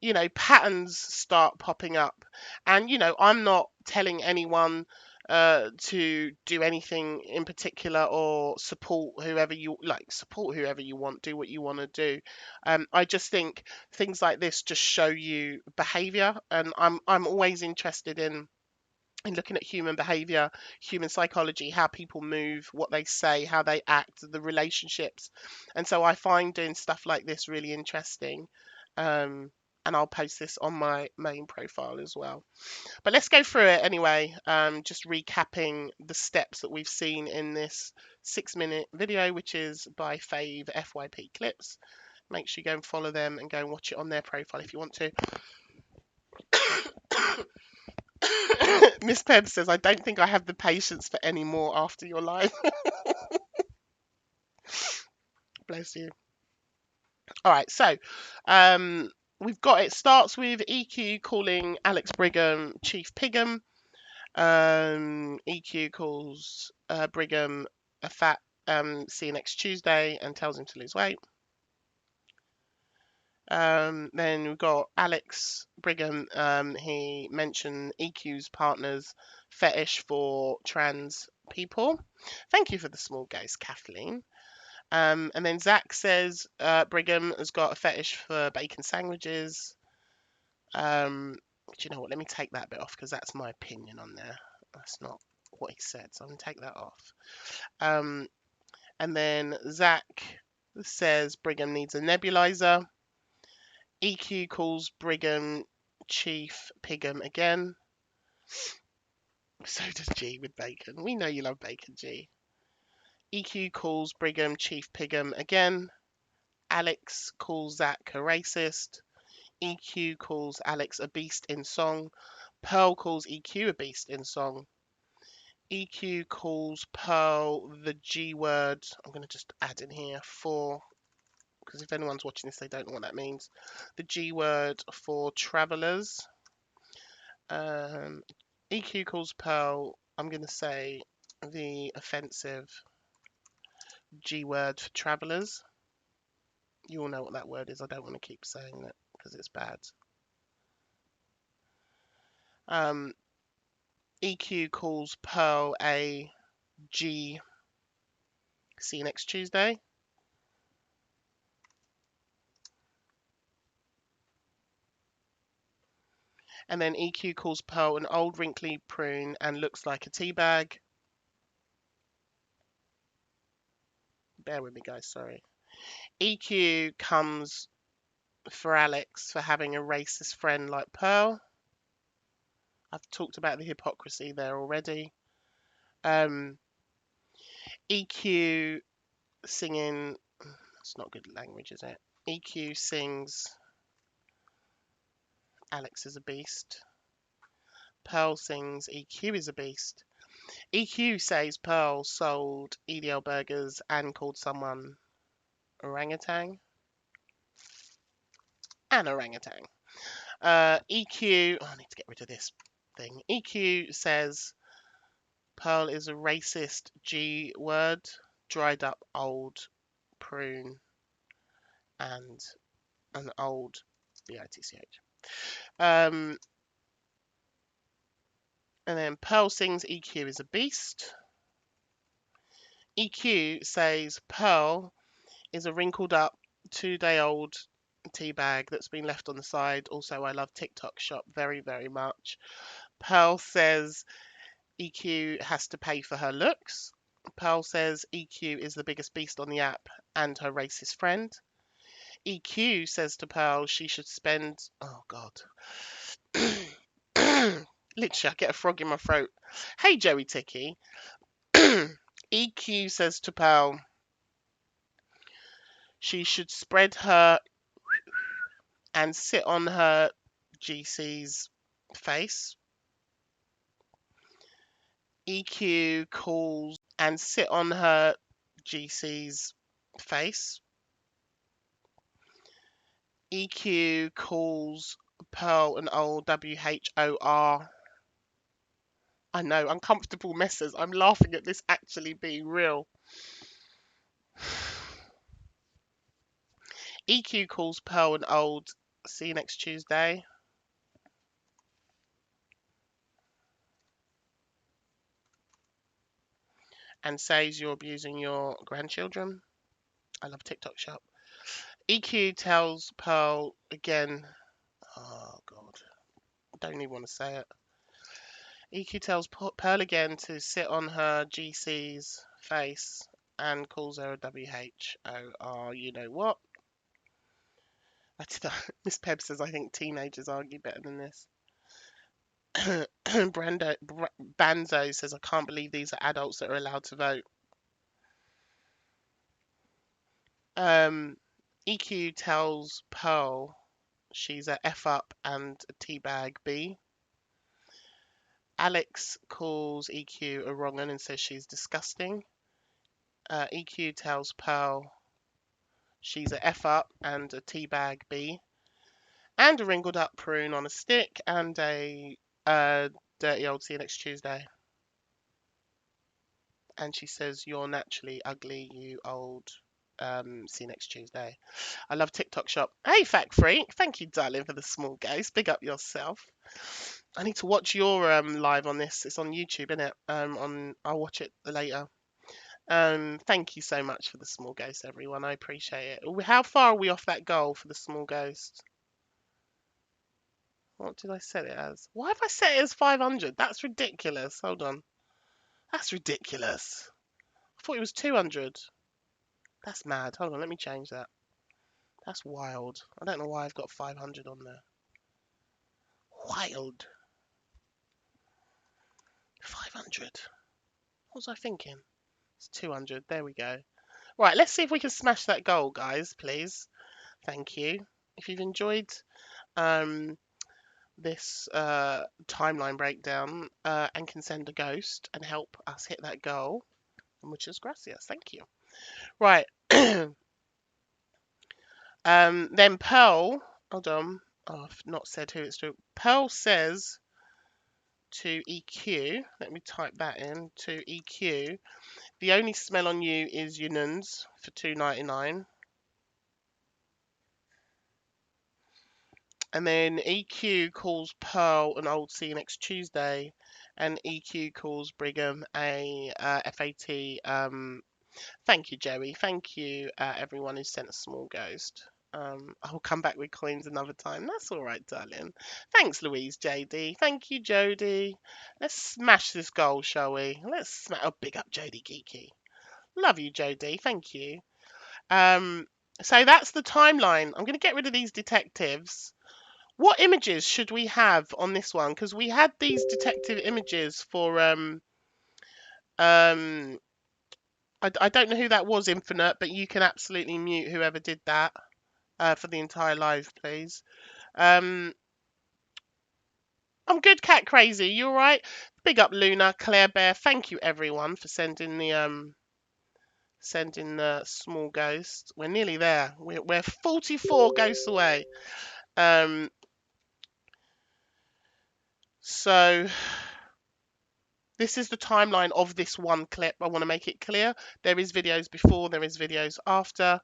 you know, patterns start popping up. And, you know, I'm not telling anyone to do anything in particular or support whoever you want, do what you want to do. I just think things like this just show you behavior, and I'm always interested in looking at human behavior, human psychology, how people move, what they say, how they act, the relationships. And so I find doing stuff like this really interesting. And I'll post this on my main profile as well. But let's go through it anyway, just recapping the steps that we've seen in this 6-minute video, which is by Fave FYP Clips. Make sure you go and follow them and go and watch it on their profile if you want to. Miss Peb says, I don't think I have the patience for any more after your live. Bless you. All right, so we've got, it starts with EQ calling Alex Brigham Chief Pigham. EQ calls Brigham a fat see you next Tuesday and tells him to lose weight. Then we've got Alex Brigham. He mentioned EQ's partner's fetish for trans people. Thank you for the small gaze, Kathleen. And then Zach says Brigham has got a fetish for bacon sandwiches. Do you know what? Let me take that bit off because that's my opinion on there. That's not what he said, so I'm going to take that off. And then Zach says Brigham needs a nebulizer. EQ calls Brigham Chief Pigham again. So does G with bacon. We know you love bacon, G. EQ calls Brigham Chief Pigham again. Alex calls Zach a racist. EQ calls Alex a beast in song. Pearl calls EQ a beast in song. EQ calls Pearl the G word. I'm going to just add in here for, because if anyone's watching this, they don't know what that means. The G word for travellers. EQ calls Pearl, I'm going to say, the offensive G word for travellers. You all know what that word is. I don't want to keep saying it because it's bad. EQ calls Pearl a G. See you next Tuesday. And then EQ calls Pearl an old wrinkly prune and looks like a tea bag. Bear with me, guys, sorry. EQ comes for Alex for having a racist friend like Pearl. I've talked about the hypocrisy there already. EQ singing, it's not good language, is it? EQ sings Alex is a beast. Pearl sings EQ is a beast. EQ says Pearl sold EDL burgers and called someone orangutan. An orangutan. EQ, I need to get rid of this thing. EQ says Pearl is a racist G word, dried up old prune, and an old bitch. And then Pearl sings EQ is a beast. EQ says Pearl is a wrinkled up 2-day-old tea bag that's been left on the side. Also, I love TikTok shop very, very much. Pearl says EQ has to pay for her looks. Pearl says EQ is the biggest beast on the app and her racist friend. EQ says to Pearl she should spend... Oh, God. Literally, I get a frog in my throat. Hey, Joey Ticky. EQ says to Pearl she should spread her and sit on her GC's face. EQ calls and sit on her GC's face. EQ calls Pearl an old WHOR. I know, uncomfortable messes. I'm laughing at this actually being real. EQ calls Pearl an old see you next Tuesday. And says you're abusing your grandchildren. I love TikTok shop. EQ tells Pearl again. Oh, God. I don't even want to say it. EQ tells Pearl again to sit on her GC's face and calls her a WHOR. You know what? Miss Peb says, I think teenagers argue better than this. Banzo says, I can't believe these are adults that are allowed to vote. EQ tells Pearl she's a F up and a teabag B. Alex calls EQ a wrong un and says she's disgusting. EQ tells Pearl she's a F up and a teabag B. and a wrinkled up prune on a stick, and a dirty old see you next Tuesday. And she says, you're naturally ugly, you old see you next Tuesday. I love TikTok shop. Hey, Fact Freak. Thank you, darling, for the small ghost. Big up yourself. I need to watch your live on this. It's on YouTube, isn't it? I'll watch it later. Thank you so much for the small ghost, everyone. I appreciate it. How far are we off that goal for the small ghost? What did I set it as? Why have I set it as 500? That's ridiculous. Hold on. That's ridiculous. I thought it was 200. That's mad. Hold on, let me change that. That's wild. I don't know why I've got 500 on there. Wild. 500. What was I thinking? It's 200. There we go. Right, let's see if we can smash that goal, guys, please. Thank you. If you've enjoyed this timeline breakdown and can send a ghost and help us hit that goal, muchas gracias. Thank you. Right. Then Pearl, hold on. Oh, I've not said who it's to. Pearl says to EQ, let me type that in, to EQ, the only smell on you is your nuns for $2.99. And then EQ calls Pearl an old see you next Tuesday, and EQ calls Brigham a FAT. Thank you, Joey. Thank you, everyone who sent a small ghost. I'll come back with coins another time. That's all right, darling. Thanks, Louise JD. Thank you, Jody. Let's smash this goal, shall we? Let's smash. Oh, big up, Jody Geeky. Love you, Jody. Thank you. So that's the timeline. I'm going to get rid of these detectives. What images should we have on this one? Because we had these detective images for I don't know who that was, Infinite, but you can absolutely mute whoever did that for the entire live, please. I'm good, Cat Crazy. You all right? Big up, Luna, Claire Bear. Thank you, everyone, for sending the small ghost. We're nearly there. We're 44 ghosts away. So this is the timeline of this one clip. I want to make it clear. There is videos before, there is videos after.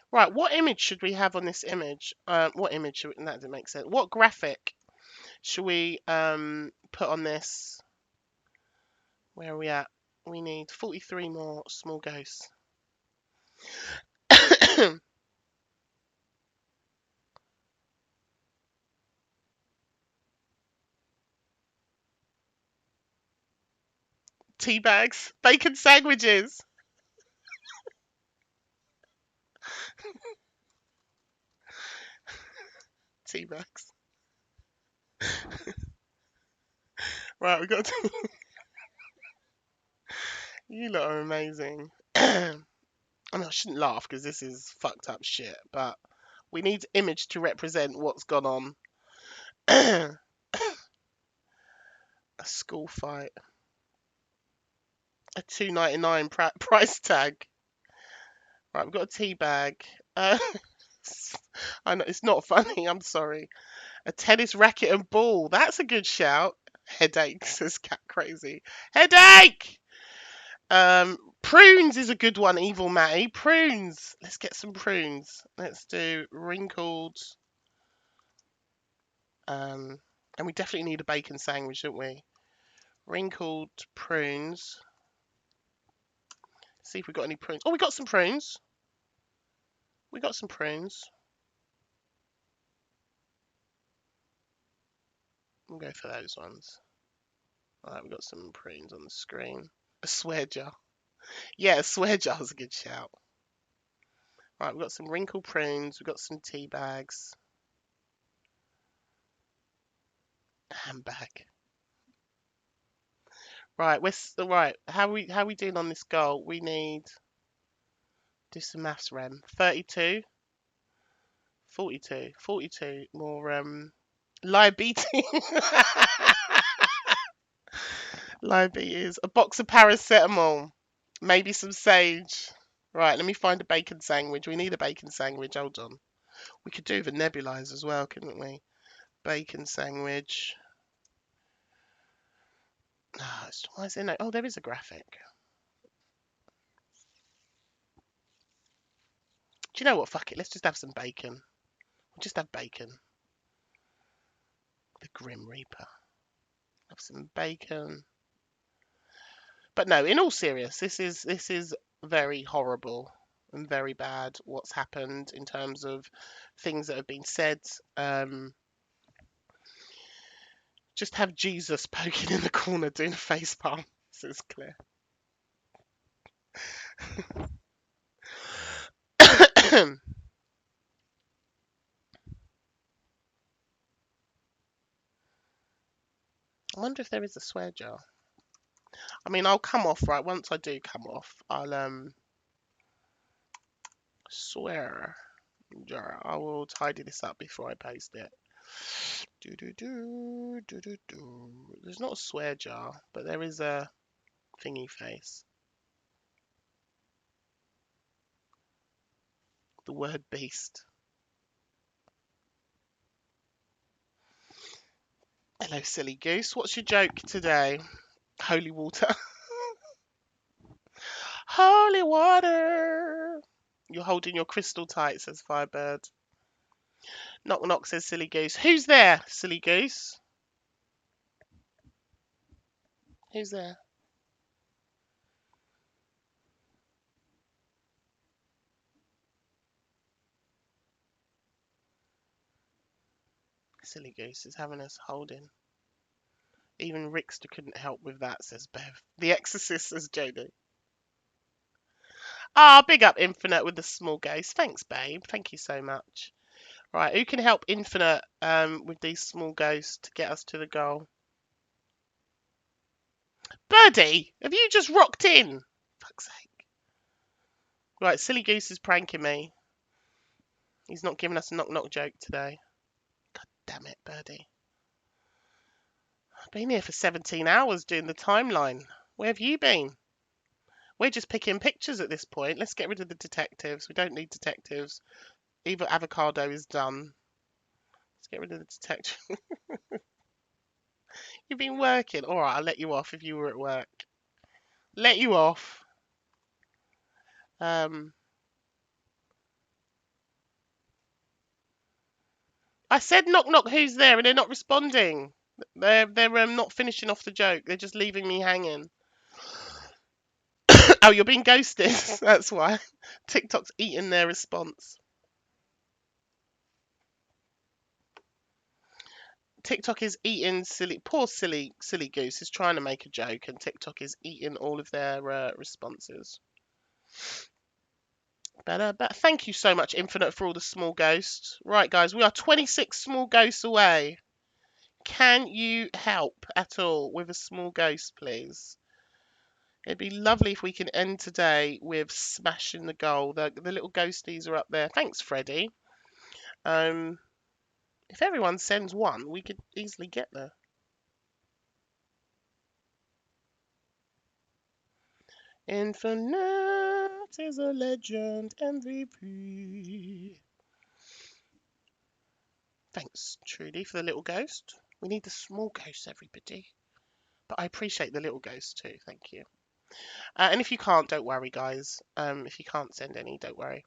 Right, what image should we have on this image? What image should we, that doesn't make sense. What graphic should we put on this? Where are we at? We need 43 more small ghosts. Tea bags, bacon sandwiches. Tea bags. Right, we got to... You lot are amazing. I mean, I shouldn't laugh because this is fucked up shit, but we need image to represent what's gone on. A school fight. A $2.99 price tag. Right, we've got a tea bag. I know it's not funny. I'm sorry. A tennis racket and ball. That's a good shout. Headache, says Cat Crazy. Headache. Prunes is a good one. Evil Matty. Prunes. Let's get some prunes. Let's do wrinkled. And we definitely need a bacon sandwich, don't we? Wrinkled prunes. See if we've got any prunes. Oh, we got some prunes. We got some prunes. We'll go for those ones. Alright, we've got some prunes on the screen. A swear jar. Yeah, a swear jar's a good shout. Alright, we've got some wrinkled prunes. We've got some tea bags. Handbag. Right, right. How we doing on this goal? We need do some maths, Rem. 32, 42, 42 more liability. Liability is a box of paracetamol. Maybe some sage. Right, let me find a bacon sandwich. We need a bacon sandwich. Hold on. We could do the nebulize as well, couldn't we? Bacon sandwich. Why is there no... Oh, there is a graphic. Do you know what? Fuck it. Let's just have some bacon. We'll just have bacon. The Grim Reaper. Have some bacon. But no, in all seriousness, this is very horrible and very bad what's happened in terms of things that have been said. Just have Jesus poking in the corner doing a face palm. This is clear. I wonder if there is a swear jar. I mean, I'll come off, right? Once I do come off, I'll swear jar. I will tidy this up before I post it. There's not a swear jar, but there is a thingy face. The word beast. Hello, silly goose. What's your joke today? Holy water. Holy water. You're holding your crystal tight, says Firebird. Knock knock, says silly goose. Who's there, silly goose? Who's there? Silly goose is having us holding. Even Rickster couldn't help with that, says Bev. The Exorcist, says Jodie. Ah, big up Infinite with the small ghost. Thanks, babe. Thank you so much. Right, who can help Infinite with these small ghosts to get us to the goal? Birdie, have you just rocked in? Fuck's sake. Right, silly goose is pranking me. He's not giving us a knock knock joke today. God damn it, Birdie. I've been here for 17 hours doing the timeline. Where have you been? We're just picking pictures at this point. Let's get rid of the detectives. We don't need detectives. Either avocado is done. Let's get rid of the detective. You've been working. All right, I'll let you off if you were at work. Let you off. I said knock knock. Who's there? And they're not responding. They're not finishing off the joke. They're just leaving me hanging. Oh, you're being ghosted. That's why. TikTok's eating their response. TikTok is eating poor silly goose is trying to make a joke, and TikTok is eating all of their responses. But thank you so much, Infinite, for all the small ghosts. Right, guys, we are 26 small ghosts away. Can you help at all with a small ghost, please? It'd be lovely if we can end today with smashing the goal. The little ghosties are up there. Thanks, Freddie. If everyone sends one, we could easily get there. Infinite is a legend MVP. Thanks, Trudy, for the little ghost. We need the small ghosts, everybody. But I appreciate the little ghost too. Thank you. And if you can't, don't worry, guys. If you can't send any, don't worry.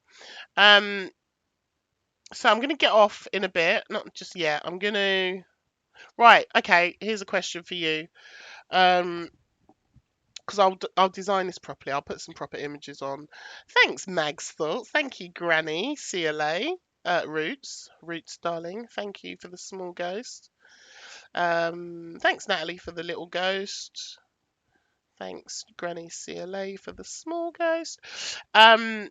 So I'm going to get off in a bit. Not just yet. I'm going to... Right, okay. Here's a question for you. Because I'll design this properly. I'll put some proper images on. Thanks, Mag's Thoughts. Thank you, Granny. CLA. Roots, darling. Thank you for the small ghost. Thanks, Natalie, for the little ghost. Thanks, Granny CLA, for the small ghost. What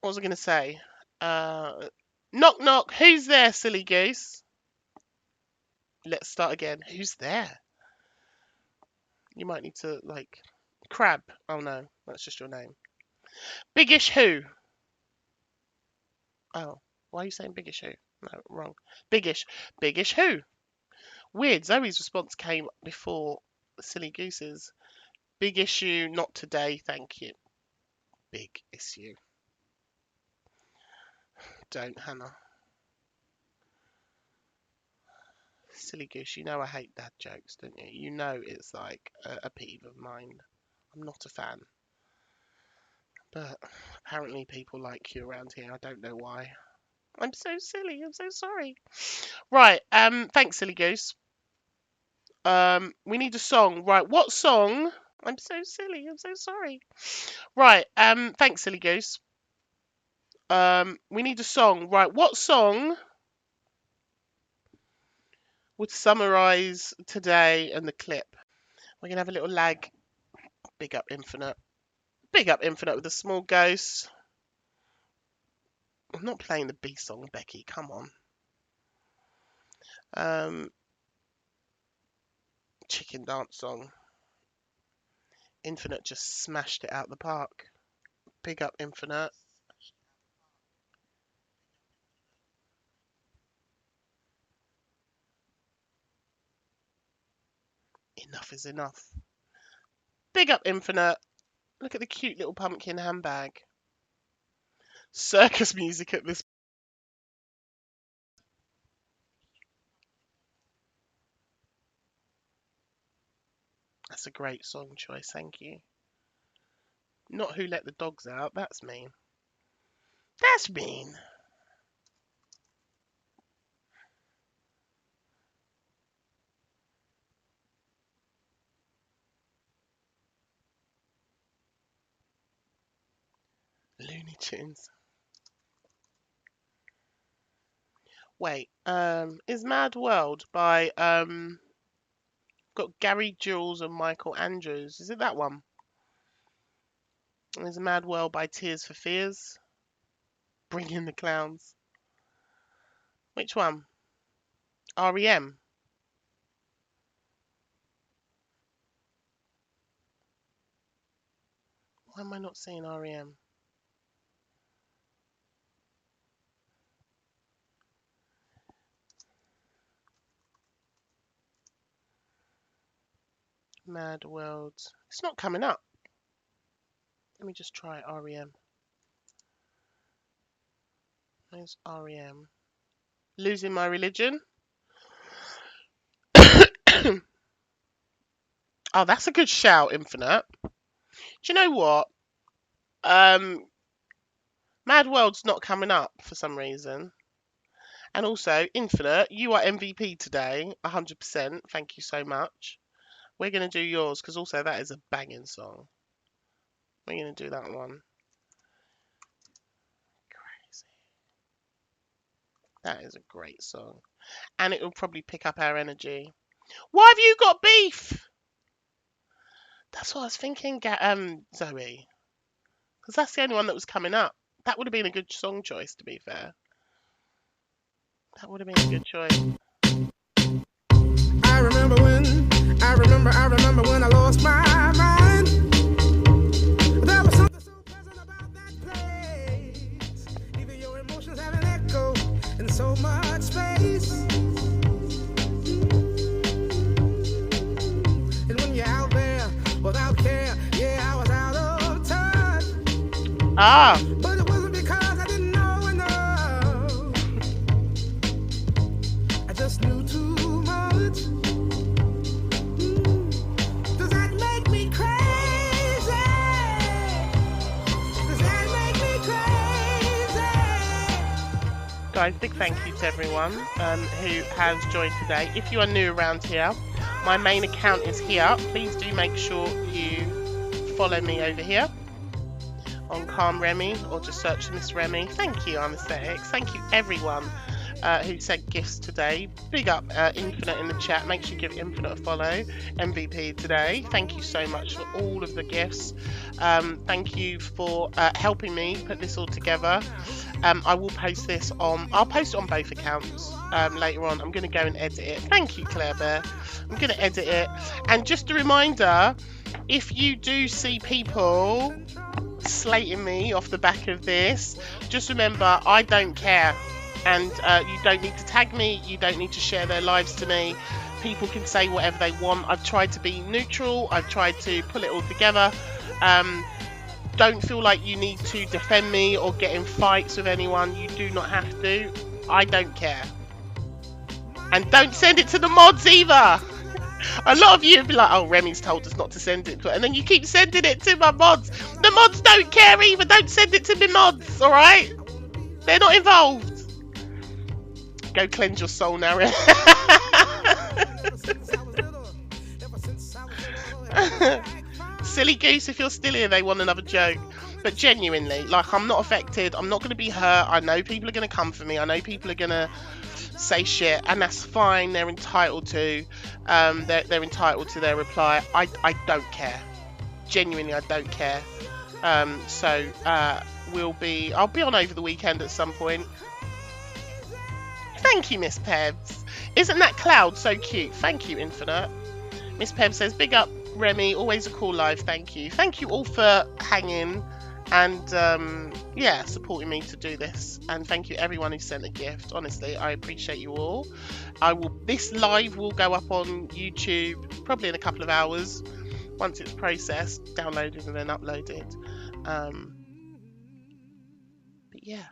was I going to say? Knock, knock. Who's there, silly goose? Let's start again. Who's there? You might need to, like... Crab. Oh, no. That's just your name. Biggish who? Oh. Why are you saying biggish who? No, wrong. Biggish. Biggish who? Weird. Zoe's response came before Silly Goose's. Big issue, not today, thank you. Big issue. Don't, Hannah. Silly goose, you know I hate dad jokes, don't you? You know it's like a peeve of mine. I'm not a fan. But apparently people like you around here. I don't know why. I'm so silly. I'm so sorry. Right. Thanks, silly goose. We need a song. Right. What song? I'm so silly. I'm so sorry. Right. Thanks, silly goose. We need a song. Right. What song would summarise today and the clip? We're gonna have a little lag. Big up Infinite. Big up Infinite with a small ghost. I'm not playing the B song, Becky. Come on. Chicken dance song. Infinite just smashed it out the park. Big up Infinite. Enough is enough. Big up Infinite. Look at the cute little pumpkin handbag. Circus music at this. That's a great song choice, thank you. Not Who Let the Dogs Out, that's mean. That's mean. Looney Tunes. Wait, is Mad World by got Gary Jules and Michael Andrews. Is it that one? There's Mad World by Tears for Fears. Bring in the Clowns. Which one? REM. Why am I not seeing REM? Mad World. It's not coming up. Let me just try REM. Where's REM? Losing My Religion. Oh, that's a good shout, Infinite. Do you know what? Mad World's not coming up for some reason. And also, Infinite, you are MVP today, 100%. Thank you so much. We're going to do yours, because also that is a banging song. We're going to do that one. Crazy. That is a great song. And it will probably pick up our energy. Why have you got beef? That's what I was thinking, Zoe. Because that's the only one that was coming up. That would have been a good song choice, to be fair. That would have been a good choice. I remember when I lost my mind. There was something so pleasant about that place. Even your emotions have an echo in so much space. And when you're out there without care, yeah, I was out of touch. Ah. But it wasn't because I didn't know enough. I just knew too much. Does that make me crazy? Does that make me crazy? Guys, big thank you to everyone who has joined today. If you are new around here, my main account is here. Please do make sure you follow me over here on Calm Remi, or just search Miss Remi. Thank you, I'm Aesthetics. Thank you everyone who sent gifts today. Big up Infinite in the chat. Make sure you give Infinite a follow. MVP today. Thank you so much for all of the gifts. Thank you for helping me put this all together. I will post this on, I'll post it on both accounts later on. I'm going to go and edit it. Thank you, Claire Bear. I'm going to edit it. And just a reminder, if you do see people slating me off the back of this, just remember, I don't care. And you don't need to tag me, you don't need to share their lives to me. People can say whatever they want. I've tried to be neutral. I've tried to pull it all together. Don't feel like you need to defend me or get in fights with anyone. You do not have to. I don't care. And don't send it to the mods either. A lot of you would be like, oh, Remy's told us not to send it. And then you keep sending it to my mods. The mods don't care either. Don't send it to me mods, all right? They're not involved. Go cleanse your soul now, Remy. Silly goose, if you're still here, they want another joke. But genuinely, like, I'm not affected. I'm not going to be hurt. I know people are going to come for me. I know people are going to say shit, and that's fine. They're entitled to. They're entitled to their reply. I don't care. Genuinely, I don't care. I'll be on over the weekend at some point. Thank you, Miss Pebs. Isn't that cloud so cute? Thank you, Infinite. Miss Pebs says, big up, Remy. Always a cool live. Thank you. Thank you all for hanging and yeah, supporting me to do this. And thank you everyone who sent a gift. Honestly, I appreciate you all. This live will go up on YouTube probably in a couple of hours once it's processed, downloaded, and then uploaded. But yeah,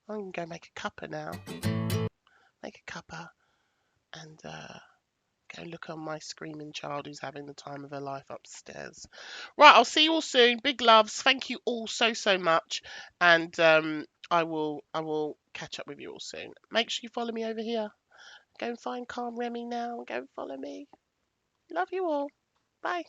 I'm gonna go make a cuppa now. Make a cuppa and go look on my screaming child who's having the time of her life upstairs. Right, I'll see you all soon. Big loves. Thank you all so much, and I will catch up with you all soon. Make sure you follow me over here. Go and find Calm Remy now and go and follow me. Love you all. Bye.